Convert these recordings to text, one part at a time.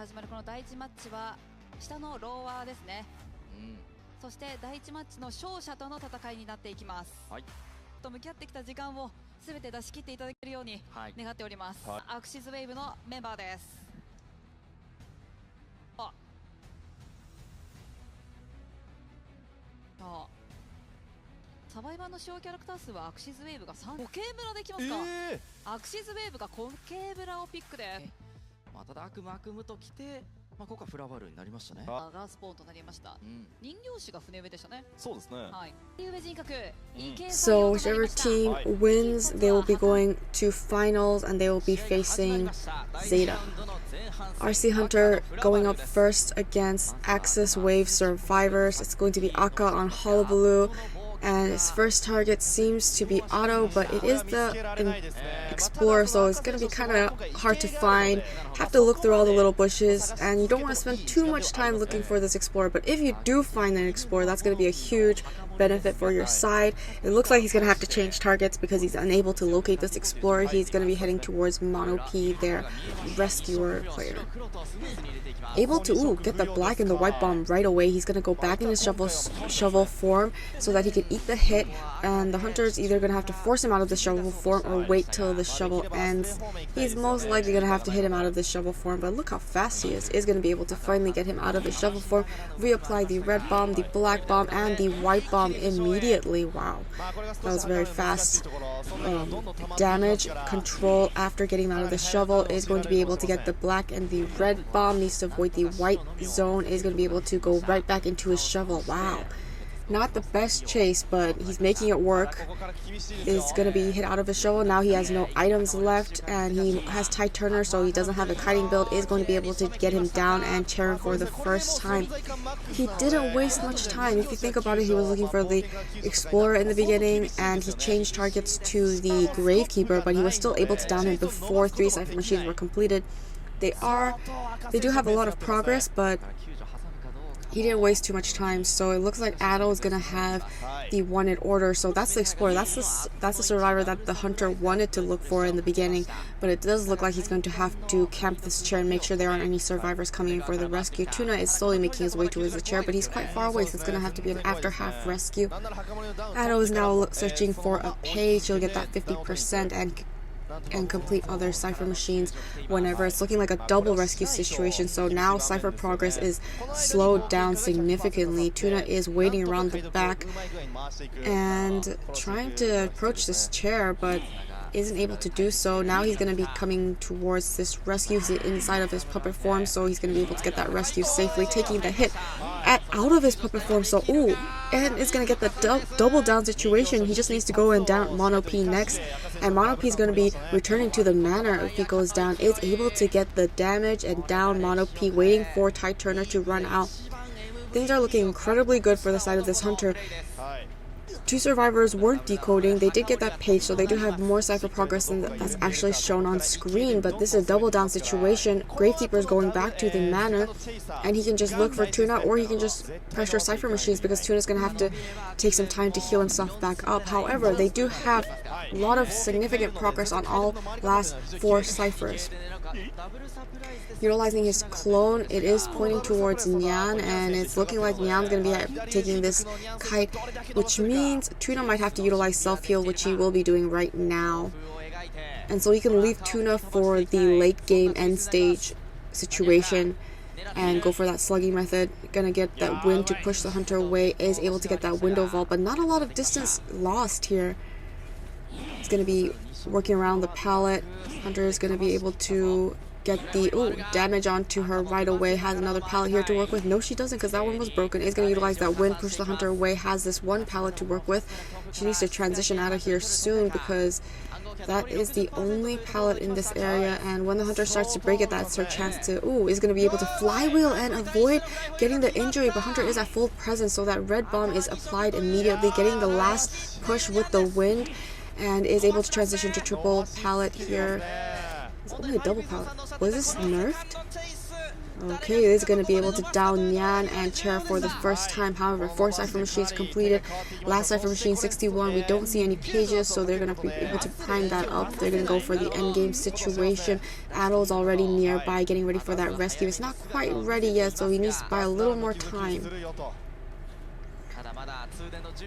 始まるこの第1マッチは下のローワーですね。そして第1マッチの勝者との戦いになっていきます。と向き合ってきた時間を全て出し切っていただけるように願っております。アクシズウェーブのメンバーです。サバイバーの使用キャラクター数はアクシズウェーブが3、固形村できますか。アクシズウェーブが固形村をピックで、ただ悪夢ときて、ここはフラバルになりましたね。がスポーンとなりました。人形師が船上でしたね。そうですね。はい。上人格 So whichever team wins, they will be going to finals and they will be facing ZETA. RC Hunter going up first against AXIZ Wave Survivors. It's going to be Akka on Hullabaloo. And his first target seems to be Auto, but it is the Explorer, so it's going to be kind of hard to find. Have to look through all the little bushes, and you don't want to spend too much time looking for this Explorer. But if you do find an Explorer, that's going to be a huge benefit for your side. It looks like he's going to have to change targets because he's unable to locate this Explorer. He's going to be heading towards Mono P, their rescuer player. Able to get the black and the white bomb right away. He's going to go back in his shovel form so that he can eat the hit, and the hunter's either going to have to force him out of the shovel form or wait till the shovel ends. He's most likely going to have to hit him out of the shovel form, but look how fast he is going to be able to finally get him out of the shovel form, reapply the red bomb, the black bomb, and the white bomb immediately. Wow, that was very fast. Damage control after getting him out of the shovel is going to be able to get the black and the red bomb, needs to avoid the white zone, is going to be able to go right back into his shovel. Wow. Not the best chase, but he's making it work. Is going to be hit out of his shovel. Now he has no items left, and he has Tide Turner, so he doesn't have a kiting build. Is going to be able to get him down and chair him for the first time. He didn't waste much time. If you think about it, he was looking for the Explorer in the beginning, and he changed targets to the Gravekeeper, but he was still able to down him before 3 Cypher Machines were completed. They do have a lot of progress, but he didn't waste too much time, so it looks like Addo is gonna have the wanted order. So that's the Explorer, that's the survivor that the hunter wanted to look for in the beginning, but it does look like he's going to have to camp this chair and make sure there aren't any survivors coming in for the rescue. Tuna is slowly making his way towards the chair, but he's quite far away, so it's gonna have to be an after half rescue. Addo is now searching for a page. He'll get that 50% and complete other Cypher Machines whenever. It's looking like a double rescue situation, so now Cypher progress is slowed down significantly. Tuna is waiting around the back and trying to approach this chair, but isn't able to do so. Now he's going to be coming towards this rescue. He's inside of his puppet form, so he's going to be able to get that rescue safely, taking the hit out of his puppet form. So and it's going to get the double down situation. He just needs to go and down Mono P next, and Mono P is going to be returning to the manor if he goes down. Is able to get the damage and down Mono P, waiting for Tide Turner to run out. Things are looking incredibly good for the side of this hunter. 2 survivors weren't decoding. They did get that page, so they do have more Cypher progress than that's actually shown on screen, but this is a double down situation. Gravekeeper is going back to the manor, and he can just look for Tuna, or he can just pressure Cypher Machines because Tuna's going to have to take some time to heal himself back up. However, they do have a lot of significant progress on all last 4 Cyphers. Utilizing his clone, it is pointing towards Nyan, and it's looking like Nyan's going to be taking this kite, which means Tuna might have to utilize self-heal, which he will be doing right now. And so he can leave Tuna for the late game end stage situation and go for that slugging method. Gonna get that wind to push the hunter away, is able to get that window vault, but not a lot of distance lost here. It's going to be working around the pallet. Hunter is going to be able to get the damage onto her right away. Has another pallet here to work with. No, she doesn't, because that one was broken. Is going to utilize that wind, push the hunter away. Has this one pallet to work with. She needs to transition out of here soon, because that is the only pallet in this area, and when the hunter starts to break it, that's her chance to is going to be able to flywheel and avoid getting the injury. But hunter is at full presence, so that red bomb is applied immediately, getting the last push with the wind, and is able to transition to triple pallet here. It's only a double pallet. Was this nerfed? Okay, it is going to be able to down Nyan and Chair for the first time. However, 4 cipher machines completed. Last cipher machine 61. We don't see any pages, so they're going to be able to prime that up. They're going to go for the endgame situation. Adol's already nearby, getting ready for that rescue. It's not quite ready yet, so he needs to buy a little more time.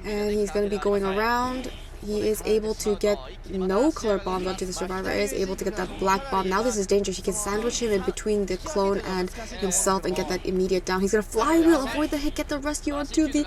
And he's going to be going around. He is able to get no Clerk bombs onto the survivor. He is able to get that black bomb. Now this is dangerous. He can sandwich him in between the clone and himself and get that immediate down. He's going to flywheel, avoid the hit, get the rescue onto the...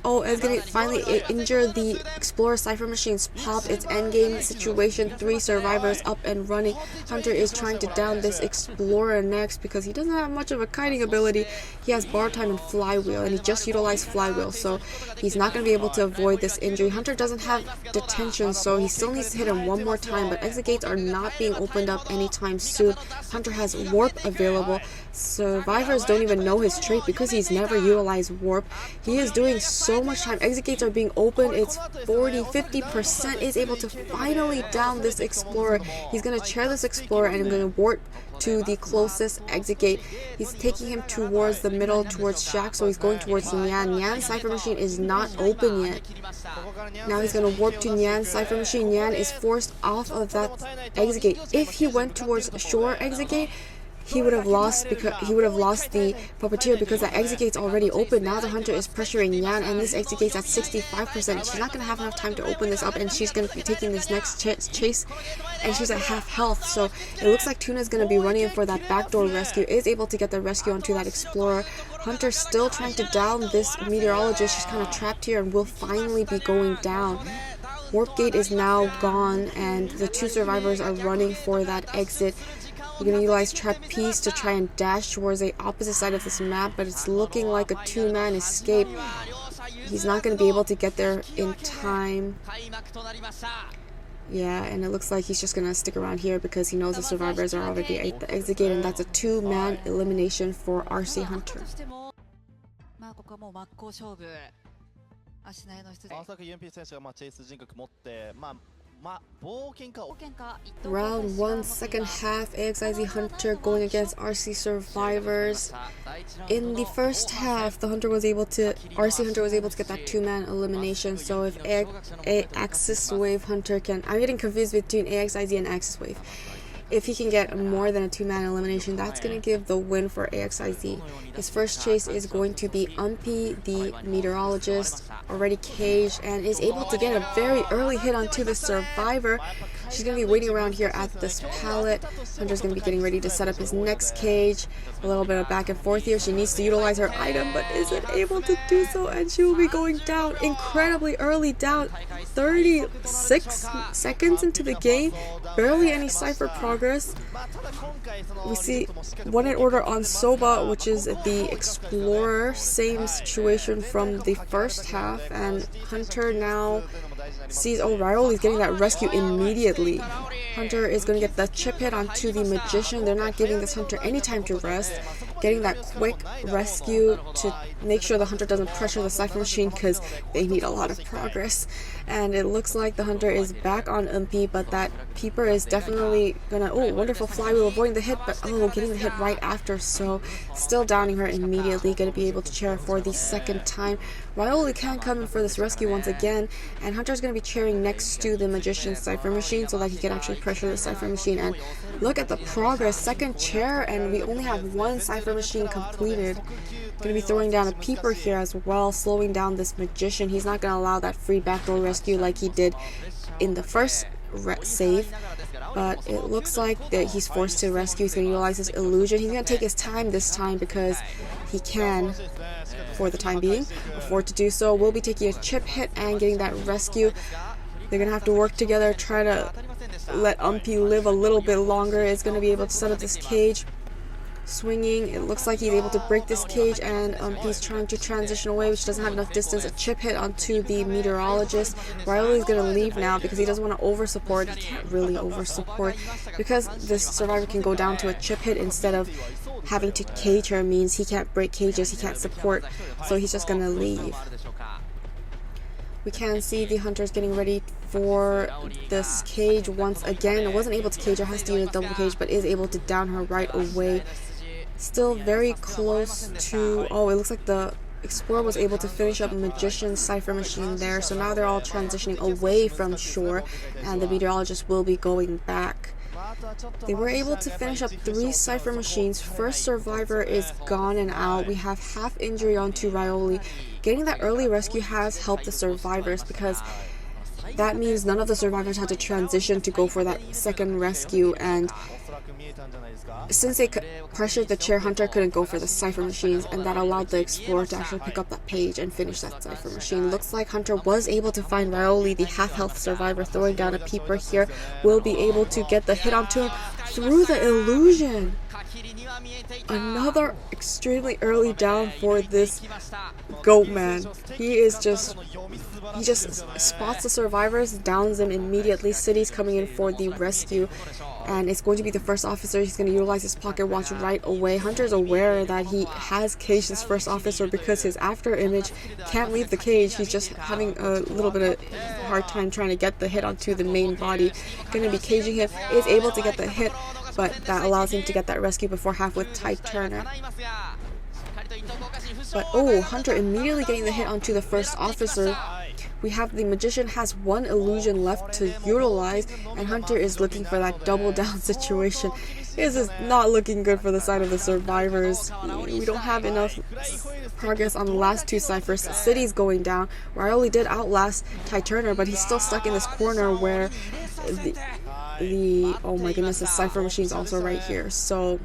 Oh, it's going to finally injure the Explorer Cypher Machines. Pop its endgame situation. 3 survivors up and running. Hunter is trying to down this Explorer next because he doesn't have much of a kiting ability. He has bar time and flywheel, and he just utilized flywheel, so he's not going to be able to avoid this injury. Hunter doesn't have detention, so he still needs to hit him one more time, but exit gates are not being opened up anytime soon. Hunter has warp available. Survivors don't even know his trait because he's never utilized warp. He is doing so much time. Exit gates are being opened. It's 40-50%. Is able to finally down this Explorer. He's going to chair this Explorer and going to warp to the closest exit gate. He's taking him towards the middle, towards Shaq, so he's going towards Nyan. Nyan's Cypher Machine is not open yet. Now he's going to warp to Nyan's Cypher Machine. Nyan is forced off of that exit gate. If he went towards Shore exit gate, he would have lost the puppeteer because that exit gate's already open. Now the Hunter is pressuring Nyan, and this exit gate's at 65%. She's not going to have enough time to open this up, and she's going to be taking this next chase, and she's at half health. So it looks like Tuna's going to be running in for that backdoor rescue. Is able to get the rescue onto that Explorer. Hunter still trying to down this Meteorologist. She's kind of trapped here and will finally be going down. Warp gate is now gone, and the 2 survivors are running for that exit. We're going to utilize Trapeze to try and dash towards the opposite side of this map, but it's looking like a 2-man escape. He's not going to be able to get there in time. Yeah, and it looks like he's just going to stick around here because he knows the survivors are already at the exit gate, and that's a 2-man elimination for RC Hunter. Round 1, second half, AXIZ Hunter going against RC Survivors. In the first half, RC Hunter was able to get that 2-man elimination. So if AXIZ Wave Hunter can... I'm getting confused between AXIZ and AXIZ Wave. If he can get more than a 2-man elimination, that's going to give the win for AXIZ. His first chase is going to be Umpy, the Meteorologist, already caged, and is able to get a very early hit onto the survivor. She's going to be waiting around here at this pallet. Hunter's going to be getting ready to set up his next cage. A little bit of back and forth here. She needs to utilize her item, but isn't able to do so, and she will be going down incredibly early, down 36 seconds into the game. Barely any cipher progress. We see 1 in order on Soba, which is the Explorer. Same situation from the first half, and Hunter now sees O'Reilly's getting that rescue immediately. Hunter is going to get the chip hit onto the Magician. They're not giving this Hunter any time to rest. Getting that quick rescue to make sure the Hunter doesn't pressure the Cypher Machine because they need a lot of progress. And it looks like the Hunter is back on Umpy, but that Peeper is definitely gonna... Oh, wonderful flywheel, avoiding the hit, but getting the hit right after. So still downing her immediately. Going to be able to chair for the second time. Rioli can come in for this rescue once again, and Hunter's going to be chairing next to the Magician's Cypher Machine so that he can actually pressure the Cypher Machine. And look at the progress. Second chair, and we only have 1 Cypher Machine completed. Going to be throwing down a Peeper here as well, slowing down this Magician. He's not going to allow that free backdoor rescue like he did in the first save, but it looks like that he's forced to rescue. He's going to utilize his illusion. He's going to take his time this time because he can, for the time being, afford to do so. We'll be taking a chip hit and getting that rescue. They're going to have to work together, try to let Umpy live a little bit longer. It's going to be able to set up this cage. Swinging, it looks like he's able to break this cage, and he's trying to transition away, which doesn't have enough distance. A chip hit onto the Meteorologist. Riley's gonna leave now because he doesn't want to over support. He can't really over support because this survivor can go down to a chip hit instead of having to cage her. Means he can't break cages, he can't support, so he's just gonna leave. We can see the Hunter's getting ready for this cage once again. Wasn't able to cage her, has to use a double cage, but is able to down her right away. Still very close to... Oh, it looks like the Explorer was able to finish up Magician's Cipher Machine there. So now they're all transitioning away from shore, and the Meteorologist will be going back. They were able to finish up 3 Cipher Machines. First survivor is gone and out. We have half injury onto Rioli. Getting that early rescue has helped the survivors because that means none of the survivors had to transition to go for that second rescue, and since they pressured the chair, Hunter couldn't go for the Cipher Machines, and that allowed the Explorer to actually pick up that page and finish that Cipher Machine. Looks like Hunter was able to find Rioli, the half-health survivor, throwing down a peeper here. Will be able to get the hit onto him through the illusion. Another extremely early down for this Goatman. He just spots the survivors, downs them immediately. City's coming in for the rescue, and it's going to be the first officer. He's going to utilize his pocket watch right away. Hunter's aware that he has caged his first officer because his after image can't leave the cage. He's just having a little bit of hard time trying to get the hit onto the main body. Going to be caging him, is able to get the hit, but that allows him to get that rescue before half with Ty Turner. But oh, Hunter immediately getting the hit onto the first officer. We have the Magician has 1 illusion left to utilize, and Hunter is looking for that double down situation. This is not looking good for the side of the survivors. We don't have enough progress on the last 2 ciphers. City's going down. Rioli did outlast Ty Turner, but he's still stuck in this corner where the oh my goodness, the Cipher Machine's also right here. So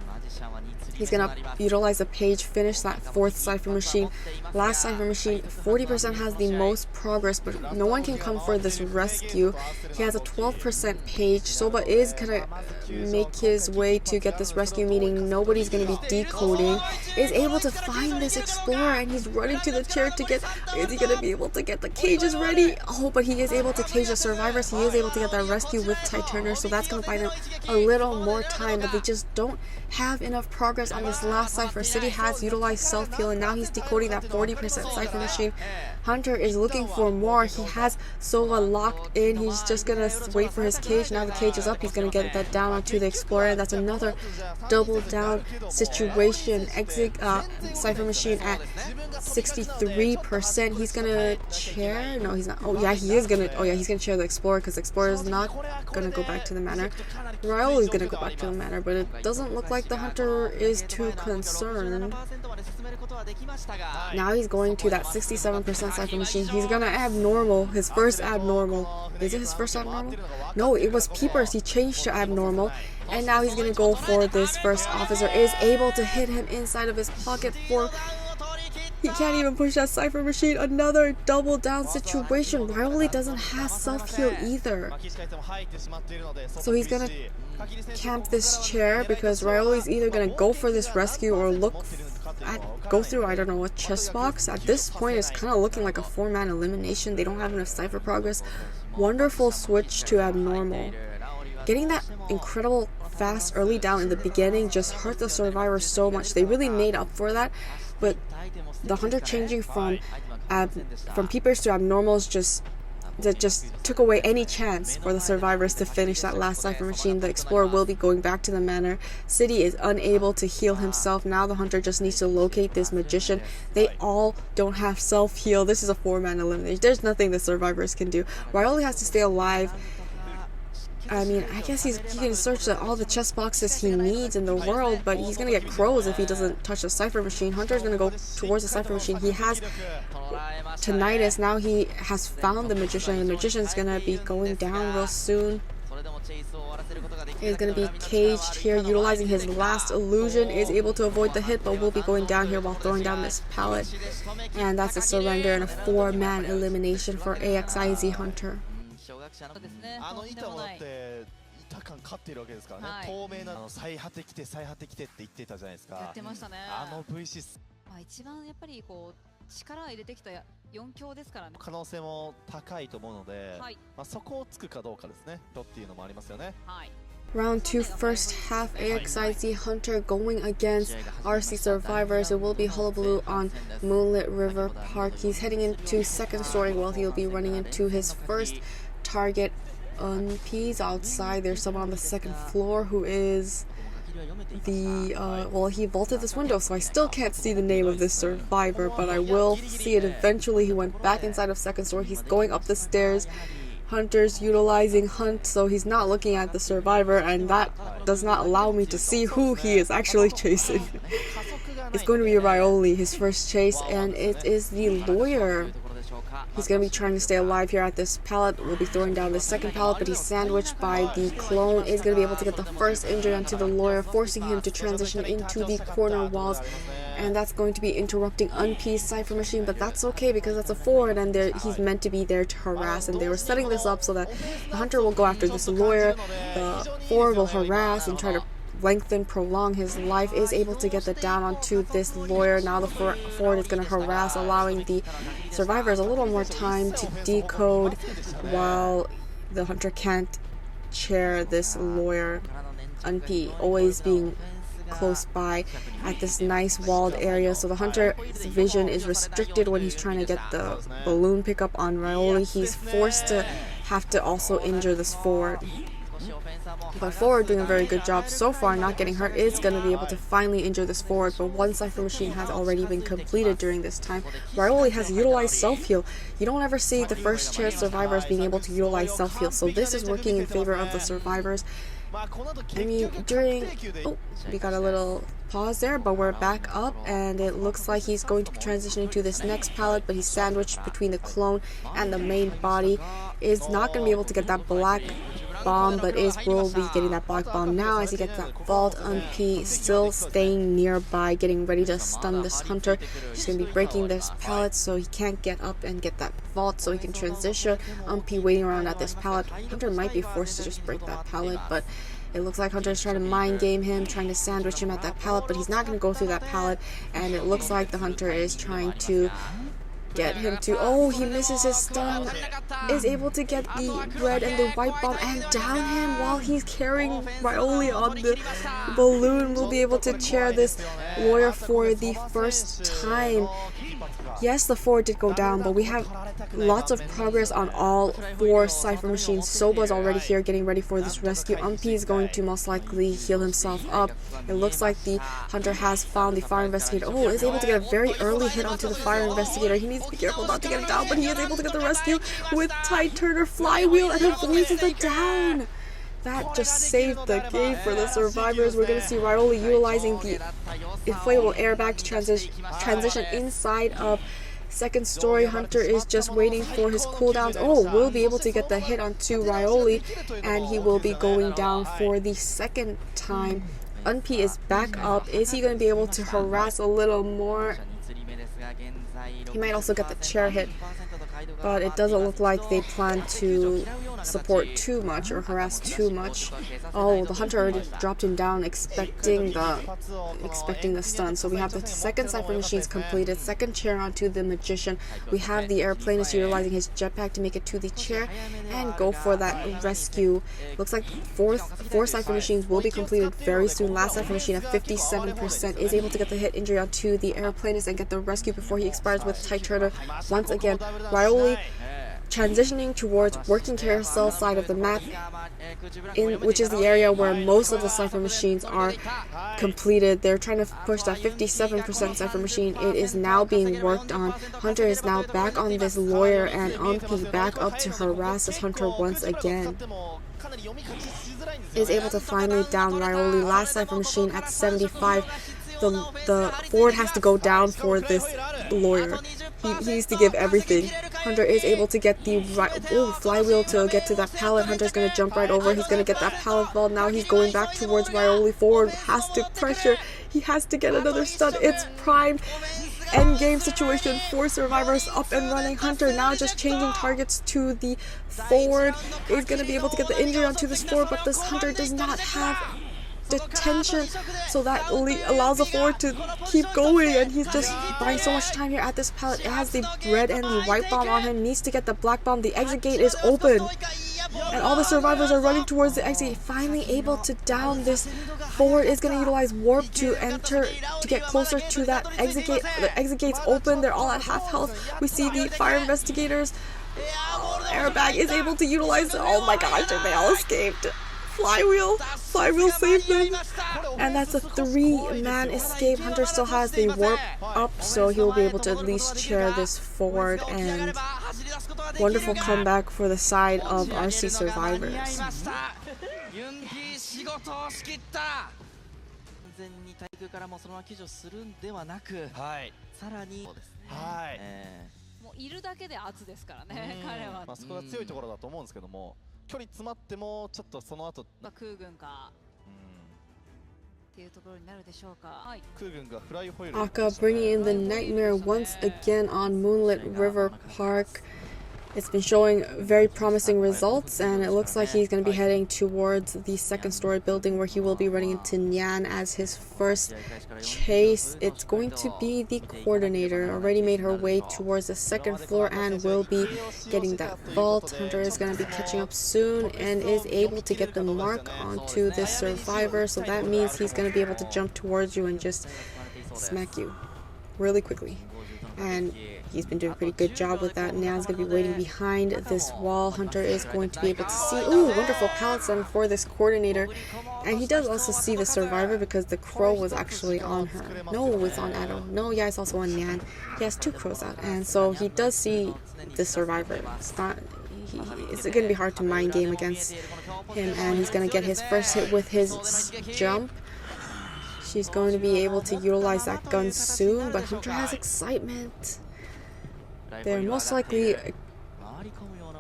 he's gonna utilize the page, finish that 4th Cipher Machine. Last Cipher Machine, 40% has the most progress, but no one can come for this rescue. He has a 12% page. Soba is gonna make his way to get this rescue, meaning nobody's gonna be decoding. Is able to find this Explorer, and he's running to the chair to get... Is he gonna be able to get the cages ready? Oh, but he is able to cage the survivors. He is able to get that rescue with Ty Turner, so that's gonna buy them a little more time, but they just don't have enough progress on this last cipher. City has utilized self-heal, and now he's decoding that 40% Cipher Machine. Hunter is looking for more. He has Sova locked in. He's just gonna wait for his cage. Now the cage is up. He's gonna get that down onto the Explorer. That's another double down situation. Exit Cipher Machine at 63%. He's gonna chair. No, he's not. Oh yeah, he is gonna. Oh yeah, he's gonna chair the Explorer because the Explorer is not gonna go back to the manor. Rioli is gonna go back to the manor, but it doesn't look like the Hunter is too concerned. Now he's going to that 67% Cipher Machine. He's gonna abnormal, his first abnormal. Is it his first abnormal? No, it was Peepers. He changed to abnormal, and now he's gonna go for this first officer. Is able to hit him inside of his pocket for... He can't even push that Cipher Machine. Another double down situation. Rioli doesn't have self-heal either. So he's gonna camp this chair because Rioli's either gonna go for this rescue or go through, I don't know, a chest box. At this point, it's kind of looking like a 4-man elimination. They don't have enough cipher progress. Wonderful switch to abnormal. Getting that incredible fast early down in the beginning just hurt the survivors so much. They really made up for that, but the Hunter changing from peepers to abnormals just took away any chance for the survivors to finish that last Cipher Machine. The Explorer will be going back to the manor. City is unable to heal himself. Now the Hunter just needs to locate this Magician. They all don't have self-heal. This is a 4-man elimination. There's nothing the survivors can do. Rioli has to stay alive. I mean, I guess he can search all the chest boxes he needs in the world, but he's gonna get crows if he doesn't touch the Cipher Machine. Hunter's gonna go towards the Cipher Machine. He has tinnitus. Now he has found the Magician. The Magician's gonna be going down real soon. He's gonna be caged here, utilizing his last illusion. Is able to avoid the hit, but will be going down here while throwing down this pallet. And that's a surrender and a 4-man elimination for AXIZ Hunter. あの板もだって板感勝っているわけですからね。透明な最果てきて最果てきてって言ってたじゃないですか。やってましたね。あの V6。一番やっぱりこう力入れてきた4強ですからね。可能性も高いと思うので、そこをつくかどうかですね。とっていうのもありますよね。はい。 Round 2, first half, AXIZ Hunter going against RC Survivors. It will be Hullabaloo on Moonlit River Park. He's heading into second story while he'll be running into his first target. Peas outside. There's someone on the second floor who is well, he vaulted this window, so I still can't see the name of this survivor, but I will see it eventually. He went back inside of second story. He's going up the stairs. Hunter's utilizing Hunt, so he's not looking at the survivor, and that does not allow me to see who he is actually chasing. It's going to be Rioli, his first chase, and it is the lawyer. He's going to be trying to stay alive here at this pallet. We'll be throwing down the second pallet, but he's sandwiched by the clone. Is going to be able to get the first injury onto the lawyer, forcing him to transition into the corner walls. And that's going to be interrupting Unpe's Cypher Machine, but that's okay because that's a forward and he's meant to be there to harass. And they were setting this up so that the hunter will go after this lawyer, the forward will harass and try to prolong his life. Is able to get the down onto this lawyer. Now the forward is going to harass, allowing the survivors a little more time to decode while the hunter can't chair this lawyer. Unp always being close by at this nice walled area, so the hunter's vision is restricted when he's trying to get the balloon pickup on Rioli. He's forced to have to also injure this forward. But forward doing a very good job so far, not getting hurt. Is going to be able to finally injure this forward, but one Cypher Machine has already been completed during this time. Rioli has utilized self-heal. You don't ever see the first chair survivors being able to utilize self-heal, so this is working in favor of the survivors. I mean, we got a little pause there, but we're back up, and it looks like he's going to be transitioning to this next pallet, but he's sandwiched between the clone and the main body. Is not going to be able to get that black bomb, but will be getting that black bomb now as he gets that vault. Unp still staying nearby, getting ready to stun this hunter. He's going to be breaking this pallet so he can't get up and get that vault so he can transition. Unp waiting around at this pallet. Hunter might be forced to just break that pallet, but it looks like Hunter is trying to mind game him, trying to sandwich him at that pallet, but he's not going to go through that pallet, and it looks like the hunter is trying to get him to, he misses his stun, is able to get the red and the white bomb and down him while he's carrying Rioli on the balloon. Will be able to chair this lawyer for the first time. Yes, the forward did go down, but we have lots of progress on all 4 Cypher Machines. Soba's already here getting ready for this rescue. Unp is going to most likely heal himself up. It looks like the hunter has found the fire investigator. Is able to get a very early hit onto the fire investigator. He needs to be careful not to get it down, but he is able to get the rescue with Tide Turner flywheel and avoids the down. That just saved the game for the survivors. We're going to see Rioli utilizing the inflatable airbag to transition inside of second story. Hunter is just waiting for his cooldowns. Will be able to get the hit onto Rioli, and he will be going down for the second time. Unp is back up. Is he going to be able to harass a little more? He might also get the chair hit, but it doesn't look like they plan to support too much or harass too much. The hunter already dropped him down, expecting the stun. So we have the second Cypher Machines completed, second chair onto the magician. We have the airplanist utilizing his jetpack to make it to the chair and go for that rescue. Looks like four Cypher Machines will be completed very soon. Last Cypher Machine at 57% is able to get the hit injury onto the airplanist and get the rescue before he expires with Tide Turner. Once again, Rioli transitioning towards working carousel side of the map, which is the area where most of the Cypher Machines are completed. They're trying to push that 57% Cypher Machine. It is now being worked on. Hunter is now back on this lawyer, and Unp back up to harass this hunter once again. Is able to finally down Rioli. Last Cypher Machine at 75. The forward has to go down for this lawyer. He needs to give everything. Hunter is able to get the flywheel to get to that pallet. Hunter's going to jump right over. He's going to get that pallet ball. Now he's going back towards Rioli. Forward has to pressure. He has to get another stun. It's prime end game situation for survivors up and running. Hunter now just changing targets to the forward. Is going to be able to get the injury onto this forward, but this hunter does not have detention, so that allows the forward to keep going, and he's just buying so much time here at this pallet. It has the red and the white bomb on him, needs to get the black bomb. The exit gate is open, and all the survivors are running towards the exit gate. Finally able to down this forward. Is going to utilize warp to enter to get closer to that exit gate. The exit gate's open. They're all at half health. We see the fire investigators. Airbag is able to utilize. Oh my gosh, and they all escaped. flywheel. Flywheel saved them. And that's a 3-man escape. Hunter still has the warp up, so he will be able to at least chair this forward. And wonderful comeback for the side of RC survivors. 完全に対空からもそのまま駆除するんではなく、さらにそうですね。もういるだけで圧ですからね、彼は。まあそこが強いところだと思うんですけども、距離詰まってもちょっとその後空軍かっていうところになるでしょうか。空軍がフライホイール。Aka bringing in the nightmare once again on Moonlit River Park. It's been showing very promising results, and it looks like he's going to be heading towards the second-story building where he will be running into Nyan as his first chase. It's going to be the coordinator, already made her way towards the second floor and will be getting that vault. Hunter is going to be catching up soon and is able to get the mark onto this survivor, so that means he's going to be able to jump towards you and just smack you really quickly. And he's been doing a pretty good job with that. Nyan's going to be waiting behind this wall. Hunter is going to be able to see. Ooh, wonderful pallet stun for this coordinator. And he does also see the survivor because the crow was actually on her. No, it's on Ado. No, yeah, it's also on Nyan. He has 2 crows out. And so he does see the survivor. It's going to be hard to mind game against him. And he's going to get his first hit with his jump. She's going to be able to utilize that gun soon, but Hunter has excitement. They're most likely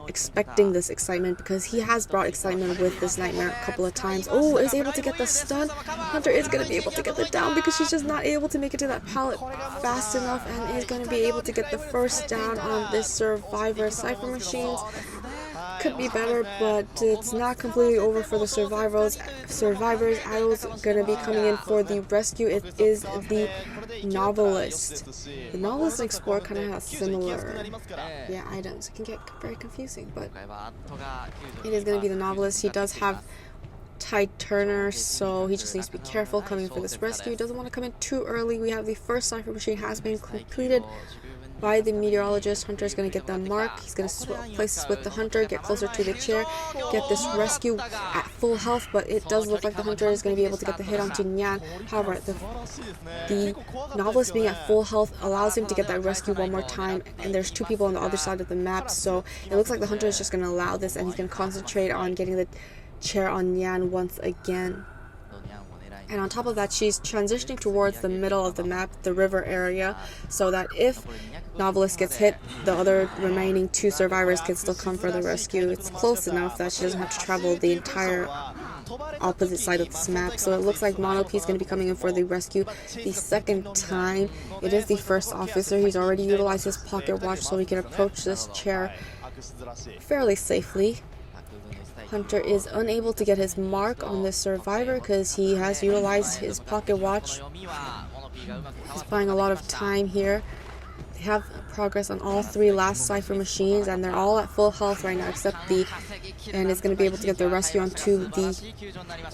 expecting this excitement because he has brought excitement with this nightmare a couple of times. Oh, is able to get the stun. Hunter is going to be able to get the down because she's just not able to make it to that pallet fast enough, and is going to be able to get the first down on this survivor. Cypher machines could be better, but it's not completely over for the survivors. Ado's gonna be coming in for the rescue. It is the novelist. The novelist and explorer kind of has similar items. It can get very confusing, but it is gonna be the novelist. He does have tight turner, so he just needs to be careful coming for this rescue. He doesn't want to come in too early. We have the first cipher machine has been completed by the meteorologist. Hunter is going to get the mark. He's going to place this with the hunter, get closer to the chair, get this rescue at full health, but it does look like the hunter is going to be able to get the hit onto Nyan. However, the novelist being at full health allows him to get that rescue one more time, and there's 2 people on the other side of the map, so it looks like the hunter is just going to allow this, and he's going to concentrate on getting the chair on Nyan once again. And on top of that, she's transitioning towards the middle of the map, the river area, so that if Novelist gets hit, the other remaining 2 survivors can still come for the rescue. It's close enough that she doesn't have to travel the entire opposite side of this map. So it looks like Mono P is going to be coming in for the rescue the second time. It is the first officer. He's already utilized his pocket watch so he can approach this chair fairly safely. Hunter is unable to get his mark on this survivor because he has utilized his pocket watch. He's buying a lot of time here. They have progress on all 3 last cipher machines, and they're all at full health right now except and is going to be able to get the rescue onto the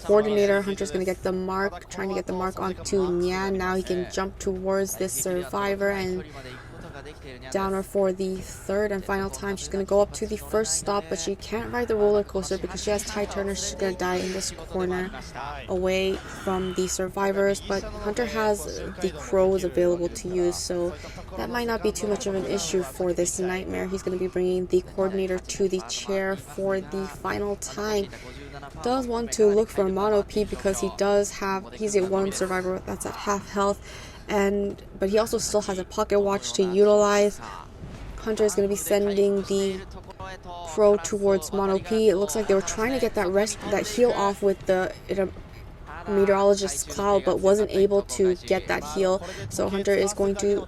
coordinator. Hunter's going to get the mark, trying to get the mark onto Nyan. Now he can jump towards this survivor and downer for the 3rd and final time. She's going to go up to the first stop, but she can't ride the roller coaster because she has tight turner. She's going to die in this corner away from the survivors, but Hunter has the crows available to use, so that might not be too much of an issue for this nightmare. He's going to be bringing the coordinator to the chair for the final time. Does want to look for Mono P because he's a 1 survivor that's at half health, but he also still has a pocket watch to utilize. Hunter is going to be sending the crow towards Mono P. It looks like they were trying to get that heal off with the meteorologist's cloud, but wasn't able to get that heal. So Hunter is going to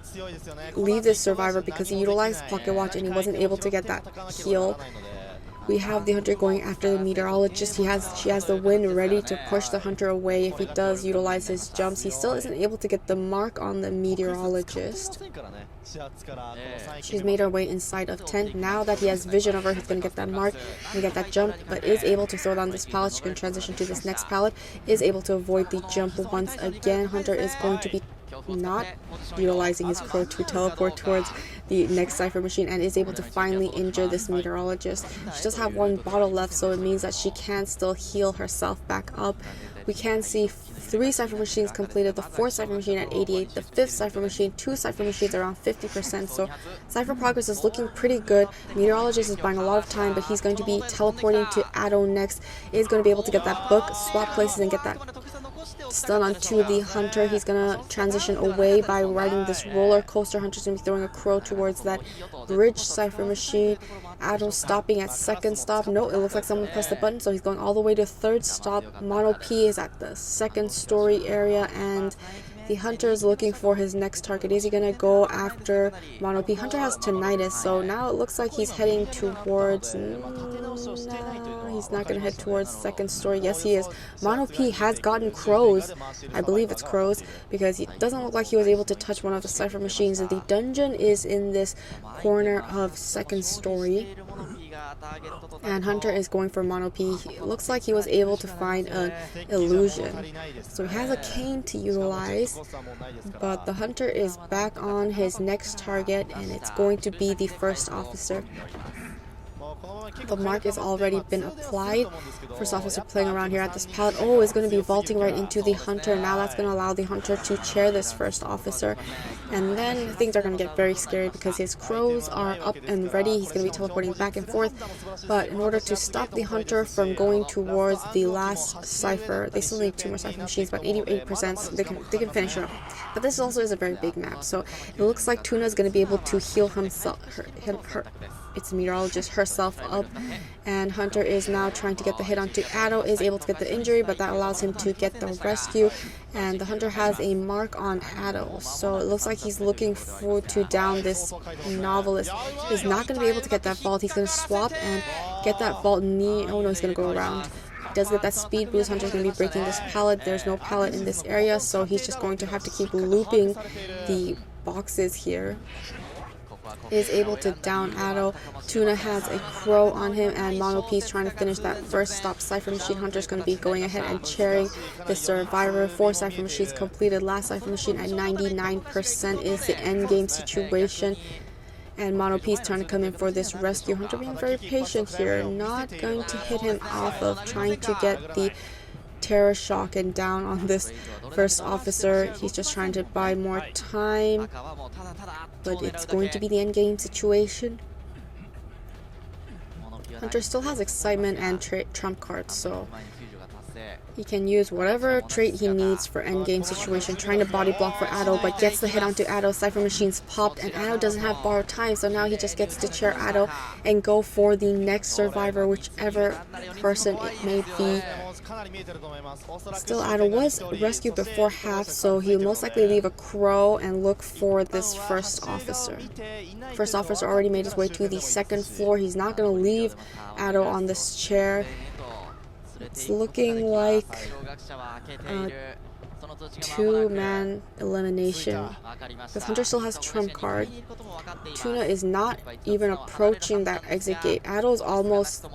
leave this survivor because he utilized pocket watch and he wasn't able to get that heal. We have the hunter going after the meteorologist. She has the wind ready to push the hunter away if he does utilize his jumps. He still isn't able to get the mark on the meteorologist. She's made her way inside of tent. Now that he has vision of her, he's going to get that mark and get that jump, but is able to throw down this pallet. She can transition to this next pallet, is able to avoid the jump once again. Hunter is going to be not utilizing his crow to teleport towards the next cipher machine and is able to finally injure this meteorologist. She does have one bottle left, so it means that she can still heal herself back up. We can see 3 cipher machines completed, the 4th cipher machine at 88, the 5th cipher machine, 2 cipher machines around 50%, so cipher progress is looking pretty good. Meteorologist is buying a lot of time, but he's going to be teleporting to Addo next. Is going to be able to get that book, swap places, and get that stun onto the hunter. He's gonna transition away by riding this roller coaster. Hunter's gonna be throwing a crow towards that bridge cipher machine. Addo stopping at 2nd stop. No, it looks like someone pressed the button, so he's going all the way to 3rd stop. Mono P is at the 2nd story area, and the hunter is looking for his next target. Is he gonna go after Mono P? Hunter has tinnitus, so now it looks like he's heading towards... No, he's not gonna head towards 2nd story. Yes, he is. Mono P has gotten crows. I believe it's crows, because it doesn't look like he was able to touch one of the cipher machines. The dungeon is in this corner of 2nd story. And Hunter is going for Mono P. It looks like he was able to find an illusion. So he has a cane to utilize, but the Hunter is back on his next target, and it's going to be the 1st officer. The mark has already been applied. 1st officer playing around here at this pallet. Oh, is going to be vaulting right into the hunter. Now that's going to allow the hunter to chair this 1st officer. And then things are going to get very scary because his crows are up and ready. He's going to be teleporting back and forth. But in order to stop the hunter from going towards the last cipher, they still need 2 more cipher machines, but 88%, so they can finish it up. But this also is a very big map, so it looks like Tuna is going to be able to heal himself, it's the meteorologist herself up, and Hunter is now trying to get the hit onto Addo, is able to get the injury, but that allows him to get the rescue, and the Hunter has a mark on Addo, so it looks like he's looking to down this novelist. He's not going to be able to get that vault. He's going to swap and get that vault knee. Oh no, he's going to go around. He does get that speed boost. Hunter's going to be breaking this pallet. There's no pallet in this area, so he's just going to have to keep looping the boxes here. Is able to down Addo. Tuna has a crow on him, and Mono P is trying to finish that 1st stop cipher machine. Hunter's going to be going ahead and chairing the survivor. 4 cipher machines completed. Last cipher machine at 99% is the end game situation. And Mono P is trying to come in for this rescue. Hunter being very patient here, not going to hit him off of trying to get the terror shock and down on this 1st officer. He's just trying to buy more time, but it's going to be the end game situation. Hunter still has excitement and trump cards, so he can use whatever trait he needs for endgame situation. Trying to body block for Addo, but gets the hit onto Addo. Cipher machines popped, and Addo doesn't have borrowed time, so now he just gets to chair Addo and go for the next survivor, whichever person it may be. Still, Addo was rescued before half, so he'll most likely leave a crow and look for this 1st officer. 1st officer already made his way to the 2nd floor. He's not going to leave Addo on this chair. It's looking like a 2-man elimination. Because Hunter still has trump card. Tuna is not even approaching that exit gate. Addo is almost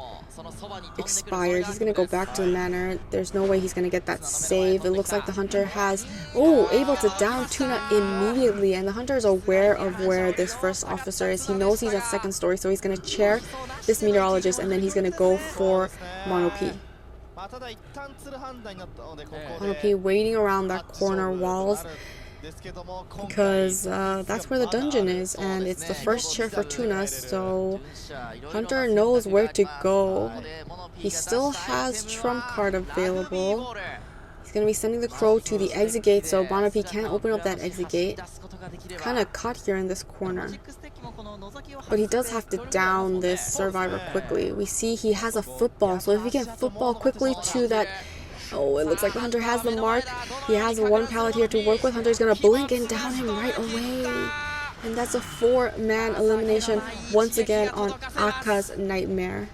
expired. He's going to go back to the manor. There's no way he's going to get that save. It looks like the Hunter has... Oh, able to down Tuna immediately. And the Hunter is aware of where this 1st officer is. He knows he's at 2nd story, so he's going to chair this meteorologist, and then he's going to go for Mono P. Mono P waiting around that corner walls because that's where the dungeon is, and it's the 1st chair for Tuna, so Hunter knows where to go. He still has trump card available. He's going to be sending the crow to the exit gate, so Mono P can't open up that exit gate. Kind of caught here in this corner. But he does have to down this survivor quickly. We see he has a football, so if he can football quickly to that... Oh, it looks like the Hunter has the mark. He has 1 pallet here to work with. Hunter's going to blink and down him right away. And that's a 4-man elimination once again on Aka's Nightmare.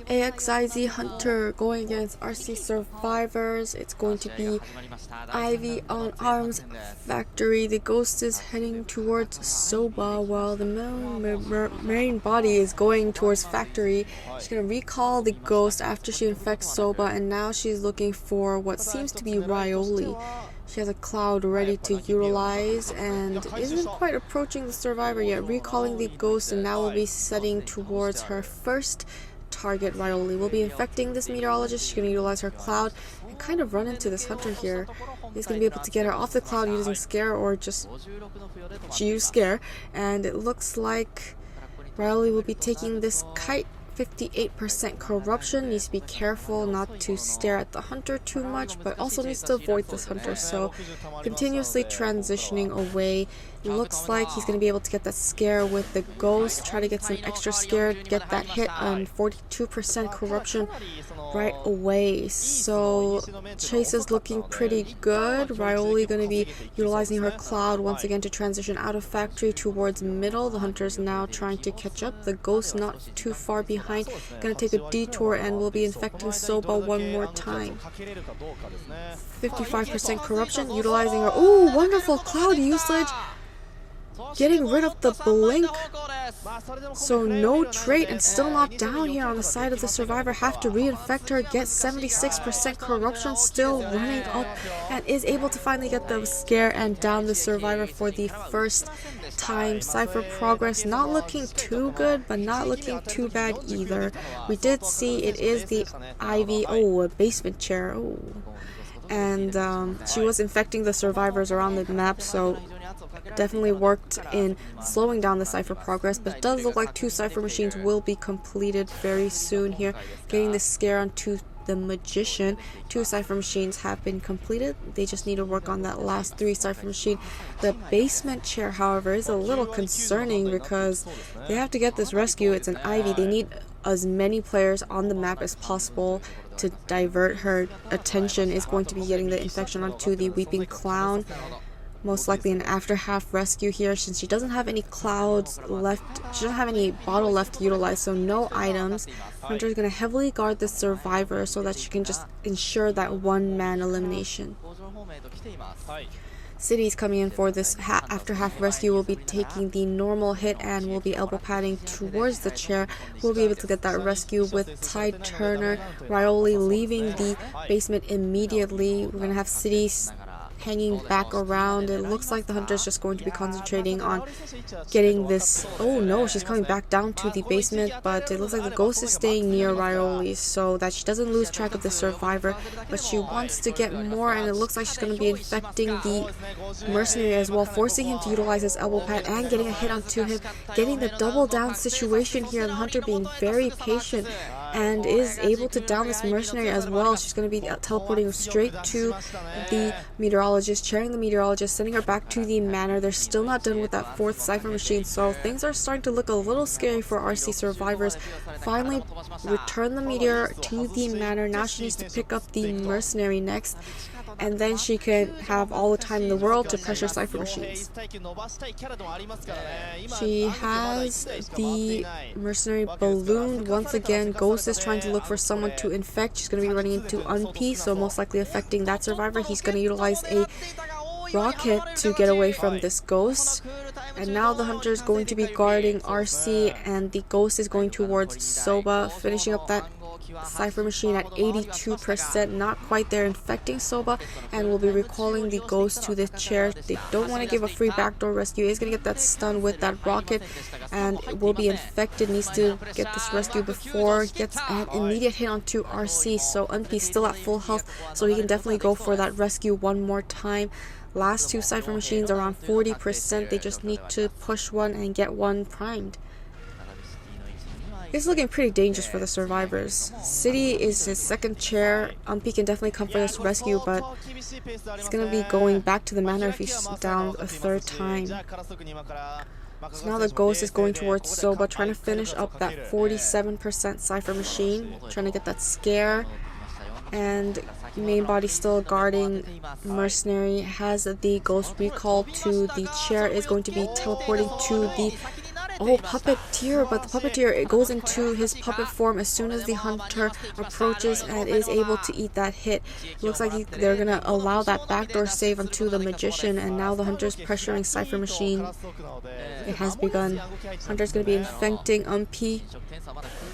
AXIZ Hunter going against RC Survivors. It's going to be Ivy on Arms Factory. The Ghost is heading towards Soba while the main body is going towards Factory. She's going to recall the Ghost after she infects Soba, and now she's looking for what seems to be Rioli. She has a cloud ready to utilize and isn't quite approaching the survivor yet, recalling the Ghost, and now will be setting towards her first target. Rioli will be infecting this meteorologist. She's going to utilize her cloud and kind of run into this hunter here. He's going to be able to get her off the cloud using Scare, or just she used Scare, and it looks like Rioli will be taking this kite. 58% corruption, needs to be careful not to stare at the hunter too much, but also needs to avoid this hunter, so continuously transitioning away. It looks like he's going to be able to get that Scare with the Ghost, try to get some extra Scare, get that hit on 42% corruption right away. So Chase is looking pretty good. Rioli going to be utilizing her cloud once again to transition out of Factory towards middle. The hunter is now trying to catch up. The Ghost not too far behind, going to take a detour and will be infecting Soba one more time. 55% corruption, utilizing her. Ooh, wonderful cloud usage. Getting rid of the blink, so no trait, and still not down here on the side of the survivor. Have to reinfect her, get 76% corruption, still running up, and is able to finally get the Scare and down the survivor for the first time. Cypher progress not looking too good, but not looking too bad either. We did see it is the Ivy, a basement chair, and she was infecting the survivors around the map, so definitely worked in slowing down the Cypher progress, but it does look like 2 Cypher machines will be completed very soon here. Getting the Scare onto the Magician. 2 Cypher machines have been completed. They just need to work on that last 3 Cypher machine. The basement chair, however, is a little concerning because they have to get this rescue. It's an Ivy. They need as many players on the map as possible to divert her attention. Is going to be getting the infection onto the Weeping Clown. Most likely an after half rescue here, since she doesn't have any clouds left. She doesn't have any bottle left to utilize, so no items. Hunter is going to heavily guard the survivor so that she can just ensure that 1-man elimination. City's coming in for this after half rescue, will be taking the normal hit and will be elbow padding towards the chair. We'll be able to get that rescue with Tide Turner. Rioli leaving the basement immediately. We're going to have City's hanging back around. It looks like the hunter is just going to be concentrating on getting this. Oh no, she's coming back down to the basement, but it looks like the Ghost is staying near Rioli so that she doesn't lose track of the survivor, but she wants to get more, and it looks like she's going to be infecting the mercenary as well, forcing him to utilize his elbow pad and getting a hit onto him, getting the double down situation here. The hunter being very patient and is able to down this mercenary as well. She's going to be teleporting straight to the meteorologist, chairing the meteorologist, sending her back to the manor. They're still not done with that 4th Cypher machine, so things are starting to look a little scary for RC Survivors. Finally return the meteor to the manor. Now she needs to pick up the mercenary next, and then she can have all the time in the world to pressure Cypher machines. She has the mercenary ballooned once again. Ghost is trying to look for someone to infect. She's going to be running into Unp, so most likely affecting that survivor. He's going to utilize a rocket to get away from this Ghost, and now the hunter is going to be guarding RC, and the Ghost is going towards Soba, finishing up that Cypher machine at 82%, not quite there, infecting Soba, and will be recalling the Ghost to the chair. They don't want to give a free backdoor rescue. He's going to get that stun with that rocket and will be infected. Needs to get this rescue before he gets an immediate hit onto RC, so Unp still at full health, so he can definitely go for that rescue one more time. Last 2 Cypher machines around 40%. They just need to push one and get one primed. It's looking pretty dangerous for the survivors. City is his 2nd chair. Unp can definitely come for this rescue, but he's going to be going back to the manor if he's down a 3rd time. So now the Ghost is going towards Soba, trying to finish up that 47% Cypher machine, trying to get that Scare. And main body still guarding mercenary, has the Ghost recall to the chair, is going to be teleporting to the Oh, puppeteer, but the puppeteer, it goes into his puppet form as soon as the hunter approaches and is able to eat that hit. Looks like they're gonna allow that backdoor save onto the magician, and now the hunter's pressuring Cypher Machine. It has begun. Hunter's gonna be infecting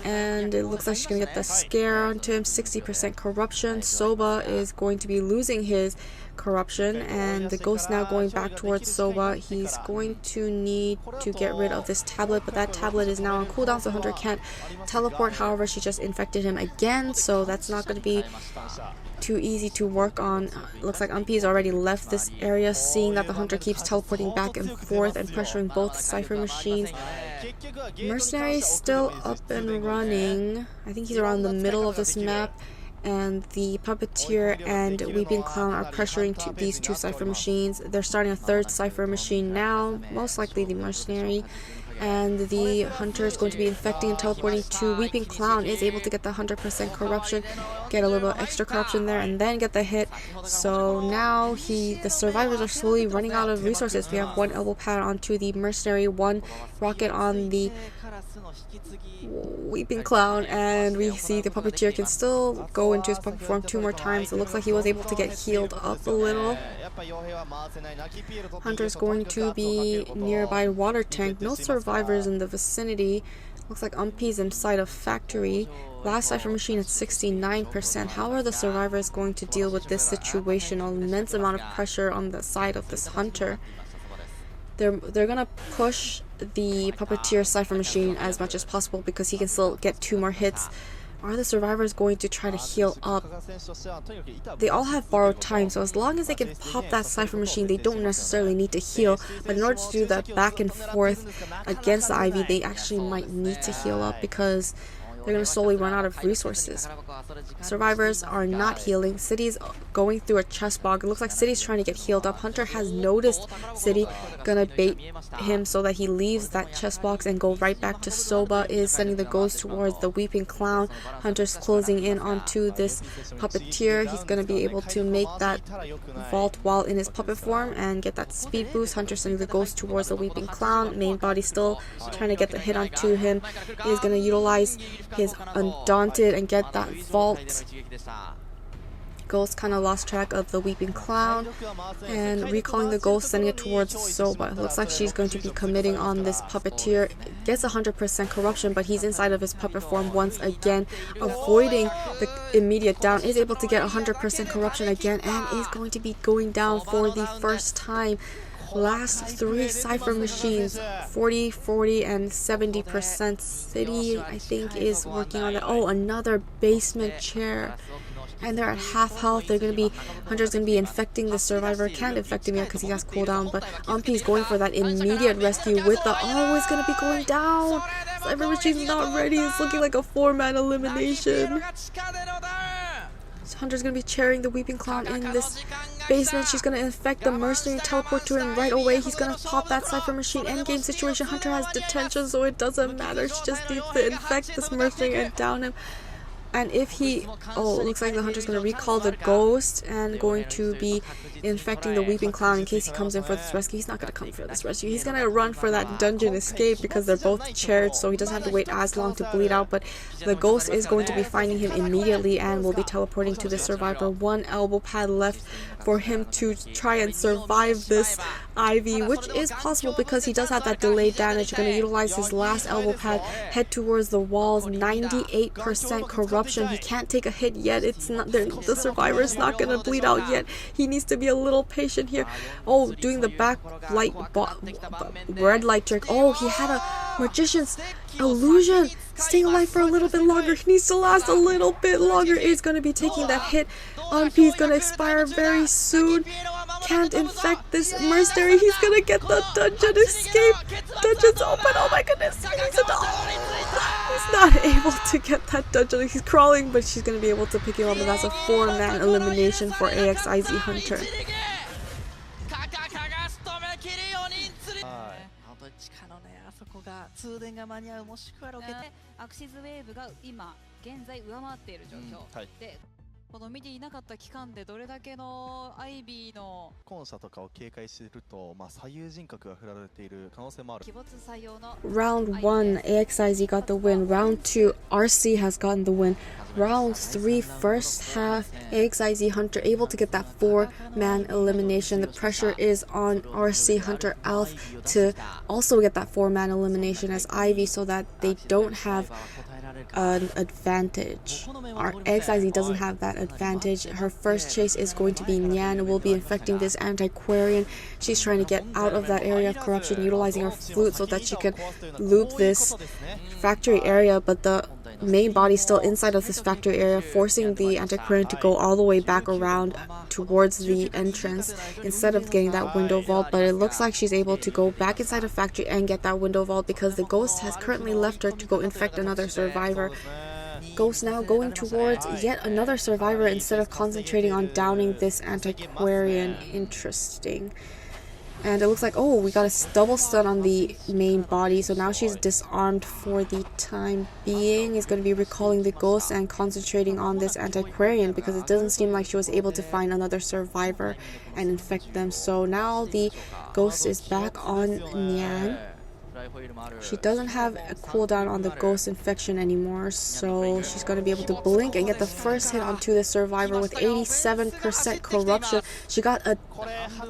and it looks like she's gonna get the scare onto him. 60% corruption. Soba is going to be losing his corruption, and the ghost now going back towards Soba. He's going to need to get rid of this tablet, but that tablet is now on cooldown, so Hunter can't teleport. However, she just infected him again, so that's not going to be too easy to work on. Looks like has already left this area, seeing that the Hunter keeps teleporting back and forth and pressuring both Cypher Machines. Mercenary is still up and running. I think he's around the middle of this map, and the Puppeteer and Weeping Clown are pressuring these two Cypher Machines. They're starting a third Cypher Machine now, most likely the Mercenary. And the Hunter is going to be infecting and teleporting to Weeping Clown, is able to get the 100% corruption, get a little bit extra corruption there, and then get the hit. So now the survivors are slowly running out of resources. We have one elbow pad onto the Mercenary, one rocket on the Weeping Clown, and we see the Puppeteer can still go into his puppet form 2 more times. It looks like he was able to get healed up a little. Hunter's going to be nearby water tank. No survivors in the vicinity. Looks like Umpy's inside a factory. Last Cypher Machine at 69%. How are the survivors going to deal with this situation? An immense amount of pressure on the side of this Hunter. They're gonna push the Puppeteer Cypher Machine as much as possible because he can still get 2 more hits. Are the survivors going to try to heal up? They all have borrowed time, so as long as they can pop that Cypher Machine, they don't necessarily need to heal. But in order to do that back and forth against the Ivy, they actually might need to heal up because they're going to slowly run out of resources. Survivors are not healing. City's going through a chest bog. It looks like City's trying to get healed up. Hunter has noticed City, gonna bait him so that he leaves that chest box and go right back to Soba. Is sending the ghost towards the Weeping Clown. Hunter's closing in onto this Puppeteer. He's gonna be able to make that vault while in his puppet form and get that speed boost. Hunter sending the ghost towards the Weeping Clown. Main body still trying to get the hit onto him. He's gonna utilize his Undaunted and get that vault. Ghost kind of lost track of the Weeping Clown and recalling the ghost, sending it towards Soba. Looks like she's going to be committing on this Puppeteer. Gets 100% corruption, but he's inside of his puppet form once again, avoiding the immediate down. Is able to get 100% corruption again and is going to be going down for the first time. Last 3 Cypher Machines, 40, 40, and 70%. City, I think, is working on that. Oh, another basement chair. And they're at half health. They're going to be, Hunter's going to be infecting the survivor. Can't infect him yet because he has cooldown, but Umpy's going for that immediate rescue with the, oh, it's going to be going down. Cypher Machine's not ready. It's looking like a 4-man elimination. Hunter's going to be chairing the Weeping Clown in this basement. She's going to infect the Mercenary, teleport to him right away. He's going to pop that Cypher Machine. Endgame situation. Hunter has detention, so it doesn't matter. She just needs to infect this Mercenary and down him. And if he, oh, it looks like the Hunter's going to recall the ghost and going to be infecting the Weeping Clown in case he comes in for this rescue. He's not going to come for this rescue. He's going to run for that dungeon escape because they're both chaired, so he doesn't have to wait as long to bleed out. But the ghost is going to be finding him immediately and will be teleporting to the survivor. 1 elbow pad left for him to try and survive this Ivy, which is possible because he does have that delayed damage. Going to utilize his last elbow pad, head towards the walls. 98% corruption. He can't take a hit yet. It's not the survivor's not going to bleed out yet. He needs to be a little patient here. Oh, doing the back light red light trick. Oh, he had a magician's illusion. Staying alive for a little bit longer. He needs to last a little bit longer. Is going to be taking that hit. Umpy is going to expire very soon. Can't infect this Mercenary. He's going to get the dungeon escape. Dungeon's open. Oh my goodness. He's not able to get that dungeon. He's crawling, but she's going to be able to pick him up. And that's a 4-man elimination for AXIZ Hunter. 通電が間に合う、もしくはロケットアクシズウェーブが今現在上回っている状況、でこの見ていなかった期間でどれだけのアイビーの今社とかを警戒していると、左右人格が振られている可能性もある。鬼没採用の Round 1, AXIZ got the win. Round 2, RC has gotten the win. Round 3, first half, AXIZ Hunter able to get that 4-man elimination. The pressure is on RC Hunter Alf to also get that 4-man elimination as Ivy so that they don't have an advantage. Our AXIZ doesn't have that advantage. Her first chase is going to be Nyan, will be infecting this antiquarian. She's trying to get out of that area of corruption, utilizing her flute so that she can loop this factory area, but the main body still inside of this factory area, forcing the antiquarian to go all the way back around towards the entrance instead of getting that window vault. But it looks like she's able to go back inside the factory and get that window vault because the ghost has currently left her to go infect another survivor. Ghost now going towards yet another survivor instead of concentrating on downing this antiquarian. Interesting. And it looks like, oh, we got a double stun on the main body, so now she's disarmed for the time being. He's going to be recalling the ghost and concentrating on this antiquarian because it doesn't seem like she was able to find another survivor and infect them. So now the ghost is back on Nyan. She doesn't have a cooldown on the ghost infection anymore, so she's going to be able to blink and get the first hit onto the survivor with 87% corruption. She got a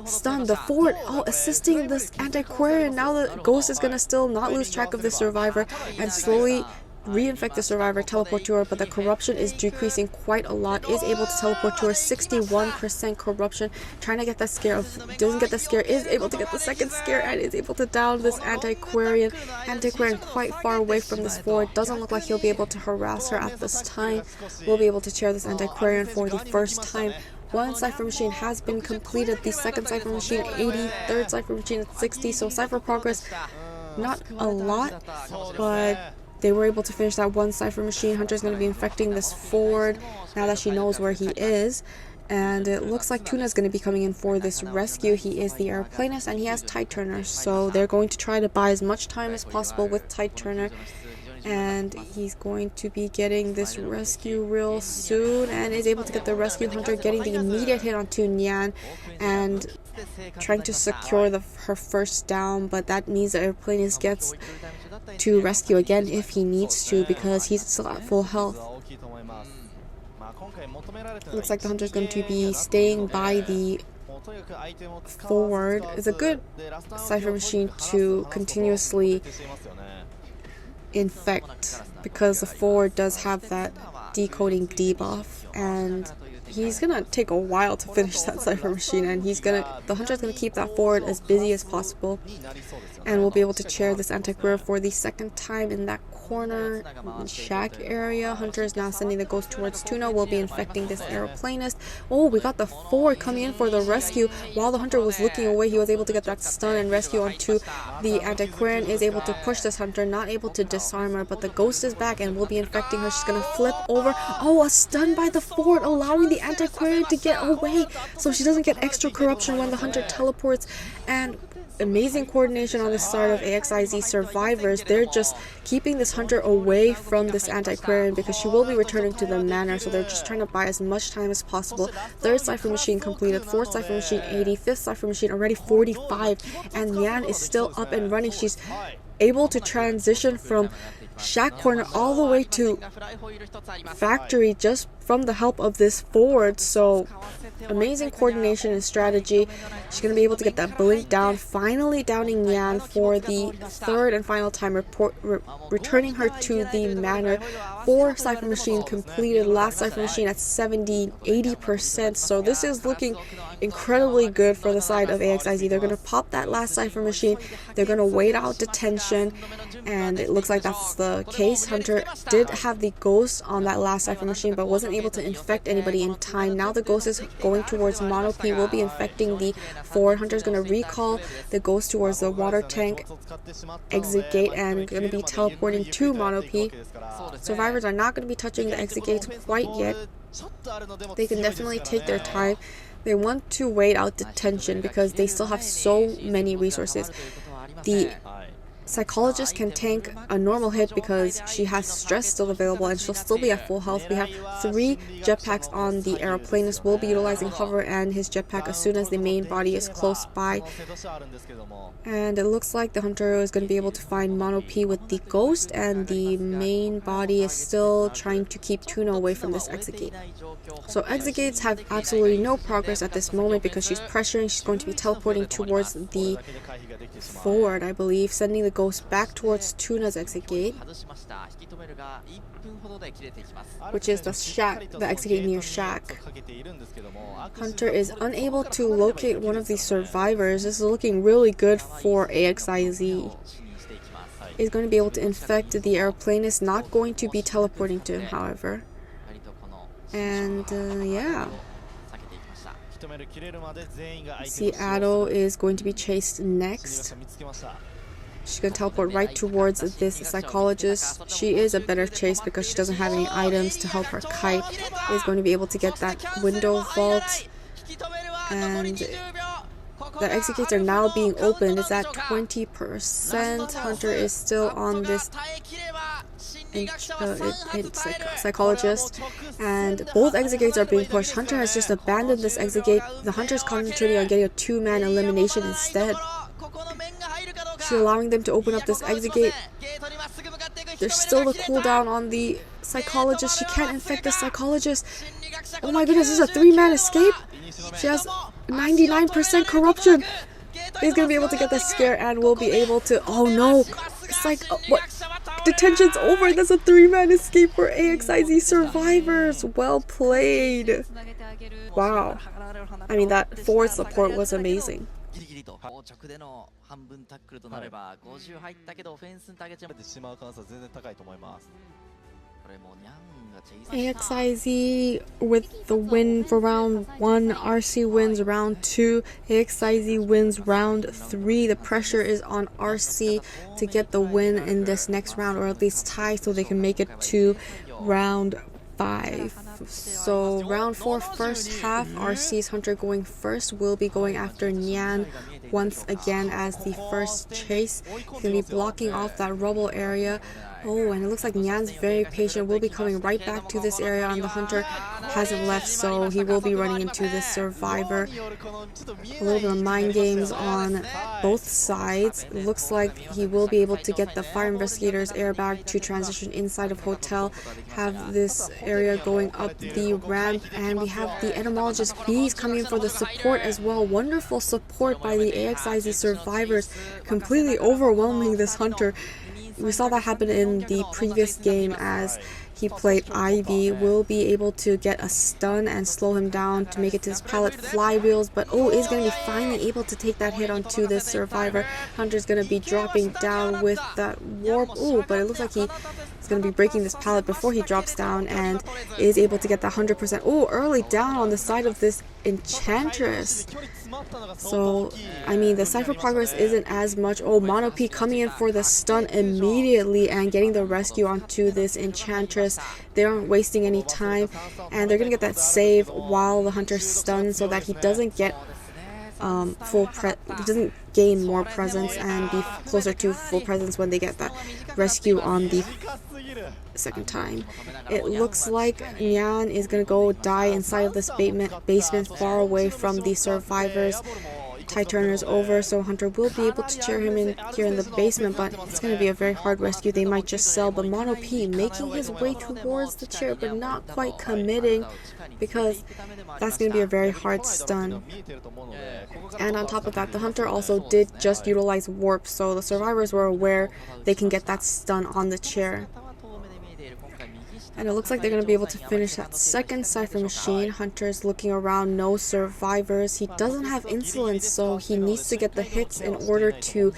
stun. The forward, assisting this antiquarian. Now the ghost is going to still not lose track of the survivor and slowly reinfect the survivor, teleport to her, but the corruption is decreasing quite a lot. Is able to teleport to her, 61% corruption, trying to get that scare, doesn't get the scare, is able to get the second scare and is able to down this antiquarian quite far away from this forward. Doesn't look like he'll be able to harass her at this time. We'll be able to chair this antiquarian for the first time. One cipher machine has been completed, the second cipher machine 80, third cipher machine at 60, so cipher progress not a lot, but they were able to finish that one cipher machine. Hunter's going to be infecting this forward now that she knows where he is. And it looks like Tuna's going to be coming in for this rescue. He is the airplanist and he has Tide Turner. So they're going to try to buy as much time as possible with Tide Turner. And he's going to be getting this rescue real soon and is able to get the rescue. Hunter getting the immediate hit onto Nyan and trying to secure her first down, but that means the airplanist gets to rescue again if he needs to because he's still at full health. Looks like the Hunter's going to be staying by the forward. It's a good cipher machine to continuously infect because the forward does have that decoding debuff, and he's gonna take a while to finish that cipher machine, and the Hunter's gonna keep that forward as busy as possible, and we'll be able to chair this antiquarian for the second time in that corner shack area. Hunter is now sending the ghost towards Tuna. Will be infecting this aeroplanist. Oh, we got the forward coming in for the rescue. While the Hunter was looking away, he was able to get that stun and rescue onto the antiquarian. Is able to push this Hunter, not able to disarm her, but the ghost is back and will be infecting her. She's gonna flip over. Oh, a stun by the forward, allowing the antiquarian to get away so she doesn't get extra corruption when the Hunter teleports. And amazing coordination on the side of AXIZ survivors. They're just keeping this Hunter away from this antiquarian because she will be returning to the manor, so they're just trying to buy as much time as possible. Third cipher machine completed, fourth cipher machine 80, fifth cipher machine already 45, and Nyan is still up and running. She's able to transition from shack corner all the way to factory just from the help of this forward. So amazing coordination and strategy. She's going to be able to get that blink down, finally downing Nyan for the third and final time, returning her to the manor. 4 cipher machine completed, last cipher machine at 80%. So this is looking incredibly good for the side of AXIZ. They're going to pop that last cipher machine. They're going to wait out detention, and it looks like that's the case. Hunter did have the ghost on that last cipher machine but wasn't able to infect anybody in time. Now the ghost is going towards Mono P, will be infecting the forward. Hunter's going to recall the ghost towards the water tank exit gate and going to be teleporting to Mono P. Survivors are not going to be touching the exit gates quite yet. They can definitely take their time. They want to wait out detention because they still have so many resources. The Psychologist can tank a normal hit because she has stress still available and she'll still be at full health. We have 3 jetpacks on the Aeroplanist. Will be utilizing hover and his jetpack as soon as the main body is close by. And it looks like the hunter is going to be able to find Mono P with the ghost, and the main body is still trying to keep Tuna away from this exit gate. So exit gates have absolutely no progress at this moment because she's pressuring. She's going to be teleporting towards the forward, I believe, sending the ghost back towards Tuna's exit gate, which is the shack, the exit gate near shack. Hunter is unable to locate one of the survivors. This is looking really good for AXIZ. Is going to be able to infect the Aeroplanist, not going to be teleporting to him, however. And yeah. See, Ado is going to be chased next. She's going to teleport right towards this psychologist. She is a better chase because she doesn't have any items to help her kite. Is going to be able to get that window vault. And the exit gates are now being opened. It's at 20%. Hunter is still on this psychologist, and both exit gates are being pushed. Hunter has just abandoned this exit gate. The Hunter's concentrating on getting a 2-man elimination instead. She's allowing them to open up this exit gate. There's still the cooldown on the psychologist. She can't infect the psychologist. Oh my goodness, this is a 3-man escape. She has 99% corruption. He's gonna be able to get the scare and will be able to. Oh no! It's like what? Detention's over. That's a 3-man escape for AXIZ survivors. Well played. Wow. I mean, that forward support was amazing. AXIZ with the win for round 1. RC wins round 2. AXIZ wins round 3. The pressure is on RC to get the win in this next round, or at least tie, so they can make it to round 5. So round 4, first half, RC's Hunter going first, will be going after Nyan once again as the first chase. He's going to be blocking off that rubble area. Oh, and it looks like Nyan's very patient. Will be coming right back to this area, and the Hunter hasn't left, so he will be running into this survivor. A little bit of mind games on both sides. It looks like he will be able to get the fire investigator's airbag to transition inside of hotel, have this area going up the ramp, and we have the etymologist bees coming in for the support as well. Wonderful support by the AXIZ survivors, completely overwhelming this Hunter. We saw that happen in the previous game as he played Ivy. Will be able to get a stun and slow him down to make it to his pallet flywheels, but oh, is going to be finally able to take that hit onto this survivor. Hunter's going to be dropping down with that warp. Oh, but it looks like he's going to be breaking this pallet before he drops down and is able to get that 100%. Oh, early down on the side of this Enchantress. So, I mean, the Cypher progress isn't as much. Oh, Mono P coming in for the stun immediately and getting the rescue onto this Enchantress. They aren't wasting any time, and they're going to get that save while the Hunter stuns so that he doesn't get he doesn't gain more presence and be closer to full presence when they get that rescue on the second time. It looks like Nyan is gonna go die inside of this basement far away from the survivors. Ty Turner's over, so Hunter will be able to cheer him in here in the basement, but it's going to be a very hard rescue. They might just sell, but Mono P making his way towards the chair, but not quite committing because that's going to be a very hard stun. And on top of that, the Hunter also did just utilize warp, so the survivors were aware they can get that stun on the chair. And it looks like they're going to be able to finish that second Cypher machine. Hunter's looking around, no survivors. He doesn't have insolence, so he needs to get the hits in order to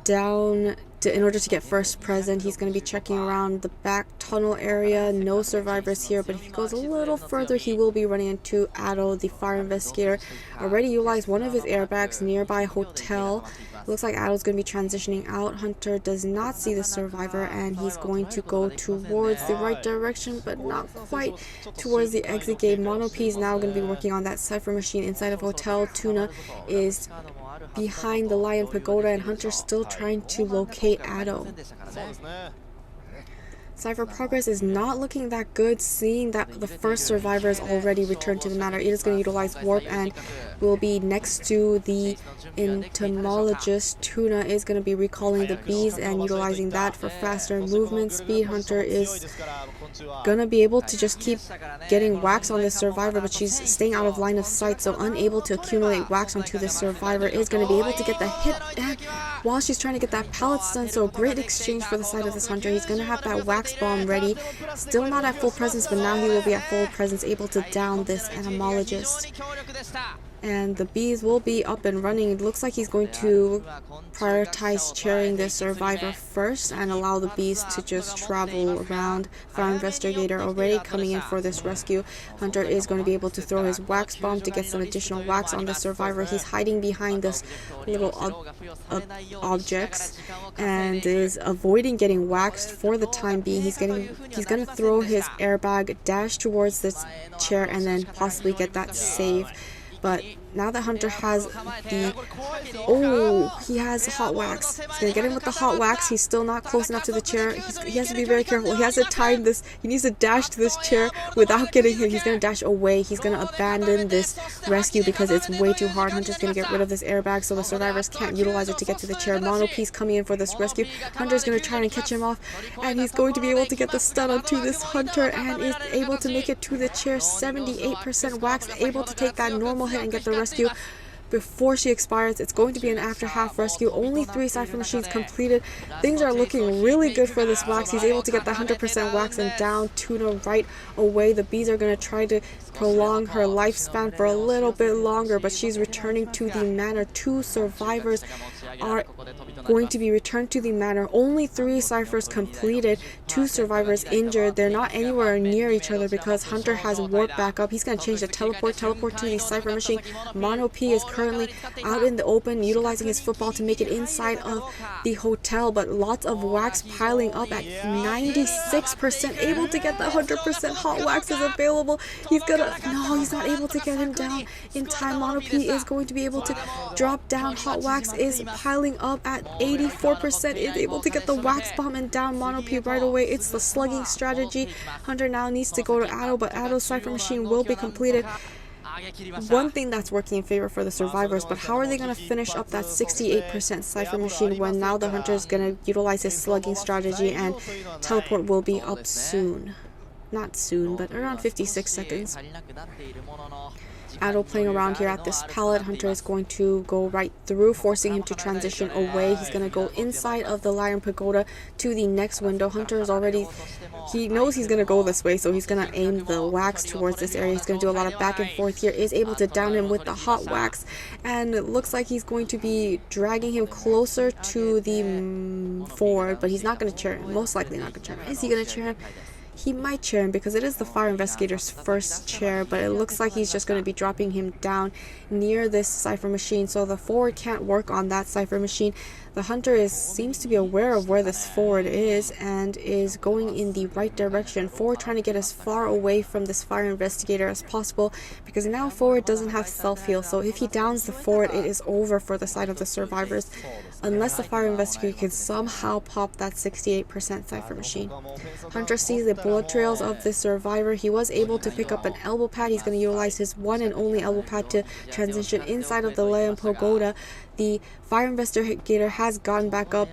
get first present. He's going to be checking around the back tunnel area. No survivors here, but if he goes a little further, he will be running into Ado, the fire investigator. Already utilized one of his airbags nearby hotel. Looks like Ado's going to be transitioning out. Hunter does not see the survivor, and he's going to go towards the right direction, but not quite towards the exit gate. Mono P is now going to be working on that Cypher machine inside of hotel. Tuna is behind the Lion Pagoda, and Hunter's still trying to locate Ado. Cypher progress is not looking that good, seeing that the first survivor is already returned to the manor. It is going to utilize Warp and will be next to the entomologist. Tuna is going to be recalling the bees and utilizing that for faster movement speed. Hunter is going to be able to just keep getting wax on this survivor, but she's staying out of line of sight, so unable to accumulate wax onto this survivor. Is going to be able to get the hit while she's trying to get that pallet stun, so great exchange for the side of this Hunter. He's going to have that wax bomb ready. Still not at full presence, but now he will be at full presence, able to down this entomologist. And the bees will be up and running. It looks like he's going to prioritize chairing the survivor first and allow the bees to just travel around. Fire investigator already coming in for this rescue. Hunter is going to be able to throw his wax bomb to get some additional wax on the survivor. He's hiding behind this little objects and is avoiding getting waxed for the time being. He's going to throw his airbag, dash towards this chair, and then possibly get that save. But now that Hunter has he has hot wax. He's gonna get him with the hot wax. He's still not close enough to the chair. He has to be very careful. He has to time this. He needs to dash to this chair without getting hit. He's gonna dash away. He's gonna abandon this rescue because it's way too hard. Hunter's gonna get rid of this airbag so the survivors can't utilize it to get to the chair. Monopiece coming in for this rescue. Hunter's gonna try and catch him off, and he's going to be able to get the stun onto this Hunter and is able to make it to the chair. 78% wax, able to take that normal hit and get the rescue before she expires. It's going to be an after half rescue. Only 3 Cypher machines completed. Things are looking really good for this wax. He's able to get the 100% wax and down Tuna right away. The bees are going to try to prolong her lifespan for a little bit longer, but she's returning to the manor. 2 survivors are going to be returned to the manor. Only 3 ciphers completed, 2 survivors injured. They're not anywhere near each other because Hunter has warp back up. He's going to change the teleport to the cypher machine. Mono P is currently out in the open, utilizing his football to make it inside of the hotel, but lots of wax piling up at 96%, able to get the 100% hot wax is available. He's not able to get him down in time. Mono P is going to be able to drop down. Hot wax is piling up at 84%, is able to get the wax bomb and down Mono P right away. It's the slugging strategy. Hunter now needs to go to Ado, but Ado's cypher machine will be completed. One thing that's working in favor for the survivors, but how are they going to finish up that 68% cypher machine when now the Hunter is going to utilize his slugging strategy and teleport will be up soon? Not soon, but around 56 seconds. Ado playing around here at this pallet. Hunter is going to go right through, forcing him to transition away. He's going to go inside of the Lion Pagoda to the next window. Hunter is already, he knows he's going to go this way, so he's going to aim the wax towards this area. He's going to do a lot of back and forth here. Is able to down him with the hot wax, and it looks like he's going to be dragging him closer to the forward, but he's not going to chair him. Most likely not going to chair him. Is he going to chair him? He might chair him because it is the fire investigator's first chair, but it looks like he's just going to be dropping him down near this cypher machine, so the forward can't work on that cypher machine. The Hunter seems to be aware of where this forward is and is going in the right direction. Forward trying to get as far away from this fire investigator as possible, because now forward doesn't have self-heal, so if he downs the forward, it is over for the side of the survivors, unless the fire investigator can somehow pop that 68% cypher machine. Hunter sees the blood trails of this survivor. He was able to pick up an elbow pad. He's going to utilize his one and only elbow pad to transition inside of the Lion Pagoda. The fire investigator has gotten back up,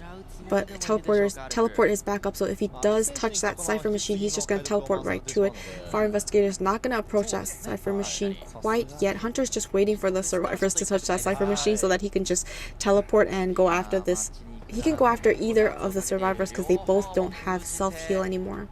but teleport is back up, so if he does touch that cypher machine, he's just going to teleport right to it. Fire investigator is not going to approach that cypher machine quite yet. Hunter's just waiting for the survivors to touch that cypher machine so that he can just teleport and go after this. He can go after either of the survivors because they both don't have self-heal anymore.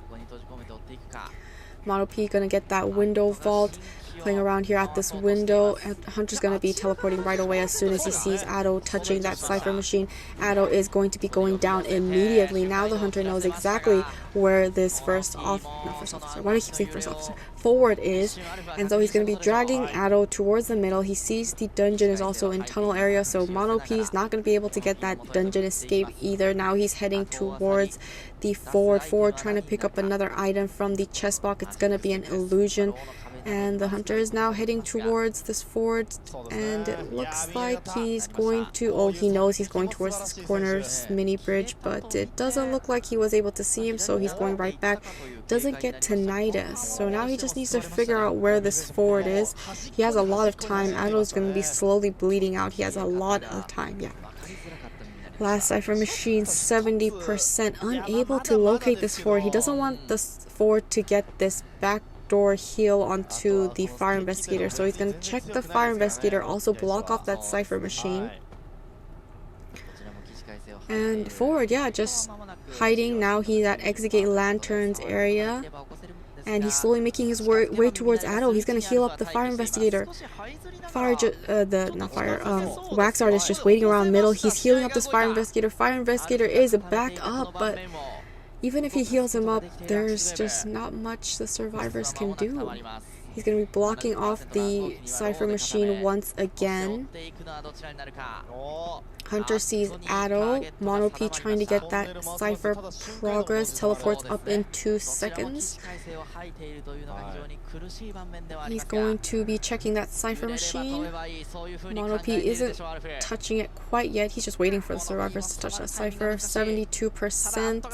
Mono P gonna get that window vault. Playing around here at this window. Hunter's going to be teleporting right away as soon as he sees Ado touching that cypher machine. Ado is going to be going down immediately. Now the Hunter knows exactly where this first officer, why do I keep saying first officer? Forward is, and so he's going to be dragging Ado towards the middle. He sees the dungeon is also in tunnel area, so Mono P is not going to be able to get that dungeon escape either. Now he's heading towards the forward trying to pick up another item from the chest box. It's gonna be an illusion, and the hunter is now heading towards this forward, and it looks like he's going to, oh, he knows he's going towards this corner's mini bridge, but it doesn't look like he was able to see him, so he's going right back. Doesn't get tinnitus, so now he just needs to figure out where this forward is. He has a lot of time. Ado's going to be slowly bleeding out. He has a lot of time. Yeah. Last cipher machine, 70%, unable to locate this forward. He doesn't want this forward to get this backdoor heal onto the fire investigator, so he's going to check the fire investigator, also block off that cipher machine. And forward, yeah, just hiding. Now he's at exit gate lanterns area, and he's slowly making his way towards Ado. He's gonna heal up the fire investigator. Wax artist just waiting around middle. He's healing up this fire investigator. Fire investigator is back up, but even if he heals him up, there's just not much the survivors can do. He's going to be blocking off the cipher machine once again. Hunter sees Ado. Mono P trying to get that cipher progress. Teleports up in 2 seconds. He's going to be checking that cipher machine. Mono P isn't touching it quite yet. He's just waiting for the survivors to touch that cipher. 72%.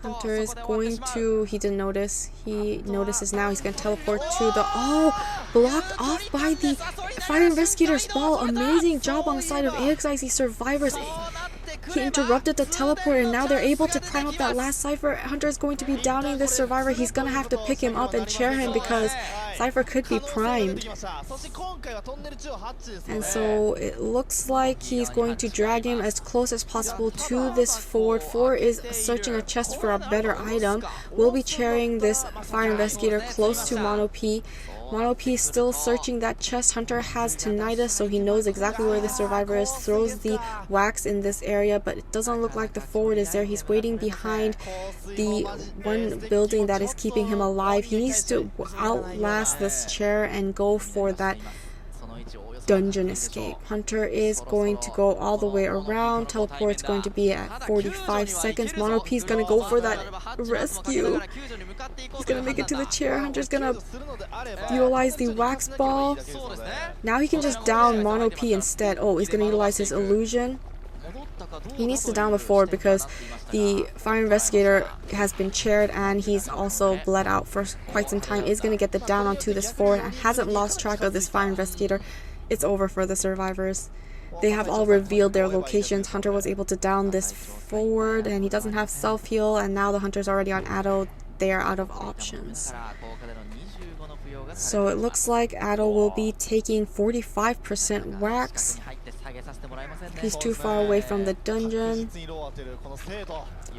Hunter is going to... He didn't notice. He notices now. He's going to teleport to the... Oh! Blocked off by the fire investigator's ball. Amazing job on the side of AXIZ survivors. He interrupted the teleport, and now they're able to prime up that last cipher. Hunter is going to be downing this survivor. He's gonna have to pick him up and chair him because cipher could be primed. And so it looks like he's going to drag him as close as possible to this forward. Forward is searching a chest for a better item. We'll be chairing this fire investigator close to Mono P. Mono P is still searching that chest. Hunter has tinnitus, so he knows exactly where the survivor is. Throws the wax in this area, but it doesn't look like the forward is there. He's waiting behind the one building that is keeping him alive. He needs to outlast this chair and go for that dungeon escape. Hunter is going to go all the way around. Teleport's going to be at 45 seconds. Mono P is going to go for that rescue. He's going to make it to the chair. Hunter's going to utilize the wax ball. Now he can just down Mono P instead. Oh, he's going to utilize his illusion. He needs to down the forward because the fire investigator has been chaired and he's also bled out for quite some time. Is going to get the down onto this forward and hasn't lost track of this fire investigator. It's over for the survivors. They have all revealed their locations. Hunter was able to down this forward, and he doesn't have self-heal, and now the Hunter's already on Ado. They are out of options. So it looks like Ado will be taking 45% wax. He's too far away from the dungeon.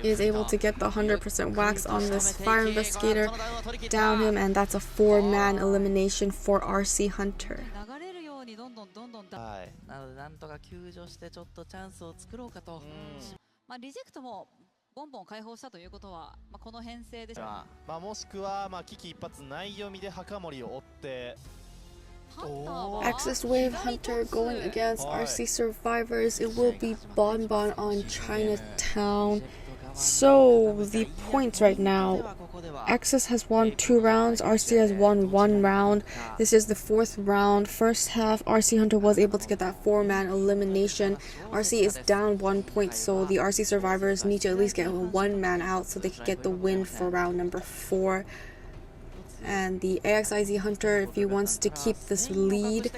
He is able to get the 100% wax on this fire investigator, down him, and that's a 4-man elimination for RC Hunter. なのでなんとか救助してちょっとチャンスを作ろうかと。まあリジェクトもボンボン解放したということは、まあこの編成でしょう。まあもしくはまあ危機一髪ない読みで墓守を追って。AXIZ Wave Hunter going against RC survivors. It will be BonBon on Chinatown. So the points right now, AXIZ has won 2 rounds, RC has won 1 round. This is the 4th round. First half, RC Hunter was able to get that 4-man elimination. RC is down 1 point, so the RC survivors need to at least get a 1-man out so they can get the win for round number 4. And the AXIZ Hunter, if he wants to keep this lead,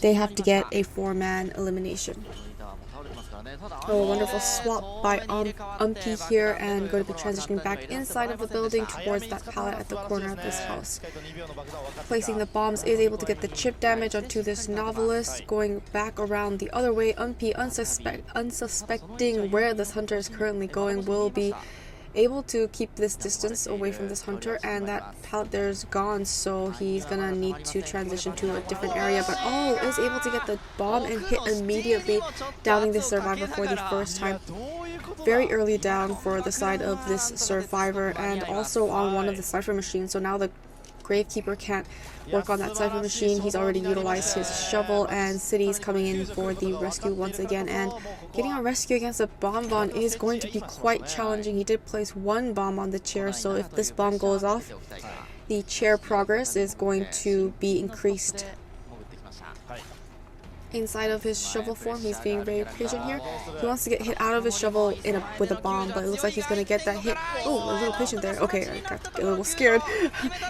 they have to get a 4-man elimination. Oh, a wonderful swap by Umpy here, and going to be transitioning back inside of the building towards that pallet at the corner of this house. Placing the bombs, is able to get the chip damage onto this novelist. Going back around the other way, Umpy, unsuspecting where this hunter is currently going, will be able to keep this distance away from this hunter, and that pallet there is gone, so he's gonna need to transition to a different area. But oh, is able to get the bomb and hit immediately, downing the survivor for the first time. Very early down for the side of this survivor, and also on one of the cipher machines. So now the Gravekeeper can't work on that Cypher machine. He's already utilized his shovel, and City's coming in for the rescue once again. And getting a rescue against a BonBon is going to be quite challenging. He did place one bomb on the chair, so if this bomb goes off, the chair progress is going to be increased. Inside of his shovel form, he's being very patient here. He wants to get hit out of his shovel with a bomb, but it looks like he's going to get that hit. Oh, a little patient there. Okay, I got a little scared.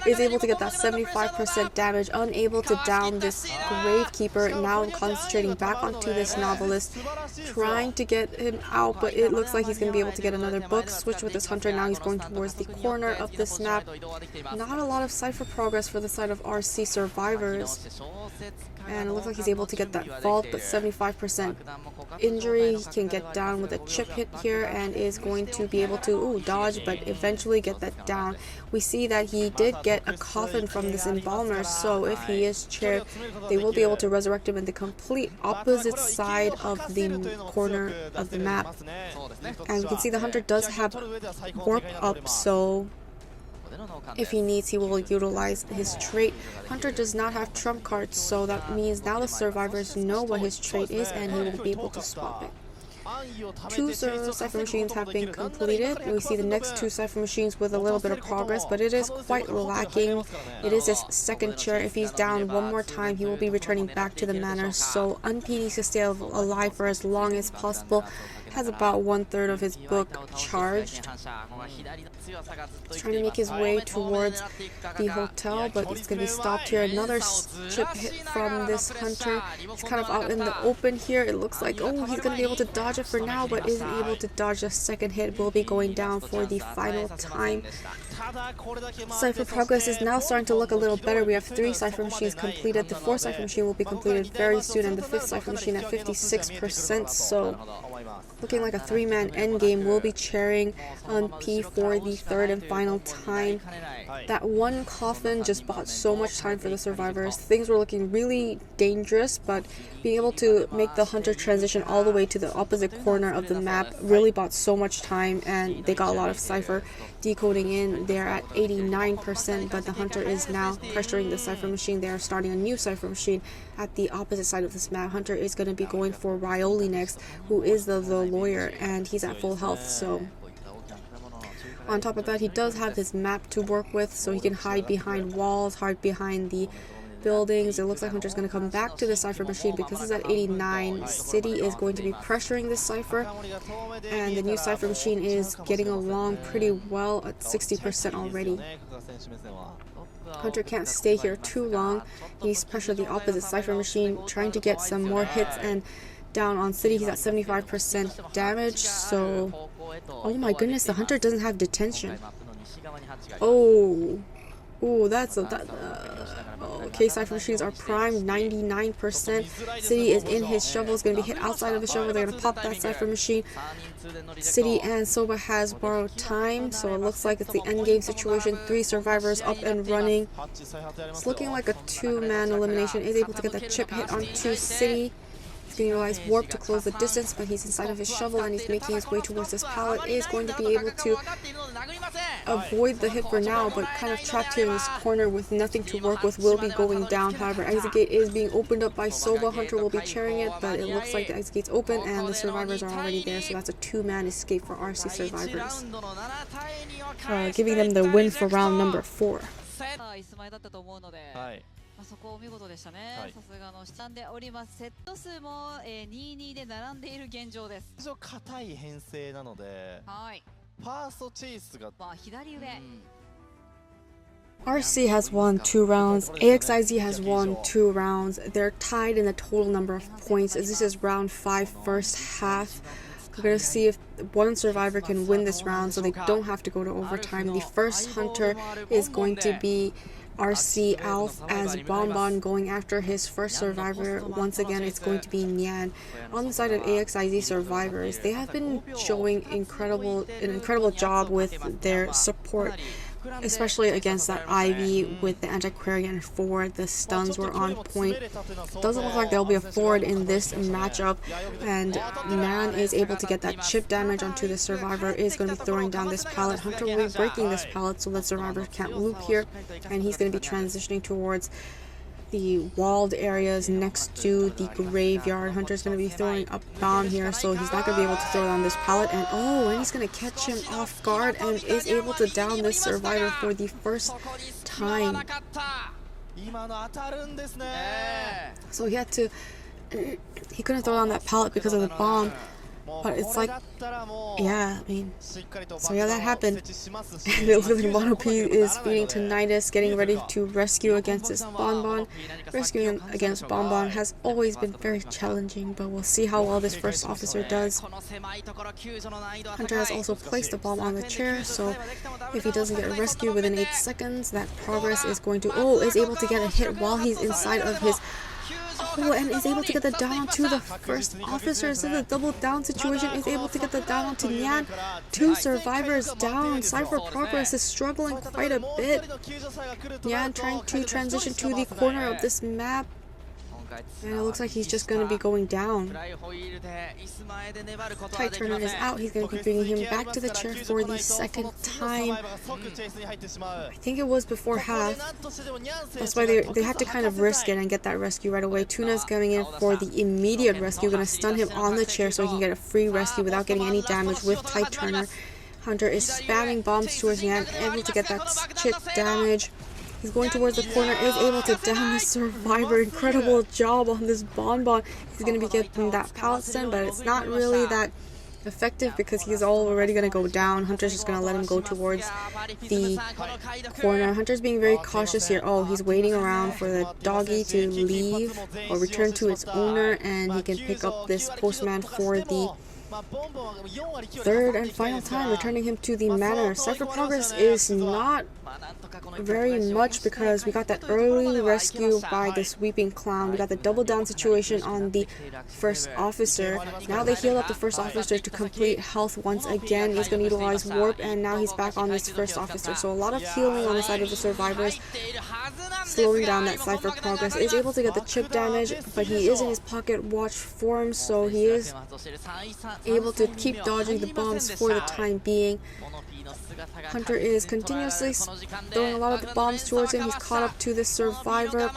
Is able to get that 75% damage, unable to down this Gravekeeper. Now concentrating back onto this Novelist, trying to get him out, but it looks like he's going to be able to get another book. Switch with this Hunter. Now he's going towards the corner of this map. Not a lot of Cypher progress for the side of RC survivors. And it looks like he's able to get that vault, but 75% injury. He can get down with a chip hit here and is going to be able to dodge, but eventually get that down. We see that he did get a coffin from this embalmer, so if he is chaired, they will be able to resurrect him in the complete opposite side of the corner of the map. And we can see the Hunter does have warp up, so if he needs, he will utilize his trait. Hunter does not have trump cards, so that means now the survivors know what his trait is and he will be able to swap it. 2 Cypher machines have been completed. We see the next 2 Cypher machines with a little bit of progress, but it is quite lacking. It is his second chair. If he's down one more time, he will be returning back to the manor, so Unp needs to stay alive for as long as possible. Has about 1/3 of his book charged. He's trying to make his way towards the hotel, but he's going to be stopped here. Another chip hit from this Hunter. He's kind of out in the open here. It looks like, he's going to be able to dodge it for now, but isn't able to dodge the second hit. Will be going down for the final time. Cypher progress is now starting to look a little better. We have 3 Cypher machines completed. The 4th Cypher machine will be completed very soon, and the 5th Cypher machine at 56%. So looking like a 3-man endgame. Will be chairing on P for the 3rd and final time. That one coffin just bought so much time for the survivors. Things were looking really dangerous, but being able to make the Hunter transition all the way to the opposite corner of the map really bought so much time, and they got a lot of Cypher decoding in. They're at 89%, but the Hunter is now pressuring the Cypher machine. They are starting a new Cypher machine at the opposite side of this map. Hunter is going to be going for Rioli next, who is the lawyer, and he's at full health, so on top of that, he does have his map to work with, so he can hide behind walls, hide behind the buildings. It looks like Hunter's going to come back to the Cypher machine because he's at 89. City is going to be pressuring this Cypher, and the new Cypher machine is getting along pretty well at 60% already. Hunter can't stay here too long. He needs to pressure the opposite Cypher machine, trying to get some more hits, and down on City, he's at 75% damage, so oh my goodness, the Hunter doesn't have detention. Okay, Cypher machines are primed, 99%. City is in his shovel, is going to be hit outside of the shovel. They're going to pop that Cypher machine. City and Soba has borrowed time, so it looks like it's the endgame situation. 3 survivors up and running. It's looking like a 2-man elimination. Is able to get that chip hit onto City. He's going to utilize warp to close the distance, but he's inside of his shovel and he's making his way towards this pallet. Is going to be able to avoid the hit for now, but kind of trapped here in this corner with nothing to work with. Will be going down. However, exit gate is being opened up by Soba. Hunter will be chairing it, but it looks like the exit gate's open and the survivors are already there, so that's a 2-man escape for RC survivors, giving them the win for round number 4. そこお見事でしたね。さすがの下でおります。セット数も2-2で並んでいる現状です。非常硬い編成なので、はい。ファーストチェイスが左上。RC has won 2 rounds, AXIZ has won 2 rounds. They're tied in the total number of points. This is round 5, first half. We're going to see if one survivor can win this round so they don't have to go to overtime. The first Hunter is going to be RC Alf as BonBon going after his first survivor. Once again, it's going to be Nyan. On the side of AXIZ survivors, they have been showing an incredible job with their support. especially against that Ivy with the anti-Quarian forward. The stuns were on point. Doesn't look like there'll be a forward in this matchup, and Man is able to get that chip damage onto the Survivor. Is going to be throwing down this pallet. Hunter will be breaking this pallet so that Survivor can't loop here, and he's going to be transitioning towards the walled areas next to the graveyard. Hunter's going to be throwing a bomb here, so he's not going to be able to throw down this pallet. And he's going to catch him off guard and is able to down this Survivor for the first time. So he couldn't throw down that pallet because of the bomb. But it's like, yeah, I mean, so yeah, that happened. And it looks like Mono P is feeding to Nidus, getting ready to rescue against this BonBon. Rescuing against BonBon has always been very challenging, but we'll see how well this first officer does. Hunter has also placed a bomb on the chair, so if he doesn't get a rescue within 8 seconds, that progress is going to, is able to get a hit while he's inside of his, and is able to get the down onto the first officer. So the double down situation, is able to get the down onto Nyan. 2 survivors down. Cypher Progress is struggling quite a bit. Nyan trying to transition to the corner of this map, and it looks like he's just going to be going down. Tight Turner is out. He's going to be bringing him back to the chair for the second time. I think it was before half. That's why they have to kind of risk it and get that rescue right away. Tuna's coming in for the immediate rescue. Going to stun him on the chair so he can get a free rescue without getting any damage with Tight Turner. Hunter is spamming bombs towards Nyan, able to get that chip damage. He's going towards the corner, is able to down the Survivor. Incredible job on this BonBon. He's going to be getting that pallet stun, but it's not really that effective because he's already going to go down. Hunter's just going to let him go towards the corner. Hunter's being very cautious here. He's waiting around for the doggy to leave or return to its owner, and he can pick up this postman for the third and final time, returning him to the manor. Cypher Progress is not very much because we got that early rescue by this Weeping Clown. We got the double down situation on the first officer. Now they heal up the first officer to complete health once again. He's going to utilize warp, and now he's back on this first officer. So a lot of healing on the side of the survivors, slowing down that Cypher Progress. Is able to get the chip damage, but he is in his pocket watch form, so he is able to keep dodging the bombs for the time being. Hunter is continuously throwing a lot of the bombs towards him. He's caught up to the Survivor.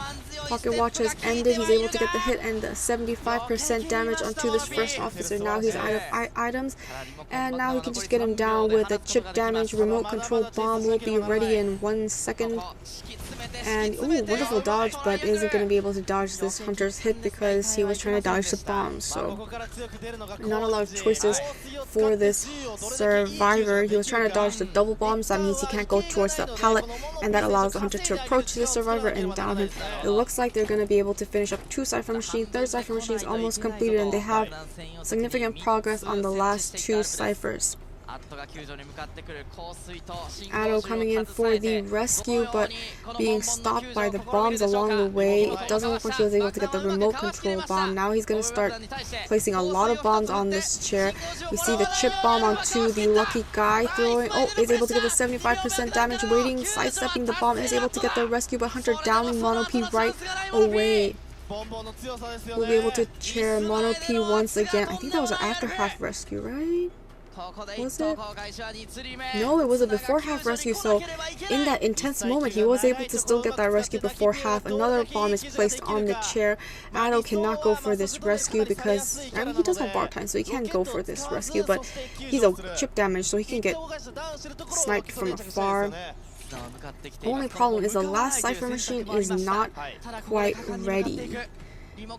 Pocket watch has ended. He's able to get the hit and the 75% damage onto this first officer. Now he's out of items, and now he can just get him down with a chip damage. Remote control bomb will be ready in 1 second. And wonderful dodge, but isn't going to be able to dodge this Hunter's hit because he was trying to dodge the bomb. So not a lot of choices for this Survivor. He was trying to dodge the double bombs. That means he can't go towards the pallet, and that allows the Hunter to approach the Survivor and down him. It looks like they're going to be able to finish up 2 Cypher Machines. Third Cypher Machine is almost completed, and they have significant progress on the last 2 Cyphers. Addo coming in for the rescue, but being stopped by the bombs along the way. It doesn't look like he was able to get the remote control bomb. Now he's going to start placing a lot of bombs on this chair. We see the chip bomb onto the lucky guy, throwing, is able to get the 75% damage, waiting, sidestepping the bomb, is able to get the rescue, but Hunter downing Mono P right away. We'll be able to chair Mono P once again. I think that was an after half rescue, right? Was it? No, it was a before half rescue, so in that intense moment he was able to still get that rescue before half. Another bomb is placed on the chair. Addo cannot go for this rescue because, I mean, he does have bar time, so he can't go for this rescue, but he's a chip damage, so he can get sniped from afar. The only problem is the last Cypher Machine is not quite ready.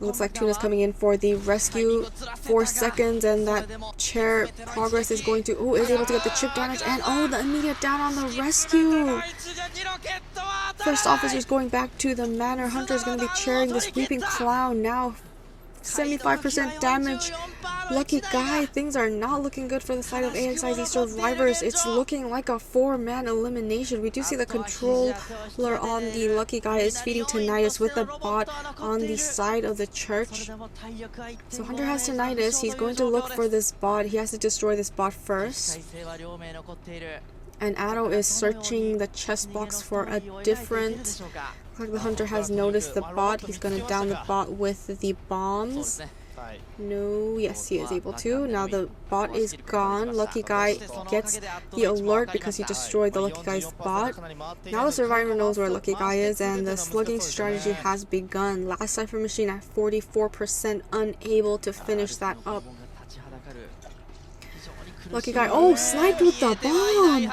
Looks like Tuna's coming in for the rescue. 4 seconds, and that chair progress is going to, is able to get the chip damage, and the immediate down on the rescue. First officer's going back to the manor. Hunter's going to be chairing this Weeping Clown now. 75% damage. Lucky guy. Things are not looking good for the side of AXIZ Survivors. It's looking like a 4-man elimination. We do see the controller on the lucky guy is feeding tinnitus with the bot on the side of the church. So Hunter has tinnitus. He's going to look for this bot. He has to destroy this bot first. And Ado is searching the chest box for a different... Looks like the hunter has noticed the bot. He's gonna down the bot with the bombs. No, yes, he is able to. Now the bot is gone. Lucky Guy gets the alert because he destroyed the Lucky Guy's bot. Now the survivor knows where Lucky Guy is, and the slugging strategy has begun. Last Cypher Machine at 44%, unable to finish that up. Lucky Guy, oh, sniped with the bomb!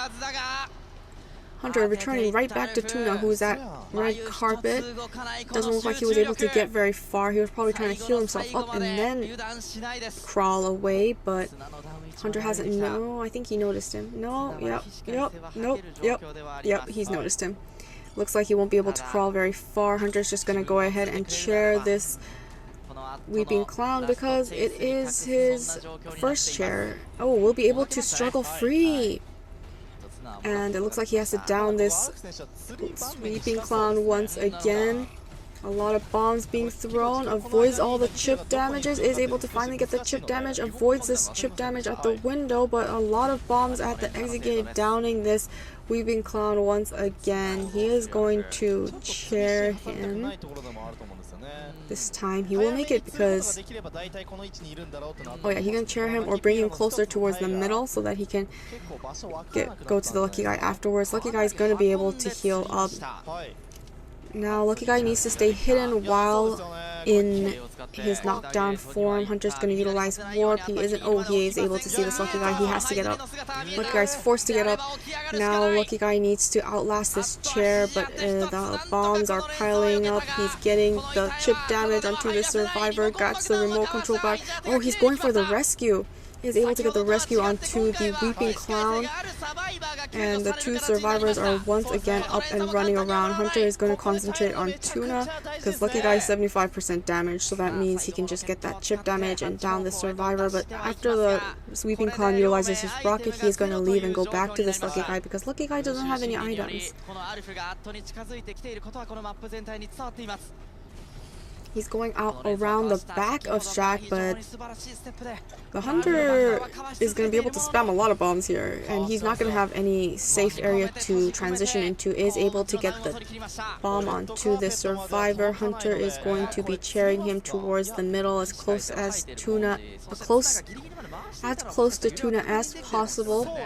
Hunter returning right back to Tuna, who's at red carpet. Doesn't look like he was able to get very far. He was probably trying to heal himself up and then crawl away, but Hunter hasn't. No, I think he noticed him. No, yep, he's noticed him. Looks like he won't be able to crawl very far. Hunter's just gonna go ahead and chair this Weeping Clown because it is his first chair. Oh, we'll be able to struggle free. And it looks like he has to down this Weeping Clown once again. A lot of bombs being thrown. Avoids all the chip damages. Is able to finally get the chip damage. Avoids this chip damage at the window. But a lot of bombs at the exit gate, downing this Weeping Clown once again. He is going to chair him. This time he will make it because... Oh yeah, he can chair him or bring him closer towards the middle so that he can go to the Lucky Guy afterwards. Lucky Guy is going to be able to heal up. Now Lucky Guy needs to stay hidden while in his knockdown form. Hunter's going to utilize Warp. He isn't. Oh, he is able to see this Lucky Guy. He has to get up. Lucky Guy's forced to get up. Now Lucky Guy needs to outlast this chair, but the bombs are piling up. He's getting the chip damage onto the survivor. Got the remote control back. Oh, he's going for the rescue. He's able to get the rescue onto the Weeping Clown, and the two survivors are once again up and running around. Hunter is going to concentrate on Tuna because Lucky Guy is 75% damage, so that means he can just get that chip damage and down the survivor. But after the Weeping Clown utilizes his rocket, he is going to leave and go back to this Lucky Guy because Lucky Guy doesn't have any items. He's going out around the back of Shack, but the Hunter is going to be able to spam a lot of bombs here, and he's not going to have any safe area to transition into. Is able to get the bomb onto the survivor. Hunter is going to be chairing him towards the middle as close as Tuna, as close to Tuna as possible.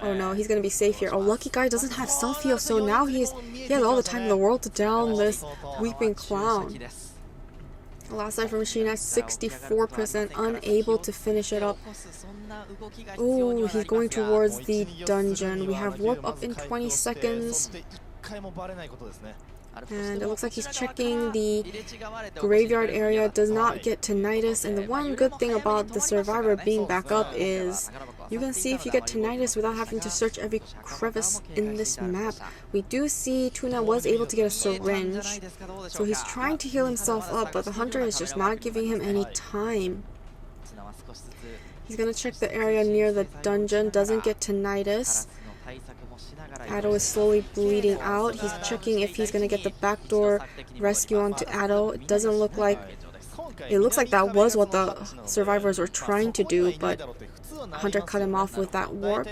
Oh no, he's going to be safe here. Oh, Lucky Guy doesn't have self-heal, so now he has all the time in the world to down this Weeping Clown. Last Cypher Machine at 64%, unable to finish it up. Oh, he's going towards the dungeon. We have Warp up in 20 seconds. And it looks like he's checking the graveyard area. Does not get tinnitus. And the one good thing about the survivor being back up is you can see if you get tinnitus without having to search every crevice in this map. We do see Tuna was able to get a syringe, so he's trying to heal himself up, but the Hunter is just not giving him any time. He's gonna check the area near the dungeon. Doesn't get tinnitus. Ado is slowly bleeding out. He's checking if he's gonna get the backdoor rescue onto Ado. It doesn't look like... It looks like that was what the survivors were trying to do, but Hunter cut him off with that warp.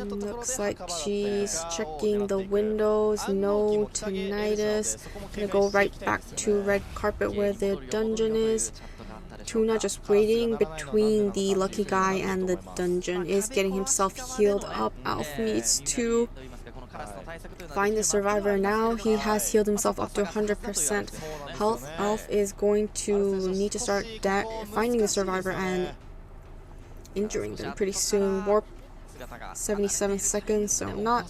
Looks like she's checking the windows. No tinnitus. Gonna go right back to red carpet where the dungeon is. Tuna just waiting between the Lucky Guy and the dungeon. Is getting himself healed up. Alf needs to find the survivor now. He has healed himself up to 100% health. Alf is going to need to start finding the survivor and injuring them pretty soon. Warp 77 seconds, so not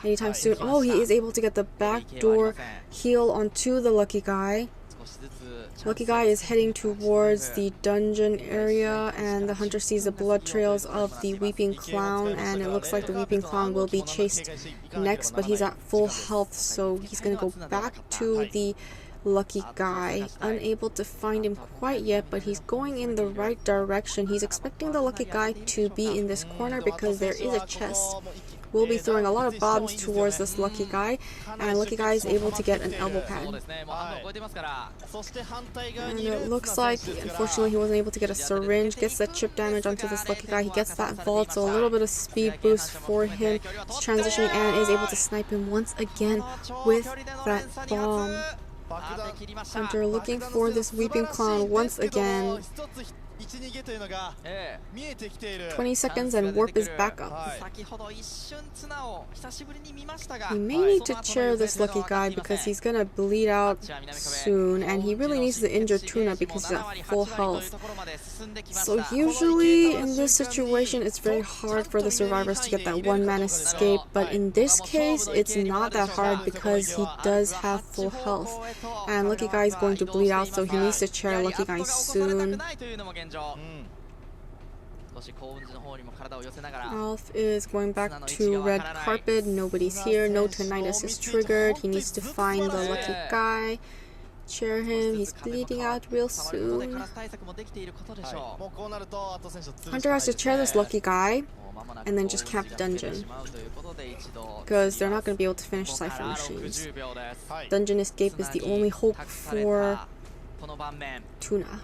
anytime soon. Oh, he is able to get the backdoor heal onto the Lucky Guy. Lucky Guy is heading towards the dungeon area, and the Hunter sees the blood trails of the Weeping Clown, and it looks like the Weeping Clown will be chased next, but he's at full health, so he's gonna go back to the Lucky Guy. Unable to find him quite yet, but he's going in the right direction. He's expecting the Lucky Guy to be in this corner because there is a chest will be throwing a lot of bombs towards this Lucky Guy, and Lucky Guy is able to get an elbow pad. And it looks like, unfortunately, he wasn't able to get a syringe. Gets that chip damage onto this Lucky Guy. He gets that vault, so a little bit of speed boost for him. He's transitioning and is able to snipe him once again with that bomb. Hunter looking for this Weeping Clown once again. 20 seconds and warp is back up. He may need to chair this Lucky Guy because he's gonna bleed out soon, and he really needs to injure Tuna because he's at full health. So usually in this situation it's very hard for the survivors to get that one-man escape, but in this case it's not that hard because he does have full health, and Lucky Guy is going to bleed out, so he needs to chair Lucky Guy soon. Alf is going back to red carpet. Nobody's here. No tinnitus is triggered. He needs to find the Lucky Guy. Chair him. He's bleeding out real soon. Hunter has to chair this Lucky Guy and then just camp dungeon, because they're not going to be able to finish Cypher Machines. Dungeon escape is the only hope for Tuna.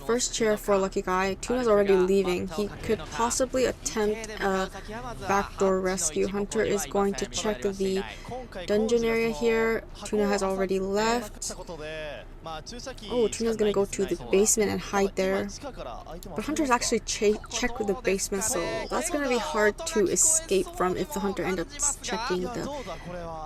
First chair for Lucky Guy. Tuna's already leaving. He could possibly attempt a backdoor rescue. Hunter is going to check the dungeon area here. Tuna has already left. Oh, Tuna's gonna go to the basement and hide there. But Hunter's actually checked with the basement, so that's gonna be hard to escape from if the Hunter ends up checking the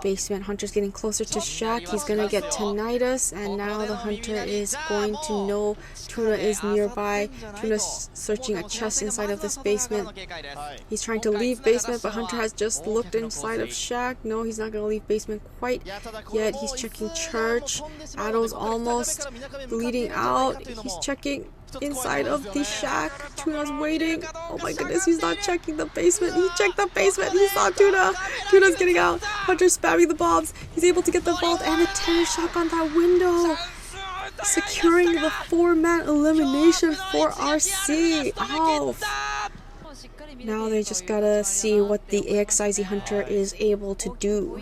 basement. Hunter's getting closer to Shaq. He's gonna get tinnitus, and now the Hunter is going to know Tuna is nearby. Tuna's searching a chest inside of this basement. He's trying to leave basement, but Hunter has just looked inside of Shaq. No, he's not gonna leave basement quite yet. He's checking church. Addo's almost bleeding out. He's checking inside of the shack. Tuna's waiting. Oh my goodness, he's not checking the basement. He checked the basement. He saw Tuna. Tuna's getting out. Hunter's spamming the bombs. He's able to get the vault and a 10 shot on that window, securing the 4-man elimination for RC. Oh. Now they just gotta see what the AXIZ Hunter is able to do.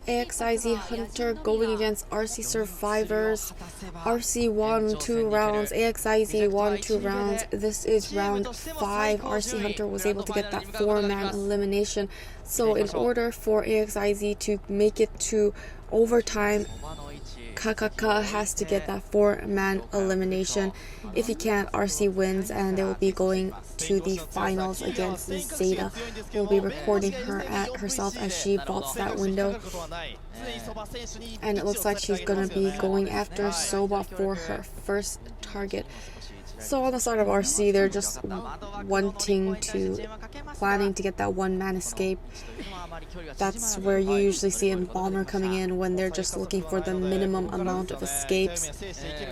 AXIZ Hunter going against RC Survivors. RC won 2 rounds. AXIZ won 2 rounds. This is round 5. RC Hunter was able to get that 4-man elimination. So in order for AXIZ to make it to overtime, Kakaka has to get that 4-man elimination. If he can't, RC wins, and they will be going to the finals against ZETA. We'll be recording her herself as she vaults that window. And it looks like she's gonna be going after Soba for her first target. So on the side of RC, they're just planning to get that 1-man escape. That's where you usually see Embalmer coming in, when they're just looking for the minimum amount of escapes.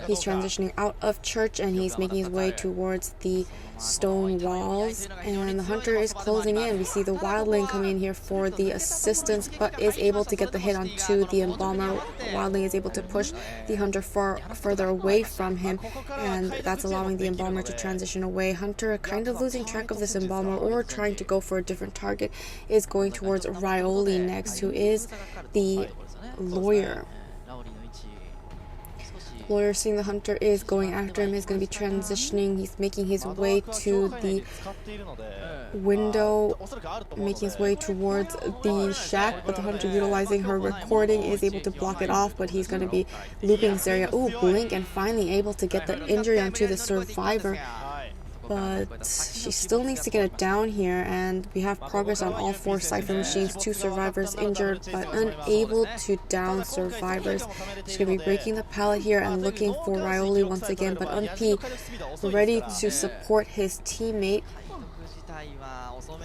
He's transitioning out of church and he's making his way towards the stone walls, and the Hunter is closing in. We see the Wildling coming in here for the assistance, but is able to get the hit onto the Embalmer. Wildling is able to push the Hunter further away from him, and that's allowing the Embalmer to transition away. Hunter, kind of losing track of this Embalmer or trying to go for a different target, is going towards Rioli next, who is the lawyer. Lawyer, seeing the Hunter is going after him, is going to be transitioning. He's making his way to the window, making his way towards the shack, but the Hunter, utilizing her recording, is able to block it off, but he's going to be looping this area. Ooh, blink, and finally able to get the injury onto the survivor. But she still needs to get it down here, and we have progress on all 4 Cypher Machines. 2 survivors injured, but unable to down survivors. She's going to be breaking the pallet here and looking for Rioli once again, but Unp ready to support his teammate.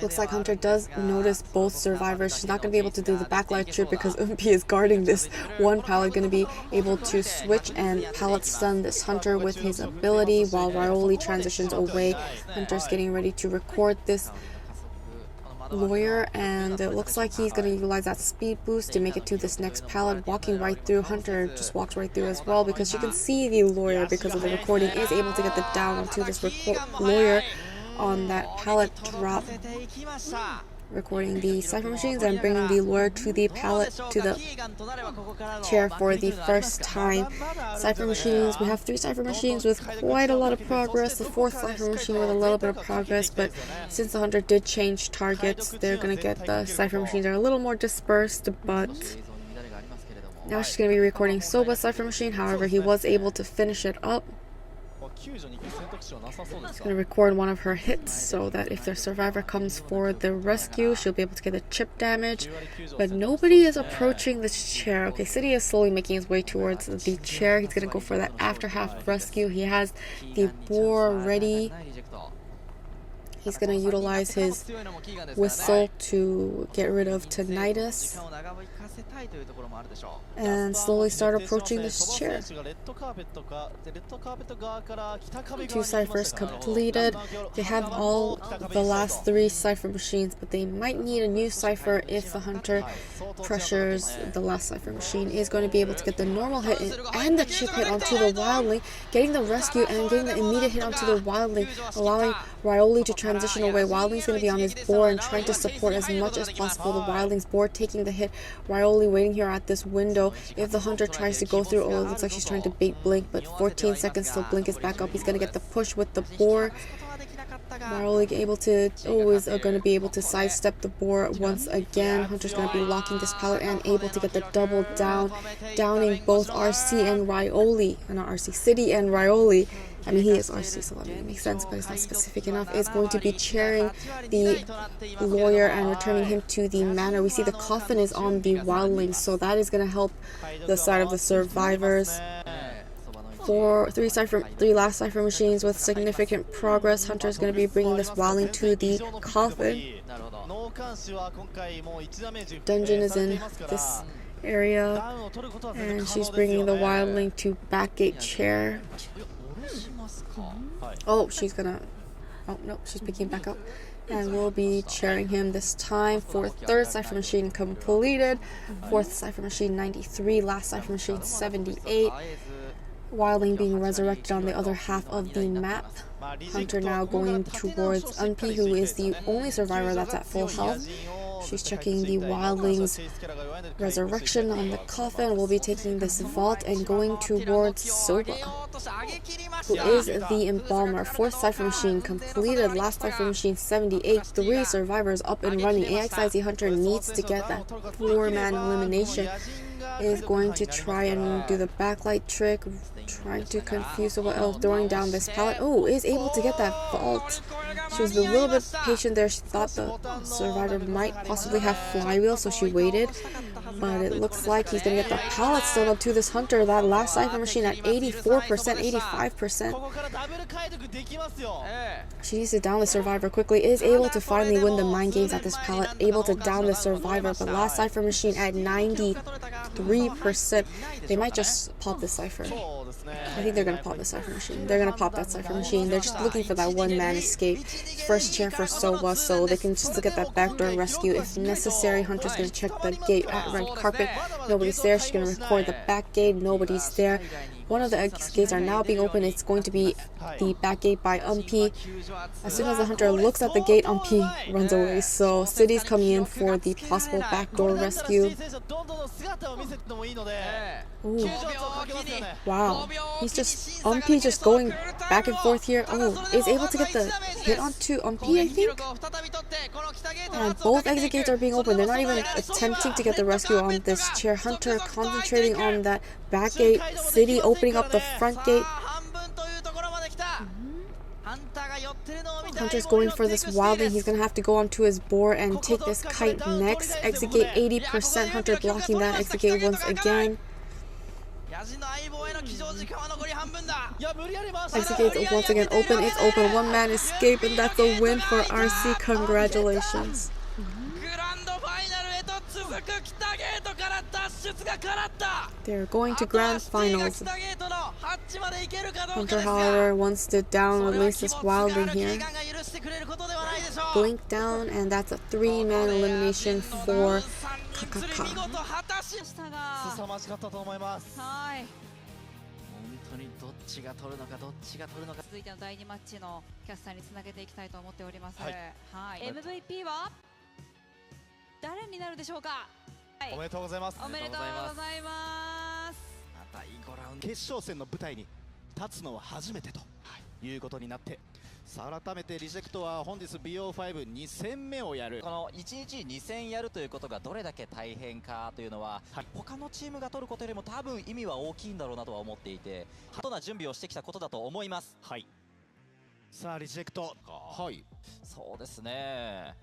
Looks like Hunter does notice both survivors. She's not going to be able to do the backlight trip because Umpi is guarding this one pallet. Going to be able to switch and pallet stun this Hunter with his ability while Rioli transitions away. Hunter's getting ready to record this Lawyer, and it looks like he's going to utilize that speed boost to make it to this next pallet, walking right through. Hunter just walks right through as well because you can see the Lawyer, because of the recording, is able to get the down onto this Lawyer on that pallet drop, recording the cipher machines and bringing the Lawyer to the pallet, to the chair for the first time. Cipher machines, we have 3 cipher machines with quite a lot of progress, the 4th cipher machine with a little bit of progress, but since the Hunter did change targets, they're going to get the cipher machines are a little more dispersed, but now she's going to be recording Soba's cipher machine. However, he was able to finish it up. She's going to record one of her hits so that if the survivor comes for the rescue, she'll be able to get the chip damage. But nobody is approaching this chair. Okay, City is slowly making his way towards the chair. He's going to go for that after half rescue. He has the boar ready. He's going to utilize his whistle to get rid of tinnitus and slowly start approaching this chair. 2 ciphers completed. They have all the last 3 cipher machines, but they might need a new cipher if the Hunter pressures the last cipher machine. Is going to be able to get the normal hit and the chip hit onto the wildling, getting the rescue and getting the immediate hit onto the wildling, allowing Rioli to transition away. Wildling's going to be on his board and trying to support as much as possible. The Wildling's board taking the hit. Rioli waiting here at this window. If the Hunter tries to go through, oh, it looks like she's trying to bait Blink, but 14 seconds till Blink is back up. He's going to get the push with the boar. Rioli able to, is going to be able to sidestep the boar once again. Hunter's going to be locking this pallet and able to get the double down, downing both RC and Rioli. Not RC, City and Rioli. I mean, he is RC, so that makes sense, but it's not specific enough. Is going to be chairing the Lawyer and returning him to the manor. We see the coffin is on the wildling, so that is going to help the side of the survivors. 3 last cipher machines with significant progress. Hunter is going to be bringing this wildling to the coffin. Dungeon is in this area, and she's bringing the wildling to backgate chair. Oh, she's gonna... Oh, no, she's picking back up. And we'll be chairing him this time for 3rd cipher machine completed. 4th cipher machine 93. Last cipher machine 78. Wildling being resurrected on the other half of the map. Hunter now going towards Unpi, who is the only survivor that's at full health. She's checking the wildling's resurrection on the coffin. We'll be taking this vault and going towards Soba, who is the embalmer. 4th cipher machine completed. Last cipher machine 78. 3 survivors up and running. AXIZ Hunter needs to get that 4-man elimination. Is going to try and do the backlight trick, trying to confuse Soba, throwing down this pallet. Oh, is able to get that vault. She was a little bit patient there. She thought the survivor might possibly have flywheel, so she waited. But it looks like he's going to get the pallet still up to this Hunter. That last cipher machine at 84%, 85%. She needs to down the survivor quickly. Is able to finally win the mind games at this pallet. Able to down the survivor. But last cipher machine at 93%. They might just pop the cipher. I think they're going to pop the cipher machine. They're going to pop that cipher machine. They're just looking for that 1-man escape. First chair for Soba, so they can just look at that backdoor rescue. If necessary, Hunter's going to check the gate at red carpet. Nobody's there. She's going to record the back gate. Nobody's there. One of the exit gates are now being opened. It's going to be the back gate by Unpi. As soon as the Hunter looks at the gate, Unpi runs away. So City's coming in for the possible backdoor rescue. Ooh. Wow. He's just... Unpi just going back and forth here. Oh, is able to get the hit onto Unpi, I think? And both exit gates are being opened. They're not even attempting to get the rescue on this chair. Hunter concentrating on that back gate. City opening up the front gate. Hunter's going for this wildling. He's going to have to go onto his boar and take this kite next. Exit gate 80%. Hunter blocking that exit gate once again. Exit gates once again open. It's open. 1-man escape, and that's a win for RC. Congratulations. They're going to grand finals. Hunter, however, wants to down release this wildling here. blink down, and that's a 3-man elimination for Kakaka. 凄まじかったと思います。本当にどっちが取るのかどっちが取るのか。続いての第2マッチのキャスターにつなげていきたいと思っております。MVP は誰になるでしょうか。おめでとうございます。おめでとうございます。またいい5ラウンド。決勝戦の舞台に立つのは初めてということになって、さあ改めてリジェクトは本日 BO52 戦目をやる。この1日2戦やるということがどれだけ大変かというのは、他のチームが取ることよりも多分意味は大きいんだろうなとは思っていて、過度な準備をしてきたことだと思います。はい。さあリジェクト。はい。そうですね。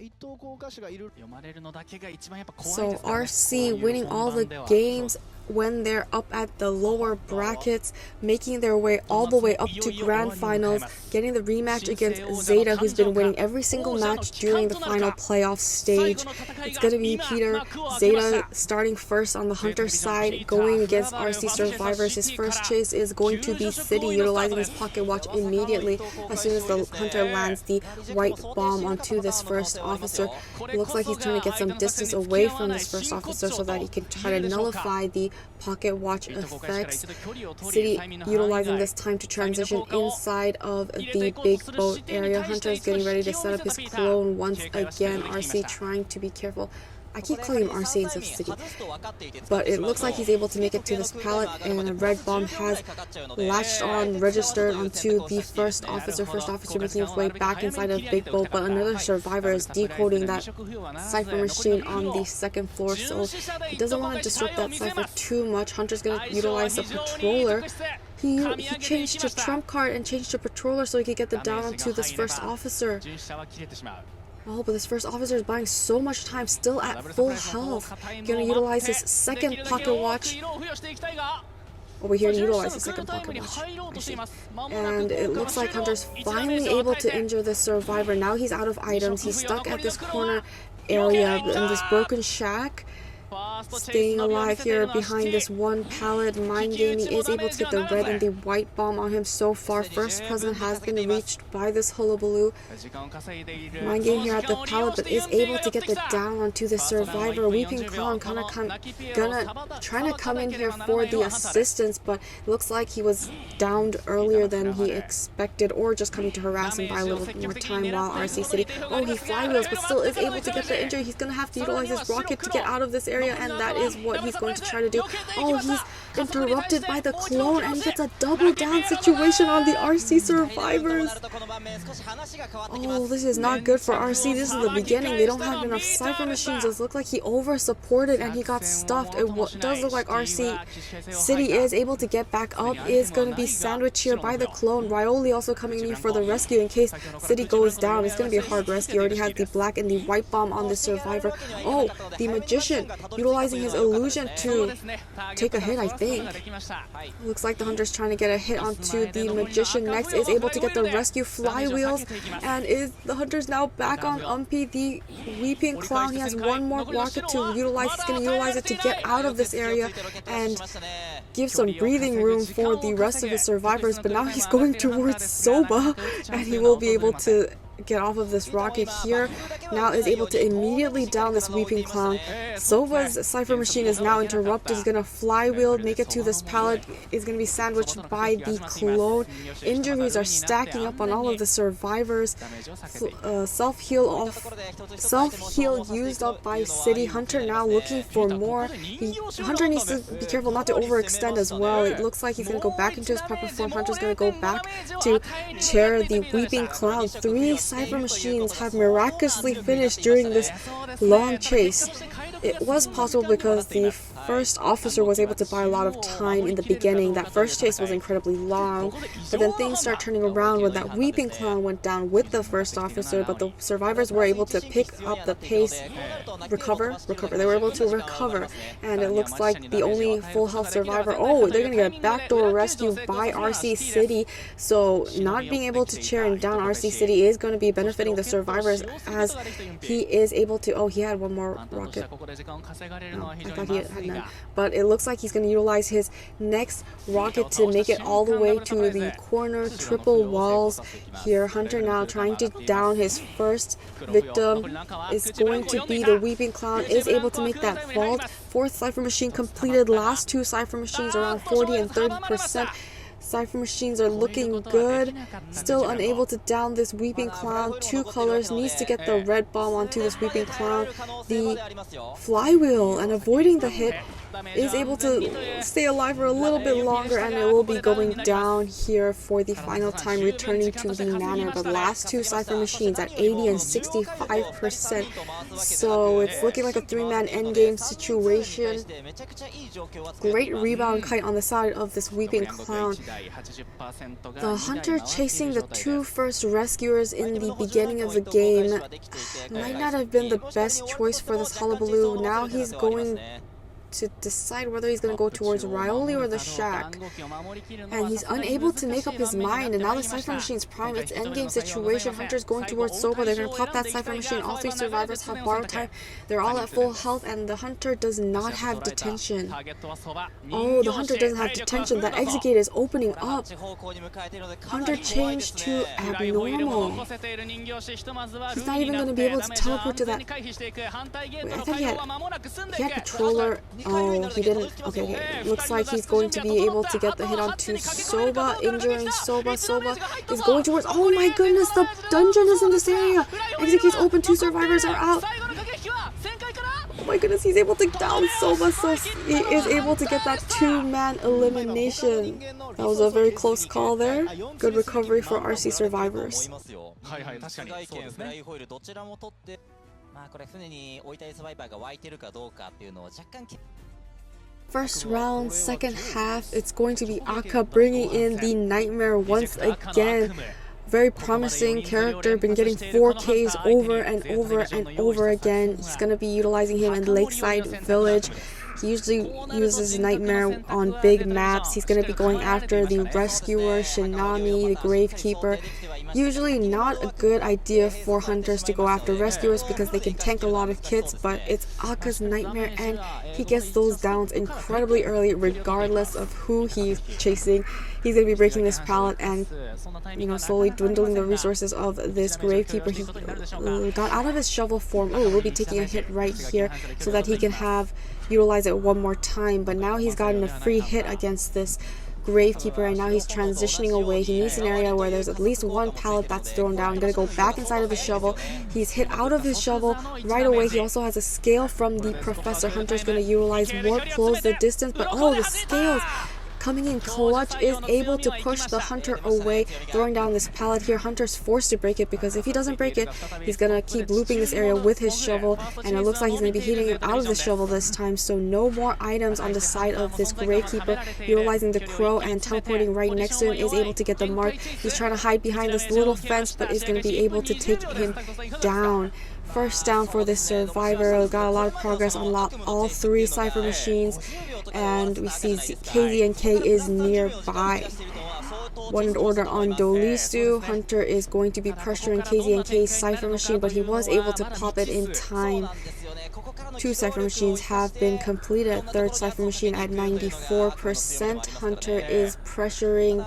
一等効果手がいる。読まれるのだけが一番やっぱ怖いです So RC winning all the games when they're up at the lower brackets, making their way all the way up to grand finals, getting the rematch against ZETA, who's been winning every single match during the final playoff stage. It's going to be Peter, ZETA starting first on the Hunter side, going against RC Survivors. His first chase is going to be City, utilizing his pocket watch immediately as soon as the Hunter lands the white bomb onto this first officer. It looks like he's trying to get some distance away from this first officer so that he can try to nullify the pocket watch effects. City utilizing this time to transition inside of the big boat area. Hunter is getting ready to set up his clone once again. RC trying to be careful. I keep calling him RC instead of City. But it looks like he's able to make it to this pallet, and a red bomb has latched on, registered onto the first officer. First officer making his way back inside of Big Boat, but another survivor is decoding that cipher machine on the second floor, so he doesn't want to disrupt that cipher too much. Hunter's going to utilize the patroller. He changed to trump card and changed to patroller so he could get the down onto this first officer. Oh, but this first officer is buying so much time, still at full health. Gonna utilize his second pocket watch. Over here to utilize his second pocket watch. And it looks like Hunter's finally able to injure this survivor. Now he's out of items. He's stuck at this corner area in this broken shack. Staying alive here behind this one pallet. Mind Gaming is able to get the red and the white bomb on him so far. First present has been reached by this Hullabaloo. Mind Game here at the pallet, but is able to get the down onto the survivor. Weeping Clown trying to come in here for the assistance, but it looks like he was downed earlier than he expected, or just coming to harass him by a little more time while RC City. Oh, he flywheels, but still is able to get the injury. He's gonna have to utilize his rocket to get out of this area, and that is what he's going to try to do. Oh, he's interrupted by the clone, and he gets a double down situation on the RC survivors. Oh, this is not good for RC. This is the beginning. They don't have enough cipher machines. It looks like he over supported and he got stuffed. It does look like RC City is able to get back up, is going to be sandwiched here by the clone. Rioli also coming in here for the rescue in case City goes down. It's going to be a hard rescue. Already has the black and the white bomb on the survivor. Oh, the magician utilizing his illusion to take a hit, I think. Looks like the Hunter's trying to get a hit onto the magician. Next is able to get the rescue flywheels, and is the Hunter's now back on Umpy, the Weeping Clown. He has one more rocket to utilize. He's going to utilize it to get out of this area and give some breathing room for the rest of his survivors, but now he's going towards Soba, and he will be able to get off of this rocket here. Now is able to immediately down this Weeping Clown. Soba's cipher machine is now interrupted. He's gonna flywheel, make it to this pallet. Is gonna be sandwiched by the clone. Injuries are stacking up on all of the survivors. Self-heal used up by City. Hunter now looking for more. Hunter needs to be careful not to overextend as well. It looks like he's gonna go back into his proper form. Hunter's gonna go back to chair the Weeping Clown. 3 cipher machines have miraculously finished during this long chase. It was possible because the first officer was able to buy a lot of time in the beginning. That first chase was incredibly long, but then things start turning around when that Weeping Clown went down with the first officer, but the survivors were able to pick up the pace, recover. They were able to recover, and it looks like the only full health survivor, oh, they're gonna get a backdoor rescue by RC City, so not being able to chair and down RC City is going to be benefiting the survivors as he is able to, oh, he had one more rocket. I thought he had Goatman. But it looks like he's going to utilize his next rocket to make it all the way to the corner. Triple walls here. Hunter now trying to down his first victim. Is going to be the Weeping Clown. Is able to make that vault. Fourth Cypher Machine completed. Last two Cypher Machines around 40 and 30%. Cypher Machines are looking good. Still unable to down this Weeping Clown. Two colors. Needs to get the red bomb onto this Weeping Clown. The flywheel and avoiding the hit. Is able to stay alive for a little bit longer, and it will be going down here for the final time, returning to the manor. But last two Cypher Machines at 80 and 65%. So it's looking like a three-man endgame situation. Great rebound kite on the side of this Weeping Clown. The Hunter chasing the two first rescuers in the beginning of the game might not have been the best choice for this Hullabaloo. Now he's going to decide whether he's going to go towards Rioli or the Shack, and he's unable to make up his mind. And now the Cypher Machine's prime, it's endgame situation. Hunter's going towards Soba. They're going to pop that Cypher Machine. All three survivors have borrowed time. They're all at full health, and the Hunter does not have detention. Oh, the Hunter doesn't have detention. That exit gate is opening up. Hunter changed to abnormal. He's not even going to be able to teleport to that. Wait, I thought he had Patroller. Oh, he didn't. Okay. Looks like he's going to be able to get the hit onto Soba, injuring Soba. Soba is going towards. Oh my goodness, the dungeon is in this area. Exit gate's open. Two survivors are out. Oh my goodness, he's able to down Soba, so he is able to get that two-man elimination. That was a very close call there. Good recovery for RC survivors. First round, second half, it's going to be Aka bringing in the Nightmare once again. Very promising character, been getting 4Ks over and over and over again. He's going to be utilizing him in Lakeside Village. He usually uses Nightmare on big maps. He's going to be going after the Rescuer, Shinami, the Gravekeeper. Usually not a good idea for hunters to go after Rescuers because they can tank a lot of kits, but it's Aka's Nightmare, and he gets those downs incredibly early regardless of who he's chasing. He's going to be breaking this pallet and, slowly dwindling the resources of this Gravekeeper. He got out of his shovel form. Oh, we'll be taking a hit right here so that he can utilize it one more time, but now he's gotten a free hit against this Gravekeeper, and now he's transitioning away. He needs an area where there's at least one pallet that's thrown down. Gonna go back inside of his shovel. He's hit out of his shovel right away. He also has a scale from the Professor. Hunter's gonna utilize Warp, close the distance, but oh, the scales coming in clutch, is able to push the Hunter away, throwing down this pallet here. Hunter's forced to break it because if he doesn't break it, he's gonna keep looping this area with his shovel, and it looks like he's gonna be hitting him out of the shovel this time. So no more items on the side of this Gravekeeper. Utilizing the Crow and teleporting right next to him, is able to get the mark. He's trying to hide behind this little fence, but is gonna be able to take him down. First down for this survivor. Got a lot of progress on all three Cypher Machines, and we see KZNK is nearby. Wanted order on Dolisu. Hunter is going to be pressuring KZNK's Cypher Machine, but he was able to pop it in time. Two Cypher Machines have been completed. Third Cypher Machine at 94%. Hunter is pressuring.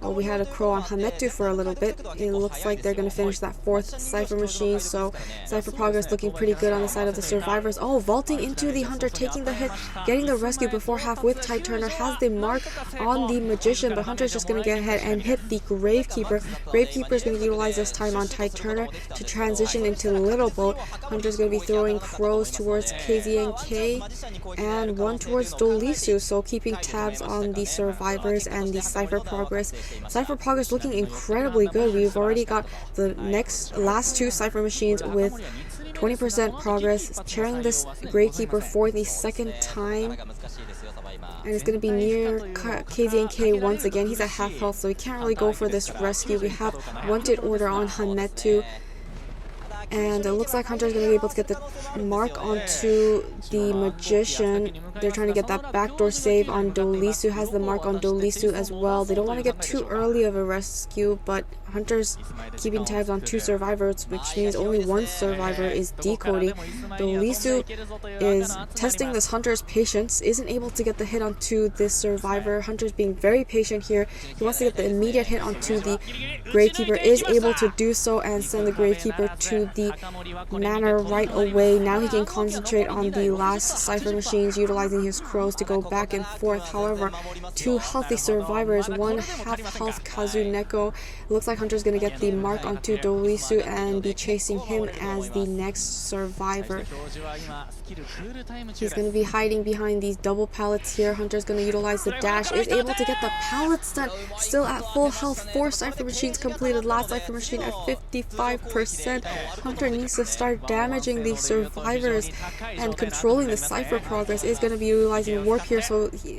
Oh, we had a Crow on Hametu for a little bit. It looks like they're going to finish that fourth Cypher Machine, so Cypher progress looking pretty good on the side of the survivors. Oh, vaulting into the Hunter, taking the hit, getting the rescue before half with Tide Turner. Has the mark on the Magician, but Hunter's just going to get ahead and hit the Gravekeeper. Gravekeeper is going to utilize this time on Tide Turner to transition into Little Boat. Hunter's going to be throwing Crows towards KZNK and one towards Dolisu, so keeping tabs on the survivors and the Cypher progress. Cypher progress looking incredibly good. We've already got the last two Cypher Machines with 20% progress, chairing this Gravekeeper for the second time. And it's going to be near KZNK once again. He's at half health, so we can't really go for this rescue. We have wanted order on Hametu. And it looks like Hunter is going to be able to get the mark onto the Magician. they're trying to get that backdoor save on Dolisu, has the mark on Dolisu as well. They don't want to get too early of a rescue, but Hunter's keeping tabs on 2 survivors, which means only 1 survivor is decoding. Dolisu is testing this Hunter's patience, isn't able to get the hit onto this survivor. Hunter's being very patient here. He wants to get the immediate hit onto the Gravekeeper, is able to do so and send the Gravekeeper to the manor right away. Now he can concentrate on the last Cypher machines, utilizing his crows to go back and forth. However, 2 healthy survivors, 1 half health Kazuneko. Looks like Hunter's going to get the mark onto Dolisu and be chasing him as the next survivor. He's going to be hiding behind these double pallets here. Hunter's going to utilize the dash, is able to get the pallets done. Still at full health, 4 Cypher machines completed. Last Cypher machine at 55%. Hunter needs to start damaging these survivors and controlling the Cypher progress. Is going to be utilizing warp here,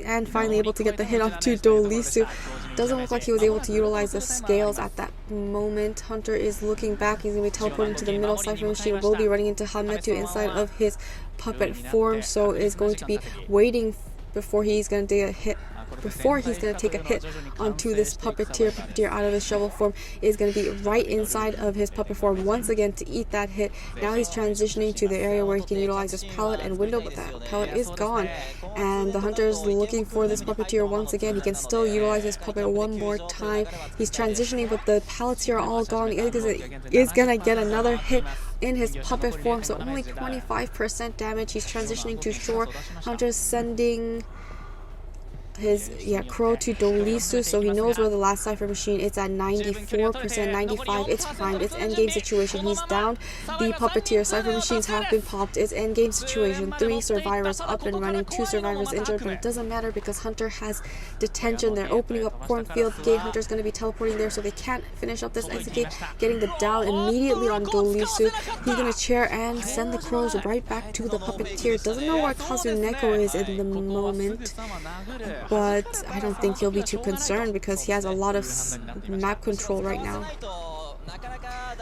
and finally able to get the hit onto Dolisu. Doesn't look like he was able to utilize the scales at that moment. Hunter is looking back. He's going to be teleporting to the middle. Cypher machine will be running into Hametu inside of his puppet form, so is going to be waiting before he's going to take a hit onto this puppeteer. Puppeteer out of his shovel form is going to be right inside of his puppet form once again to eat that hit. Now he's transitioning to the area where he can utilize his pallet and window, but that pallet is gone, and the Hunter is looking for this puppeteer once again. He can still utilize his puppet one more time. He's transitioning, but the pallets here are all gone. He is going to get another hit in his puppet form, so only 25% damage. He's transitioning to shore. Hunter's sending his crow to Dolisu, so he knows where the last Cypher machine is at 94%, 95. It's primed. It's endgame situation. He's down the puppeteer. Cypher machines have been popped. It's endgame situation. 3 survivors up and running, 2 survivors injured, but it doesn't matter because Hunter has detention. They're opening up Cornfield Gate. Hunter's going to be teleporting there, so they can't finish up this exit gate. Getting the down immediately on Dolisu. He's going to chair and send the crows right back to the puppeteer. Doesn't know where Kazuneko is in the moment, but I don't think he'll be too concerned because he has a lot of map control right now.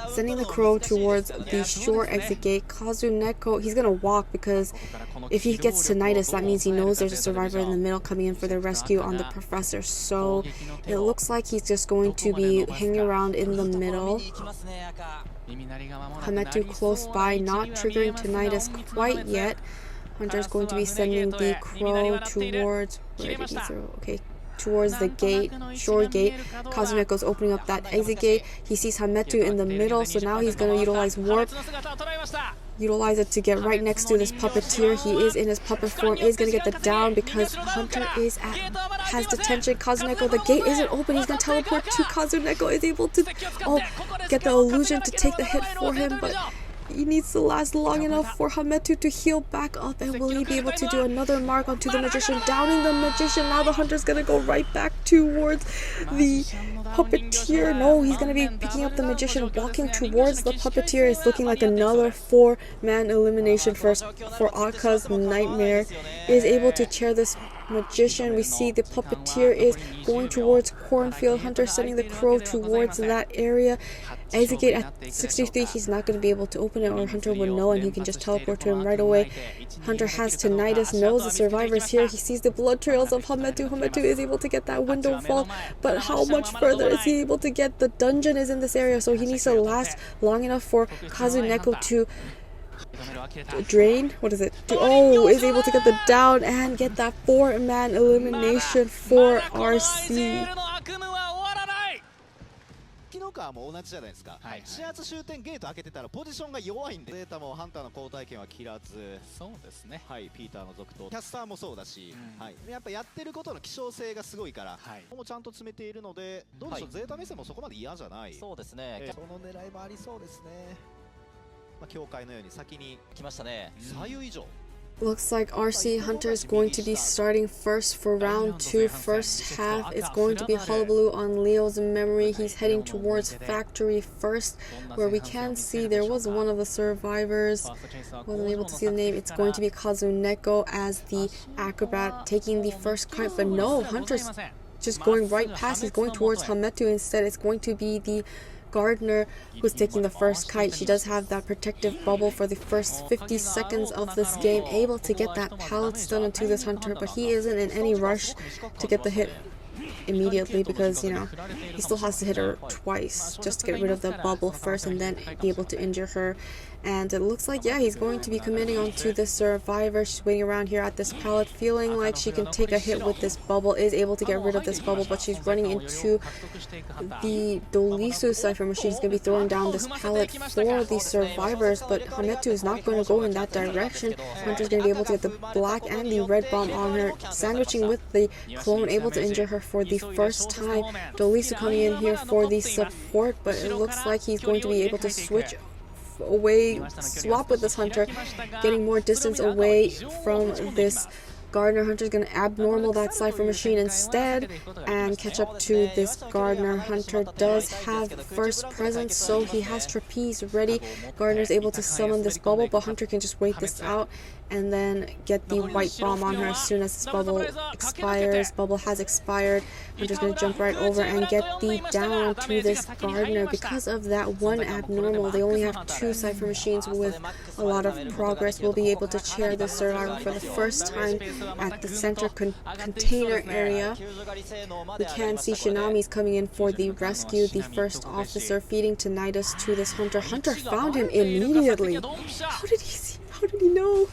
Sending the crow towards the shore exit gate. Kazuneko, he's gonna walk because if he gets tinnitus, that means he knows there's a survivor in the middle coming in for the rescue on the professor. So it looks like he's just going to be hanging around in the middle. Hametu close by, not triggering tinnitus quite yet. Hunter's going to be sending the crow towards, where did he throw? Okay, towards the gate, shore gate. Kazuneko's opening up that exit gate. He sees Hametu in the middle, so now he's going to utilize warp. Utilize it to get right next to this puppeteer. He is in his puppet form, is going to get the down because Hunter has detention. Kazuneko, the gate isn't open. He's going to teleport to Kazuneko, is able to get the illusion to take the hit for him, but he needs to last long enough for Hametu to heal back up. And will he be able to do another mark onto the magician? Downing the magician. Now the Hunter's gonna go right back towards the puppeteer. No, he's gonna be picking up the magician, walking towards the puppeteer. It's looking like another 4-man elimination first for Aka's Nightmare. Is able to chair this magician. We see the puppeteer is going towards Cornfield. Hunter sending the crow towards that area. Exit gate at 63. He's not going to be able to open it, or Hunter will know, and he can just teleport to him right away. Hunter has tinnitus, knows the survivors here. He sees the blood trails of Hametu. Hametu is able to get that window vault, but how much further is he able to get? The dungeon is in this area, so he needs to last long enough for Kazuneko to drain. What is it? Is able to get the down and get that 4-man elimination for RC. も同じじゃないですか。始発終点ゲート開けてたらポジションが弱いんで、ゼータもハンターの交代権は切らず、そうですね。はい、ピーターの続投、キャスターもそうだし、はい。やっぱやってることの希少性がすごいから、もちゃんと詰めているので、どうでしょう、ゼータ目線もそこまで嫌じゃない。そうですね。その狙いもありそうですね。まあ境界のように先に来ましたね。左右以上。 Looks like RC Hunter is going to be starting first for round 2. First half, it's going to be Hullabaloo on Leo's memory. He's heading towards factory first, where we can see there was one of the survivors. Wasn't able to see the name. It's going to be Kazuneko as the acrobat taking the first kite, but no, Hunter's just going right past. He's going towards Hametu instead. It's going to be the Gardner who's taking the first kite. She does have that protective bubble for the first 50 seconds of this game, able to get that pallet stun into this hunter, but he isn't in any rush to get the hit immediately because, you know, he still has to hit her twice just to get rid of the bubble first and then be able to injure her. And it looks like, yeah, he's going to be committing onto the survivor. She's waiting around here at this pallet, feeling like she can take a hit with this bubble, is able to get rid of this bubble, but she's running into the Dolisu Cypher Machine. She's going to be throwing down this pallet for the survivors, but Hametu is not going to go in that direction. Hunter's going to be able to get the black and the red bomb on her, sandwiching with the clone, able to injure her for the first time. Dolisu coming in here for the support, but it looks like he's going to be able to switch away, swap with this hunter, getting more distance away from this Gardner. Hunter's going to abnormal that Cypher Machine instead and catch up to this Gardner. Hunter does have first presence, so he has Trapeze ready. Gardner's able to summon this bubble, but Hunter can just wait this out and then get the white bomb on her as soon as this bubble expires. Bubble has expired. Hunter's going to jump right over and get the down to this Gardner. Because of that one abnormal, they only have 2 Cypher Machines with a lot of progress. Will be able to chair the survivor for the first time at the center container area. We can see Shinami's coming in for the rescue, the first officer, feeding tinnitus to this hunter. Hunter found him immediately. How did he see? How did he know?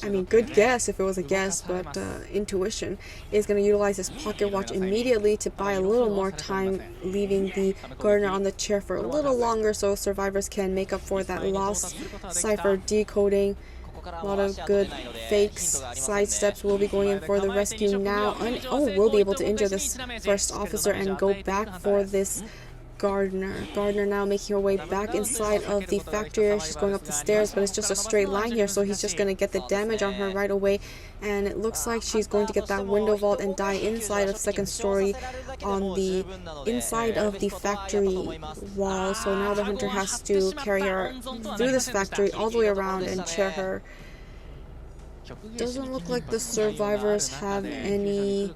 I mean, good guess if it was a guess, but intuition. Is going to utilize his pocket watch immediately to buy a little more time, leaving the Gardner on the chair for a little longer so survivors can make up for that lost Cypher decoding. A lot of good fakes, side steps. Will be going in for the rescue now. Will be able to injure this first officer and go back for this Gardner. Gardner now making her way back inside of the factory. She's going up the stairs, but it's just a straight line here, so he's just going to get the damage on her right away. And it looks like she's going to get that window vault and die inside of second story on the inside of the factory wall. So now the hunter has to carry her through this factory all the way around and chair her. Doesn't look like the survivors have any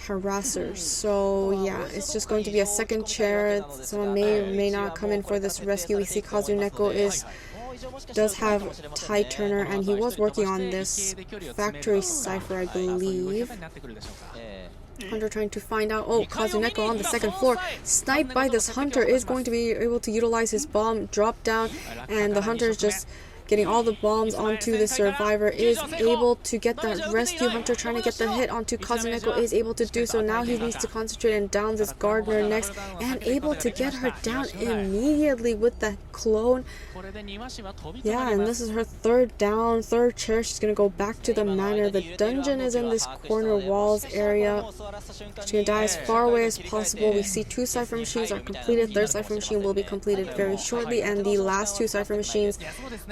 harassers, so yeah, it's just going to be a second chair. Someone may or may not come in for this rescue. We see Kazuneko does have Tide Turner, and he was working on this factory cipher, I believe. Hunter trying to find out. Oh, Kazuneko on the second floor, sniped by this hunter, is going to be able to utilize his bomb, drop down, and the hunter is just getting all the bombs onto the survivor, is able to get that rescue. Hunter trying to get the hit onto Kazuneko, is able to do so. Now he needs to concentrate and down this Gardner next, and able to get her down immediately with that clone. Yeah, and this is her third down, third chair. She's gonna go back to the manor. The dungeon is in this corner walls area. She's gonna die as far away as possible. We see 2 Cypher Machines are completed. Third Cypher Machine will be completed very shortly, and the last 2 Cypher Machines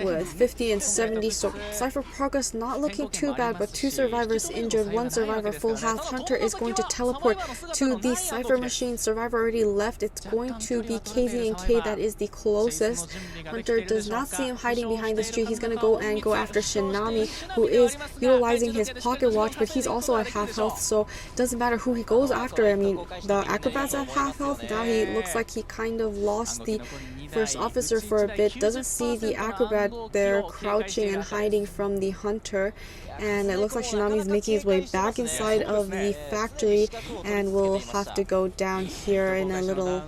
with 50 and 70. So Cypher progress not looking too bad, but 2 survivors injured, 1 survivor full health. Hunter is going to teleport to the Cypher Machine. Survivor already left. It's going to be KZ and K that is the closest. Hunter does not see him hiding behind this tree. He's going to go after Shinami, who is utilizing his pocket watch, but he's also at half health, so it doesn't matter who he goes after. I mean, the acrobats have half health. Now he looks like he kind of lost the first officer for a bit. Doesn't see the acrobat there crouching and hiding from the hunter, and it looks like Shinami's making his way back inside of the factory, and will have to go down here in a little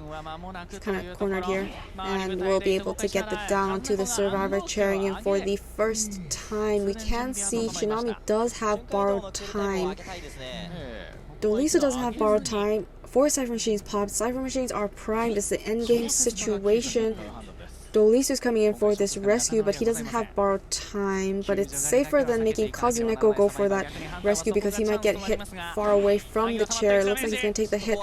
kind of cornered here, and we'll be able to get the down to the survivor, chairing him for the first time. We can see Shinami does have borrowed time. Dolisa doesn't have borrowed time. 4 Cypher Machines popped. Cypher Machines are primed. It's the endgame situation. Dolisu's coming in for this rescue, but he doesn't have borrowed time. But it's safer than making Kazuneko go for that rescue, because he might get hit far away from the chair. It looks like he's going to take the hit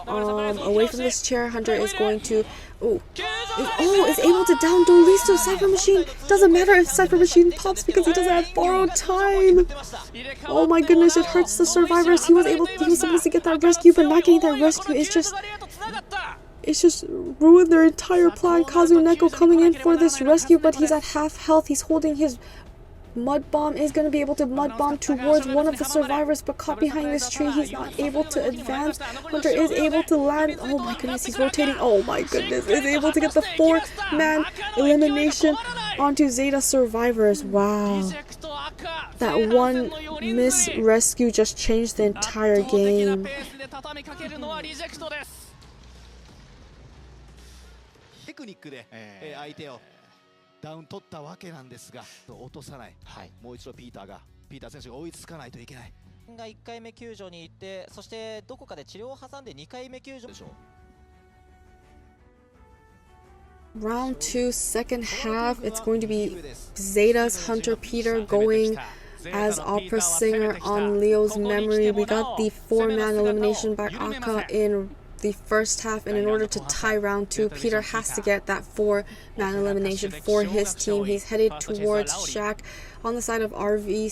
away from this chair. Hunter is going to... is able to down Dolisu. Cypher Machine. Doesn't matter if Cypher Machine pops because he doesn't have borrowed time. Oh my goodness, it hurts the survivors. He was supposed to get that rescue, but not getting that rescue is just... It's just ruined their entire plan. Kazuneko coming in for this rescue, but he's at half health. He's holding his Mud Bomb is going to be able to Mud Bomb towards one of the survivors, but caught behind this tree, he's not able to advance. Hunter is able to land. Oh my goodness, he's rotating. Oh my goodness, is able to get the 4-man elimination onto Zeta survivors. Wow. That one miss rescue just changed the entire game. テクニックで相手をダウン取ったわけなんですが、落とさない。もう一度ピーター選手が追いつかないといけない。が1回目救助に行って、そしてどこかで治療を挟んで2回目救助でしょう。 Round 2, second half, it's going to be Zeta's Hunter Peter going as opera singer on Leo's memory. We got the 4-man elimination by Aka in the first half, and in order to tie round 2, Peter has to get that 4-man elimination for his team. He's headed towards Shaq on the side of RC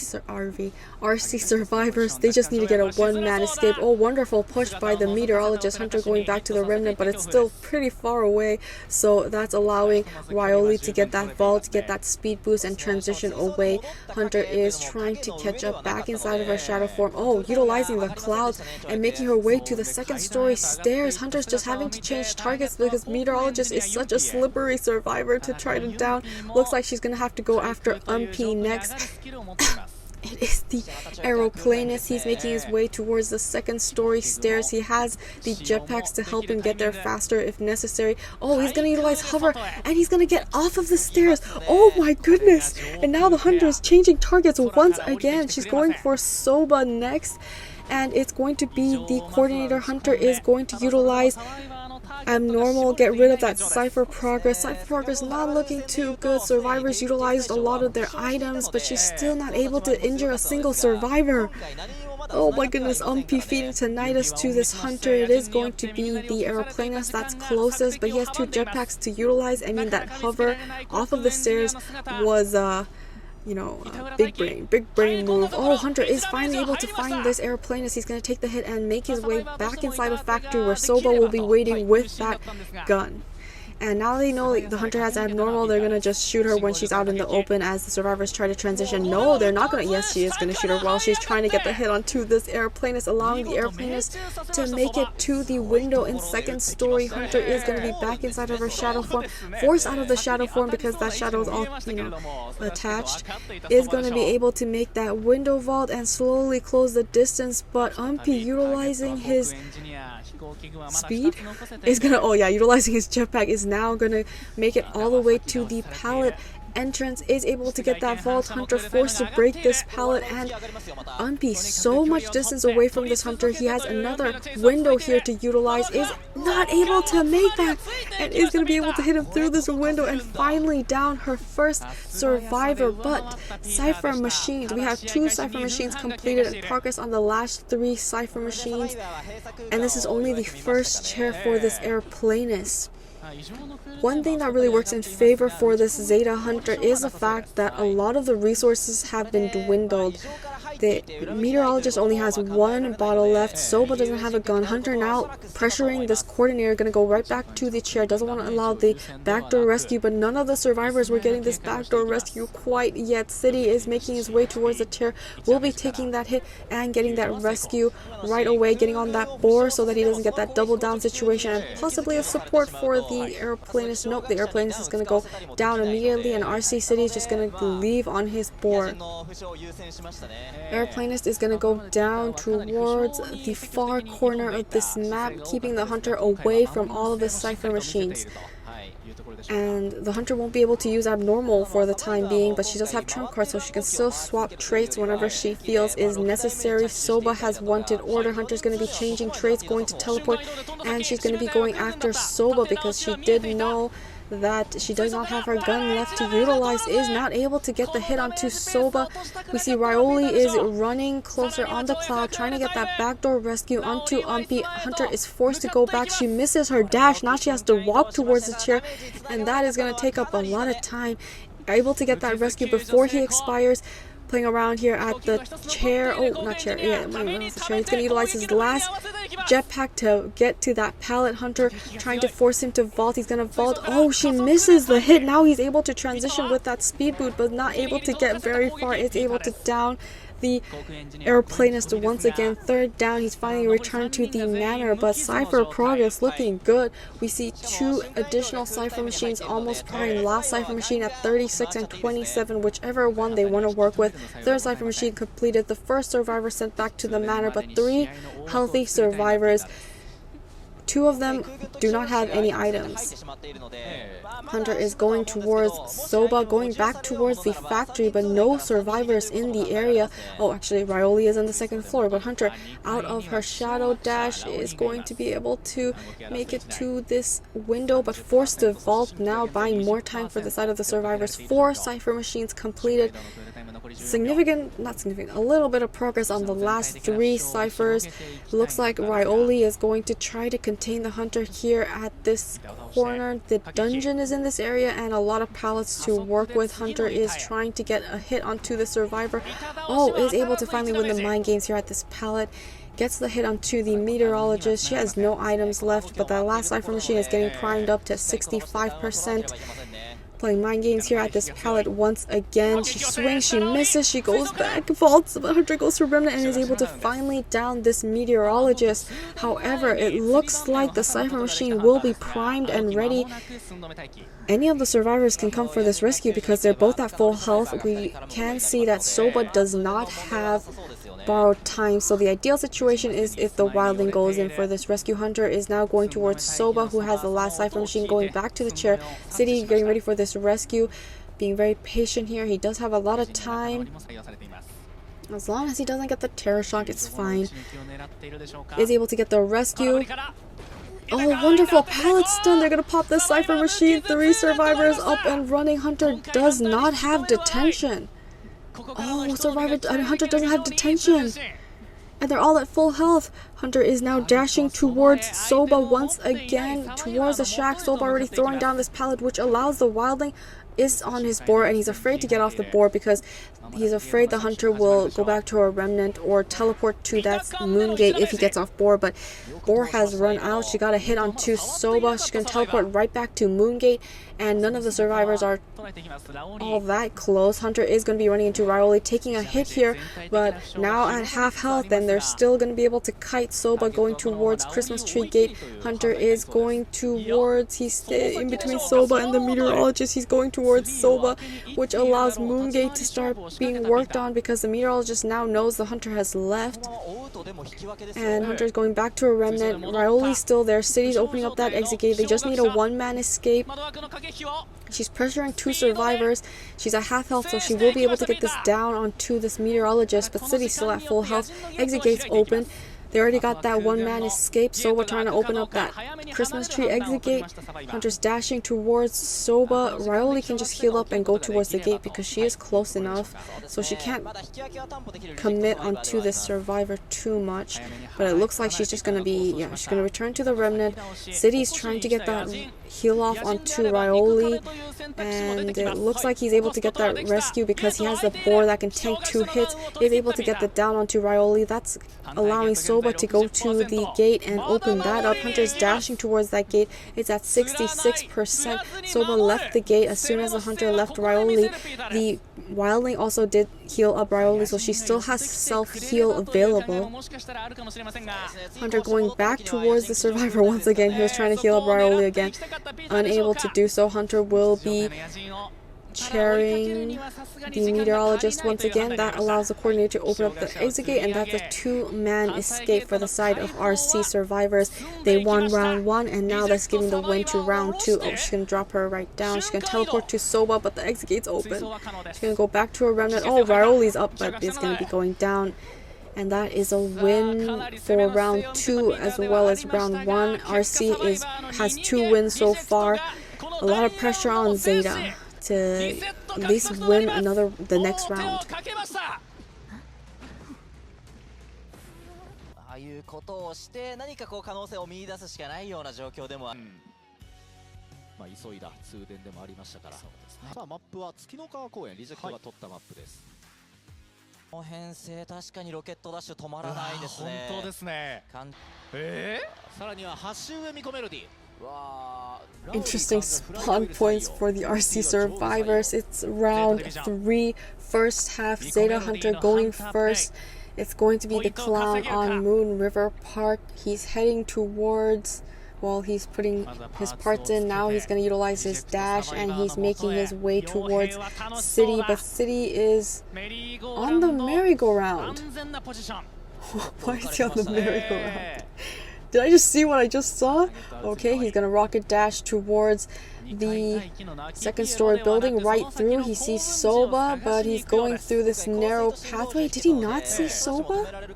survivors. They just need to get a 1-man escape. Oh, wonderful push by the meteorologist. Hunter going back to the remnant, but it's still pretty far away, so that's allowing Rioli to get that vault, to get that speed boost and transition away. Hunter is trying to catch up back inside of her shadow form. Oh, utilizing the clouds and making her way to the second story stairs. Hunter's just having to change targets because meteorologist is such a slippery survivor to try to down. Looks like she's gonna have to go after Umpi next. It is the aeroplanist. He's making his way towards the second story stairs. He has the jetpacks to help him get there faster if necessary. Oh, he's gonna utilize hover and he's gonna get off of the stairs. Oh my goodness. And now the Hunter is changing targets once again. She's going for Soba next, and it's going to be the coordinator. Hunter is going to utilize Abnormal, get rid of that Cypher Progress. Cypher Progress not looking too good. Survivors utilized a lot of their items, but she's still not able to injure a single survivor. Oh my goodness, Umpi feeding tinnitus to this Hunter. It is going to be the aeroplanist that's closest, but he has 2 jetpacks to utilize. I mean, that hover off of the stairs was you know, big brain move. Oh, Hunter is finally able to find this aeroplanist. He's going to take the hit and make his way back inside the factory where Soba will be waiting with that gun. And now they know the Hunter has Abnormal, they're going to just shoot her when she's out in the open as the survivors try to transition. No, they're not going to. Yes, she is going to shoot her while she's trying to get the hit onto this aeroplanist, allowing the aeroplanist to make it to the window in second story. Hunter is going to be back inside of her shadow form, forced out of the shadow form because that shadow is all, you know, attached. Is going to be able to make that window vault and slowly close the distance, but Umpi utilizing his speed is gonna, oh yeah, utilizing his jetpack is now gonna make it all the way to the pallet entrance, is able to get that vault. Hunter forced to break this pallet, and Umpi so much distance away from this Hunter. He has another window here to utilize, is not able to make that, and is going to be able to hit him through this window and finally down her first survivor. But Cypher Machines, we have 2 Cypher Machines completed and progress on the last 3 Cypher Machines, and this is only the first chair for this airplanist. One thing that really works in favor for this Zeta Hunter is the fact that a lot of the resources have been dwindled. The meteorologist only has 1 bottle left. Soba doesn't have a gun. Hunter now pressuring this coordinator, gonna go right back to the chair. Doesn't want to allow the backdoor rescue, but none of the survivors were getting this backdoor rescue quite yet. City is making his way towards the chair. Will be taking that hit and getting that rescue right away, getting on that board so that he doesn't get that double down situation, and possibly a support for the airplanist. Nope, the airplanist is gonna go down immediately, and RC City is just gonna leave on his board. Airplanist is going to go down towards the far corner of this map, keeping the Hunter away from all of the Cypher Machines. And the Hunter won't be able to use Abnormal for the time being, but she does have trump cards, so she can still swap traits whenever she feels is necessary. Soba has wanted order. Hunter's going to be changing traits, going to teleport, and she's going to be going after Soba because she did know that she does not have her gun left to utilize, is not able to get the hit onto Soba. We see Rioli is running closer on the cloud, trying to get that backdoor rescue onto Umpi. Hunter is forced to go back. She misses her dash. Now she has to walk towards the chair, and that is going to take up a lot of time. Able to get that rescue before he expires. Playing around here at the chair. Oh, not chair. Yeah, the chair. He's going to utilize his last jetpack to get to that pallet. Hunter trying to force him to vault. He's gonna vault. Oh, she misses the hit. Now he's able to transition with that speed boot, but not able to get very far. Is able to down the airplanist once again. Third down. He's finally returned to the manor, but Cypher progress looking good. We see 2 additional Cypher machines almost parring last Cypher machine at 36 and 27, whichever one they want to work with. Third Cypher machine completed. The first survivor sent back to the manor, but 3 healthy survivors. 2 of them do not have any items. Hunter is going towards Soba, going back towards the factory, but no survivors in the area. Oh, actually, Rioli is on the 2nd floor, but Hunter, out of her shadow dash, is going to be able to make it to this window, but forced to vault now, buying more time for the side of the survivors. 4 Cypher machines completed. Not significant, a little bit of progress on the last 3 Cyphers. Looks like Rioli is going to try to contain the Hunter here at this corner. The dungeon is in this area and a lot of pallets to work with. Hunter is trying to get a hit onto the survivor. Oh, is able to finally win the mind games here at this pallet. Gets the hit onto the meteorologist. She has no items left, but that last Cypher machine is getting primed up to 65%. Playing mind games here at this pallet once again. She swings, she misses, she goes back, vaults, but Hunter goes for Remnant and is able to finally down this meteorologist. However, it looks like the Cypher machine will be primed and ready. Any of the survivors can come for this rescue because they're both at full health. We can see that Soba does not have borrowed time, so the ideal situation is if the wildling goes in for this rescue. Hunter is now going towards Soba, who has the last Cypher machine, going back to the chair. City getting ready for this rescue, being very patient here. He does have a lot of time. As long as he doesn't get the terror shock, it's fine. Is able to get the rescue. Oh, wonderful pallet stun. They're gonna pop the Cypher machine. 3 survivors up and running. Hunter does not have detention. Oh, Hunter doesn't have detention. And they're all at full health. Hunter is now dashing towards Soba once again, towards the shack. Soba already throwing down this pallet, which allows the wildling is on his board, and he's afraid to get off the board because he's afraid the Hunter will go back to a remnant or teleport to that moon gate if he gets off board. But board has run out. She got a hit onto Soba. She's gonna teleport right back to moon gate, and none of the survivors are all that close. Hunter is going to be running into Rioli, taking a hit here, but now at half health, and they're still going to be able to kite Soba going towards Christmas tree gate. Hunter is going towards, he's in between Soba and the meteorologist. He's going towards Soba, which allows moon gate to start being worked on because the meteorologist now knows the Hunter has left. And Hunter's going back to a remnant. Rioli's still there. City's opening up that exit gate. They just need a 1-man escape. She's pressuring 2 survivors. She's at half health, so she will be able to get this down onto this meteorologist, but City's still at full health. Exit gate's open. They already got that 1-man escape. Soba trying to open up that Christmas tree exit gate. Hunter's dashing towards Soba. Rioli can just heal up and go towards the gate because she is close enough, so she can't commit onto this survivor too much. But it looks like she's just gonna be, she's gonna return to the remnant. City's trying to get that heal off onto Rioli, and it looks like he's able to get that rescue because he has the board that can tank 2 hits. He's able to get the down onto Rioli. That's allowing Soba to go to the gate and open that up. Hunter's dashing towards that gate. It's at 66%. Soba left the gate as soon as the Hunter left Rioli. The wildling also did heal up Rioli, so she still has self-heal available. Hunter going back towards the survivor once again. He was trying to heal up Rioli again. Unable to do so. Hunter will be chairing the meteorologist once again. That allows the coordinator to open up the exit gate, and that's a 2-man escape for the side of RC survivors. They won round 1, and now that's giving the win to round 2. Oh, she's gonna drop her right down. She's gonna teleport to Soba, but the exit gate's open. She's gonna go back to a remnant. Oh, Rioli's up, but it's gonna be going down. And that is a win for round 2 as well as round 1. RC has 2 wins so far. A lot of pressure on ZETA to at least win the next round. ああいうことをして何かこう可能性を見出すしかないような状況でもまあ急いだ通電でもありましたから。さあマップは月の川公園リジェクトが取ったマップです。この編成確かにロケットダッシュ止まらないですね。本当ですね。さらには8周目ミコメロディ。Interesting spawn points for the RC survivors. It's round 3, first half. Zeta Hunter going first. It's going to be the clown on Moon River Park. He's heading towards, well, he's putting his parts in now. He's going to utilize his dash and he's making his way towards City, but City is on the merry-go-round. Why is he on the merry-go-round? Did I just see what I just saw? Okay, he's gonna rocket dash towards the second story building right through. He sees Soba, but he's going through this narrow pathway. Did he not see Soba?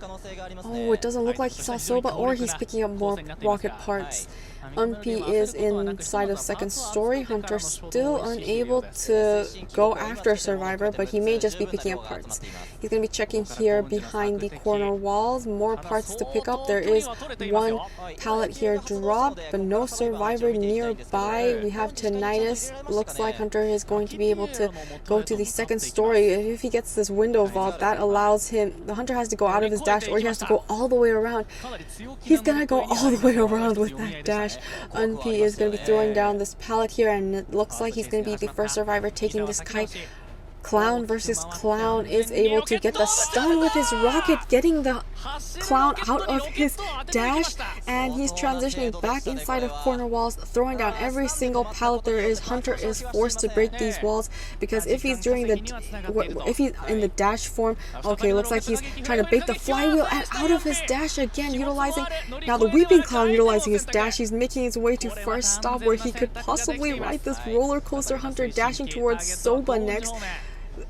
Oh, it doesn't look like he saw Soba, or he's picking up more rocket parts. Unpi is inside of second story. Hunter still unable to go after Survivor, but he may just be picking up parts. He's going to be checking here behind the corner walls. More parts to pick up. There is one pallet here dropped, but no Survivor nearby. We have Tinnitus. Looks like Hunter is going to be able to go to the second story. If he gets this window vault, that allows him... The Hunter has to go out of his dash, or he has to go all the way around. He's going to go all the way around with that dash. Unpi is going to be throwing down this pallet here, and it looks like he's going to be the first survivor taking this kite. Clown versus Clown is able to get the stun with his rocket, getting the Clown out of his dash, and he's transitioning back inside of corner walls, throwing down every single pallet there is. Hunter is forced to break these walls because if he's in the dash form, okay, looks like he's trying to bait the flywheel and out of his dash again, utilizing now the Weeping Clown utilizing his dash. He's making his way to first stop where he could possibly ride this roller coaster. Hunter dashing towards Soba next.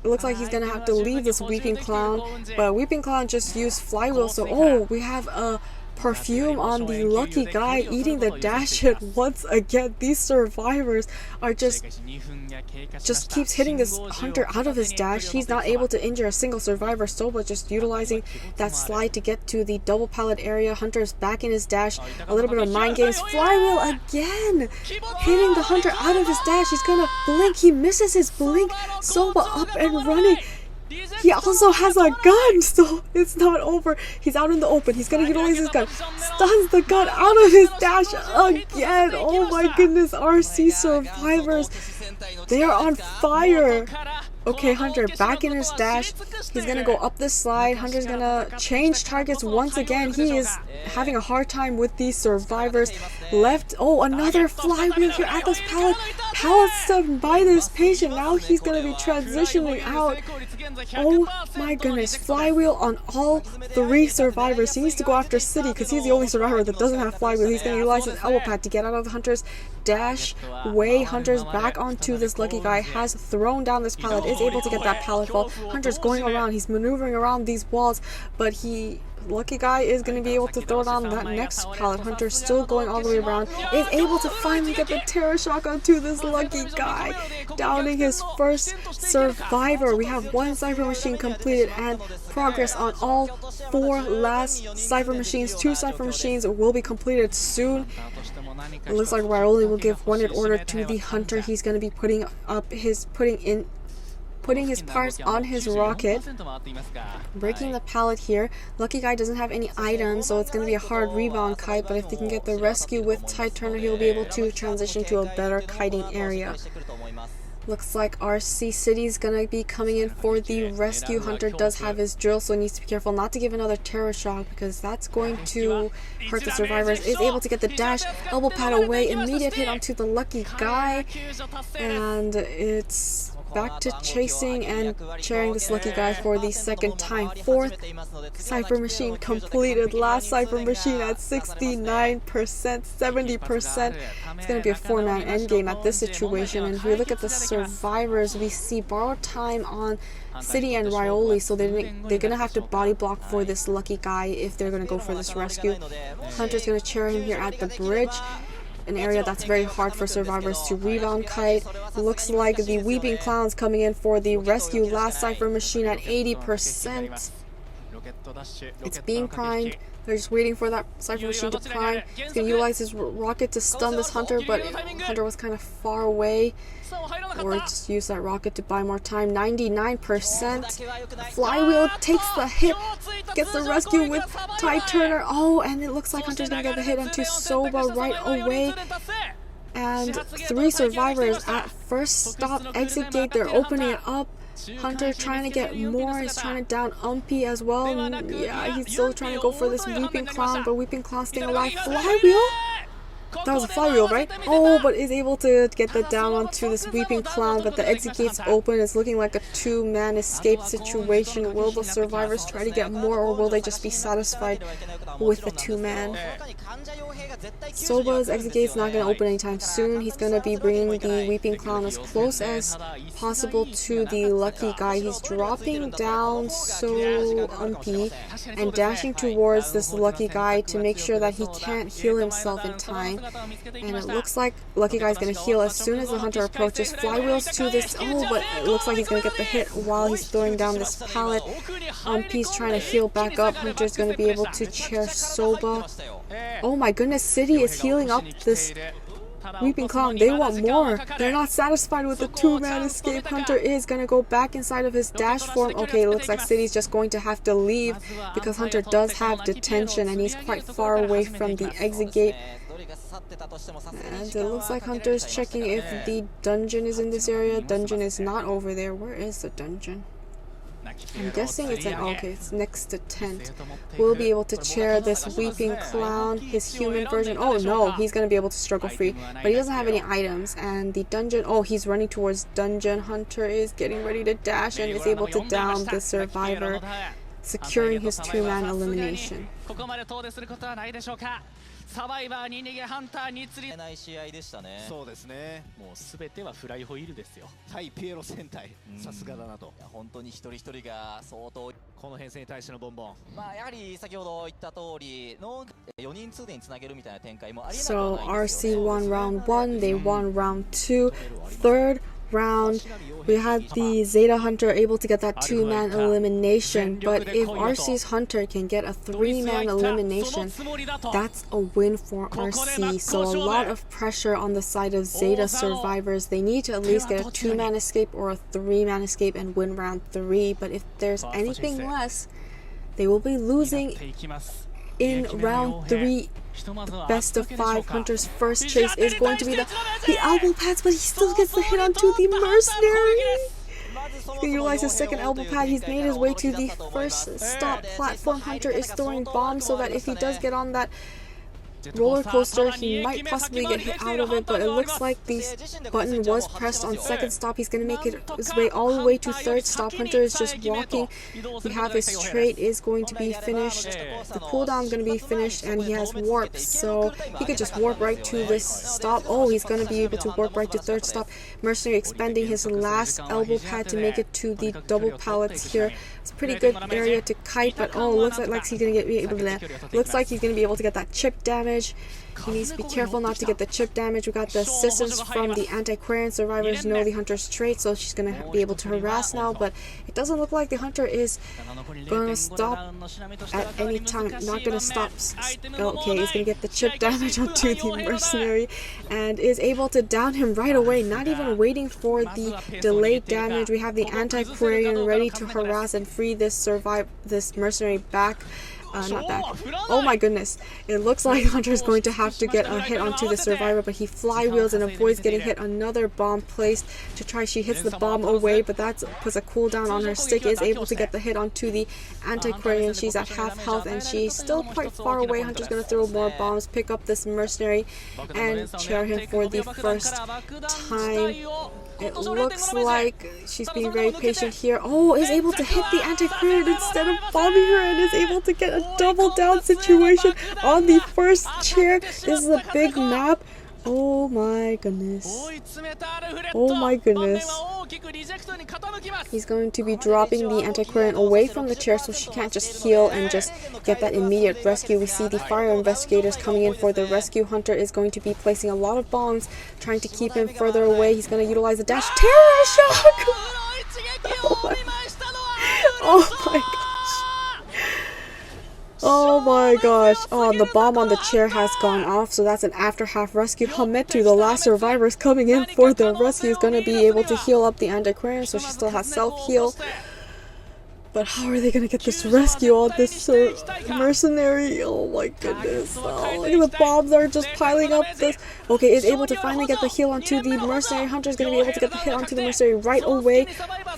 It looks like he's gonna have to leave this Weeping Clown, but Weeping Clown just used flywheel, so oh, we have a perfume on the lucky guy eating the dash hit once again. These survivors are just keeps hitting this Hunter out of his dash. He's not able to injure a single survivor. Soba just utilizing that slide to get to the double pallet area. Hunter's back in his dash. A little bit of mind games. Flywheel again, hitting the Hunter out of his dash. He's gonna blink. He misses his blink. Soba up and running. He also has a gun, so it's not over. He's out in the open. He's gonna utilize his gun. Stuns the gun out of his dash again. Oh my goodness, RC survivors. They are on fire. Okay, Hunter back in his dash. He's gonna go up this slide. Hunter's gonna change targets once again. He is having a hard time with these survivors. Left. Oh, another flywheel here at this pallet. Pallet stunned by this patient. Now he's gonna be transitioning out. Oh my goodness. Flywheel on all three survivors. He needs to go after City because he's the only survivor that doesn't have flywheel. He's gonna utilize his elbow pad to get out of Hunter's dash way. Hunter's back onto this lucky guy. Has thrown down this pallet. Is able to get that pallet fall. Hunter's going around. He's maneuvering around these walls, but lucky guy is going to be able to throw down that next pallet. Hunter still going all the way around, is able to finally get the terror shock onto this lucky guy, downing his first survivor. We have one Cypher Machine completed and progress on all 4 last Cypher Machines. 2 Cypher Machines will be completed soon. It looks like Rioli will give one in order to the Hunter. He's going to be putting his parts on his rocket, breaking the pallet here. Lucky guy doesn't have any items, so it's going to be a hard rebound kite, but if they can get the rescue with Tide Turner, he'll be able to transition to a better kiting area. Looks like RC City's gonna be coming in for the rescue. Hunter does have his drill, so he needs to be careful not to give another terror shock because that's going to hurt the survivors. Is able to get the dash, elbow pad away, immediate hit onto the lucky guy, and it's back to chasing and cheering this lucky guy for the second time. 4th Cypher Machine completed. Last Cypher Machine at 69%, 70%. It's going to be a 4-man endgame at this situation. And if we look at the survivors, we see borrowed time on City and Rioli, so they're going to have to body block for this lucky guy if they're going to go for this rescue. Hunter's going to chair him here at the bridge, an area that's very hard for survivors to rebound kite. Looks like the Weeping Clown's coming in for the rescue. Last Cypher Machine at 80%. It's being primed. They're just waiting for that Cypher machine to prime. He's going to utilize his rocket to stun this Hunter, but Hunter was kind of far away. Or just use that rocket to buy more time. 99%. Flywheel takes the hit. Gets the rescue with Tide Turner. Oh, and it looks like Hunter's going to get the hit onto Soba right away. And 3 survivors at first stop exit gate. They're opening it up. Hunter trying to get more. He's trying to down Umpy as well. Yeah, he's still trying to go for this Weeping Clown, but Weeping Clown staying alive. Flywheel? That was a flywheel, right? Oh, but is able to get the down onto this Weeping Clown, but the exit gate's open. It's looking like a 2-man escape situation. Will the survivors try to get more, or will they just be satisfied with the 2-man? Soba's exit gate's not going to open anytime soon. He's going to be bringing the Weeping Clown as close as possible to the lucky guy. He's dropping down so Umpy and dashing towards this lucky guy to make sure that he can't heal himself in time. And it looks like Lucky Guy's going to heal as soon as the Hunter approaches. Flywheels to this. Oh, but it looks like he's going to get the hit while he's throwing down this pallet. Umpy's trying to heal back up. Hunter's going to be able to chair Soba. Oh my goodness, City is healing up this Weeping Clown. They want more. They're not satisfied with the 2-man escape. Hunter is going to go back inside of his dash form. Okay, it looks like City's just going to have to leave because Hunter does have detention and he's quite far away from the exit gate. And it looks like Hunter's checking if the dungeon is in this area. Dungeon is not over there. Where is the dungeon? I'm guessing it's in, okay, it's next to tent. We'll be able to chair this Weeping Clown, his human version. Oh no, he's going to be able to struggle free, but he doesn't have any items. And the dungeon, oh, he's running towards dungeon. Hunter is getting ready to dash and is able to down the survivor, securing his 2-man elimination. サバイバーに逃げハンターに釣りない試合でしたね。そうですね。もうすべてはフライホイールですよ。対ピエロ戦隊、さすがだなと。本当に一人一人が相当この編成に対してのボンボン。まあやはり先ほど言った通りの4人通でにつなげるみたいな展開もありえなくはないですよね。So RC won round 1, they won round 2, third round we had the Zeta Hunter able to get that 2-man elimination, but if RC's Hunter can get a 3-man elimination, that's a win for RC. So a lot of pressure on the side of Zeta survivors. They need to at least get a 2-man escape or a 3-man escape and win round 3, but if there's anything less, they will be losing in round 3. The best of 5. Hunter's first chase is going to be the elbow pads, but he still gets the hit onto the mercenary. He's going to utilize his second elbow pad. He's made his way to the first stop platform. Hunter is throwing bombs so that if he does get on that roller coaster, he might possibly get hit out of it, but it looks like the button was pressed on second stop. He's going to make it his way all the way to third stop. Hunter is just walking. We have his trait is going to be finished. The cooldown is going to be finished, and he has warp, so he could just warp right to this stop. Oh, he's going to be able to warp right to third stop. Mercenary expending his last elbow pad to make it to the double pallets here. It's a pretty good area to kite, but oh, looks like he's going to be able to. Looks like he's going to be able to get that chip damage. He needs to be careful not to get the chip damage. We got the assistance from the antiquarian. Survivors know the Hunter's trait, so she's going to be able to harass now, but it doesn't look like the Hunter is going to stop at any time. Not going to stop. Okay, he's going to get the chip damage onto the mercenary and is able to down him right away, not even waiting for the delayed damage. We have the antiquarian ready to harass and free this mercenary back. Not back. Oh my goodness. It looks like Hunter is going to have to get a hit onto the survivor, but he flywheels and avoids getting hit. Another bomb placed to try. She hits the bomb away, but that puts a cooldown on her stick. Is able to get the hit onto the antiquarian. She's at half health and she's still quite far away. Hunter's going to throw more bombs, pick up this mercenary, and chair him for the first time. It looks like she's being very patient here. Oh, is able to hit the antiquarian instead of bombing her and is able to get a double down situation on the first chair. This is a big map. Oh my goodness. Oh my goodness. He's going to be dropping the antiquarian away from the chair so she can't just heal and just get that immediate rescue. We see the fire investigators coming in for the rescue. Hunter is going to be placing a lot of bombs, trying to keep him further away. He's going to utilize the dash. Terror shock! Oh my gosh. Oh my gosh. Oh, the bomb on the chair has gone off, so that's an after half rescue. Hametu, the last survivor, is coming in for the rescue. Is going to be able to heal up the antiquarian, so she still has self-heal. But how are they going to get this rescue on this mercenary? Oh my goodness. Oh, look at the bombs are just piling up. Okay, is able to finally get the heal onto the mercenary. Hunter is going to be able to get the hit onto the mercenary right away.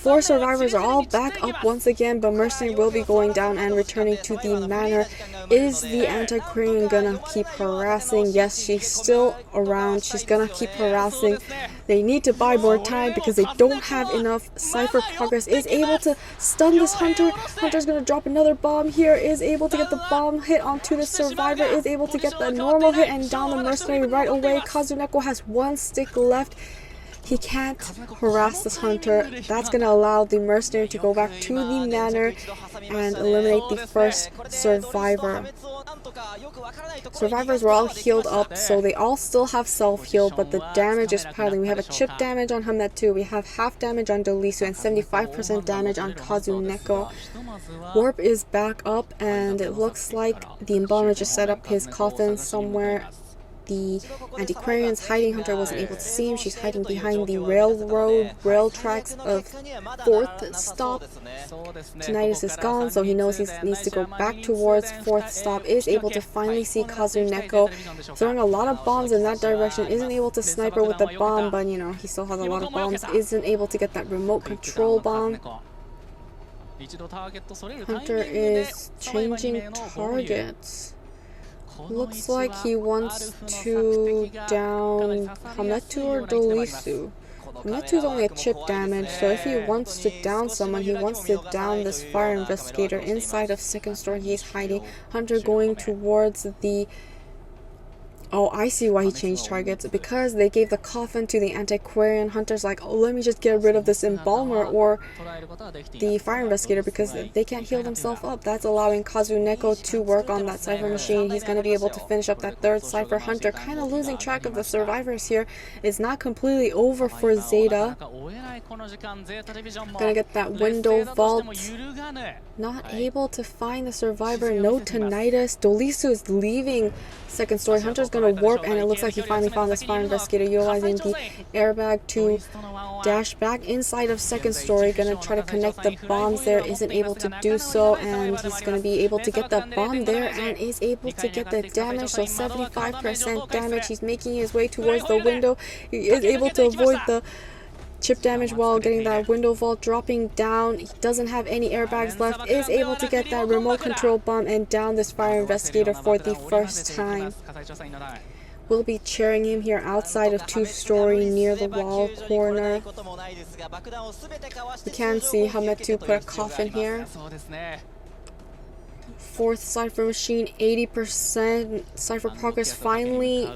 4 survivors are all back up once again, but mercenary will be going down and returning to the manor. Is the antiquarian gonna keep harassing? Yes, she's still around. She's gonna keep harassing. They need to buy more time because they don't have enough. Cypher progress is able to stun this Hunter. Hunter's gonna drop another bomb here. Is able to get the bomb hit onto the survivor. Is able to get the normal hit and down the mercenary right away. Kazuneko has 1 stick left. He can't harass this Hunter. That's going to allow the mercenary to go back to the manor and eliminate the first survivor. Survivors were all healed up, so they all still have self-heal, but the damage is piling. We have a chip damage on Hametu, we have half damage on Dolisu, and 75% damage on Kazuneko. Warp is back up, and it looks like the embalmer just set up his coffin somewhere. The antiquarian's hiding. Hunter wasn't able to see him. She's hiding behind the rail tracks of 4th stop. Tinnitus is gone, so he knows he needs to go back towards 4th stop. Is able to finally see Kazuneko throwing a lot of bombs in that direction. Isn't able to snipe her with the bomb, but you know, he still has a lot of bombs. Isn't able to get that remote control bomb. Hunter is changing targets. Looks like he wants to down Hametu or Dolisu. Hametu is only a chip damage, so if he wants to down someone, he wants to down this fire investigator inside of 2nd story. He's hiding. Hunter going towards the... Oh, I see why he changed targets. Because they gave the coffin to the antiquarian. Hunter's like, oh, let me just get rid of this embalmer or the fire investigator because they can't heal themselves up. That's allowing Kazuneko to work on that cipher machine. He's going to be able to finish up that 3rd cipher. Hunter kind of losing track of the survivors here. It's not completely over for ZETA. Gonna get that window vault. Not able to find the survivor. No tinnitus. Dolisu is leaving 2nd story. Hunter's gonna warp, and it looks like he finally found this fire investigator, utilizing the airbag to dash back inside of 2nd story. Gonna try to connect the bombs there. Isn't able to do so, and he's gonna be able to get the bomb there and is able to get the damage. So 75% damage. He's making his way towards the window. He is able to avoid the chip damage while getting that window vault, dropping down. He doesn't have any airbags left. Is able to get that remote control bomb and down this fire investigator for the first time. We'll be cheering him here outside of 2-story near the wall corner. You can see Hametu put a coffin here. 4th cipher machine, 80% cipher progress. Finally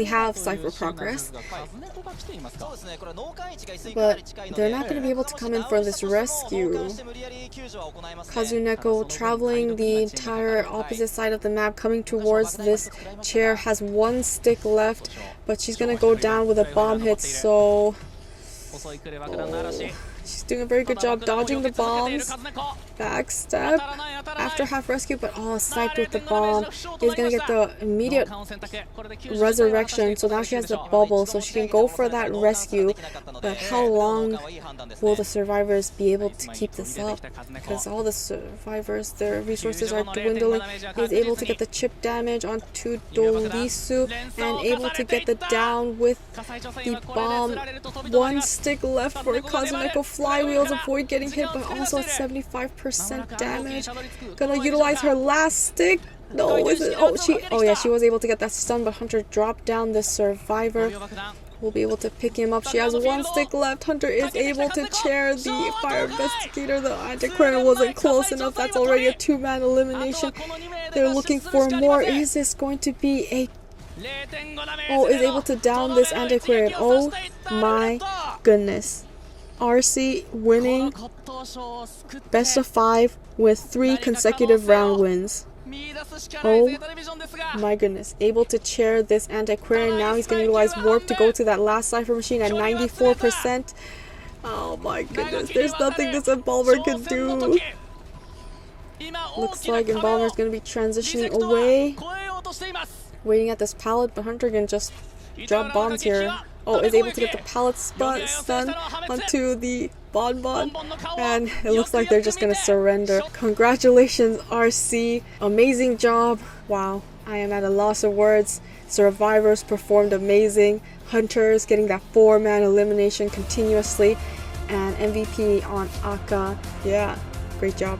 have cipher progress, but they're not going to be able to come in for this rescue. Kazuneko traveling the entire opposite side of the map, coming towards this chair, has 1 stick left, but she's going to go down with a bomb hit, so... She's doing a very good job dodging the bombs. Backstep after half rescue, but sniped with the bomb. Is gonna get the immediate resurrection, so now she has the bubble, so she can go for that rescue. But how long will the survivors be able to keep this up? Because all the survivors, their resources are dwindling. He's able to get the chip damage onto Dolisu and able to get the down with the bomb. 1 stick left for Kazuneko. Flywheels, avoid getting hit, but also at 75% damage. Gonna utilize her last stick. No, is it? Oh yeah, she was able to get that stun, but Hunter dropped down the survivor. We'll be able to pick him up. She has 1 stick left. Hunter is able to chair the fire investigator. The antiquarian wasn't close enough. That's already a 2-man elimination. They're looking for more. Is this going to be a... Oh, is able to down this antiquarian. Oh my goodness. RC winning best of 5 with 3 consecutive round wins. Oh my goodness. Able to chair this antiquarian. Now he's going to utilize warp to go to that last cipher machine at 94%. Oh my goodness. There's nothing this embalmer can do. Looks like Embalmer is going to be transitioning away. Waiting at this pallet, but Hunter can just drop bombs here. Oh, is able to get the pallet stun onto the BonBon, and it looks like they're just gonna surrender. Congratulations, RC. Amazing job. Wow, I am at a loss of words. Survivors performed amazing. Hunters getting that 4-man elimination continuously, and MVP on Aka. Yeah, great job.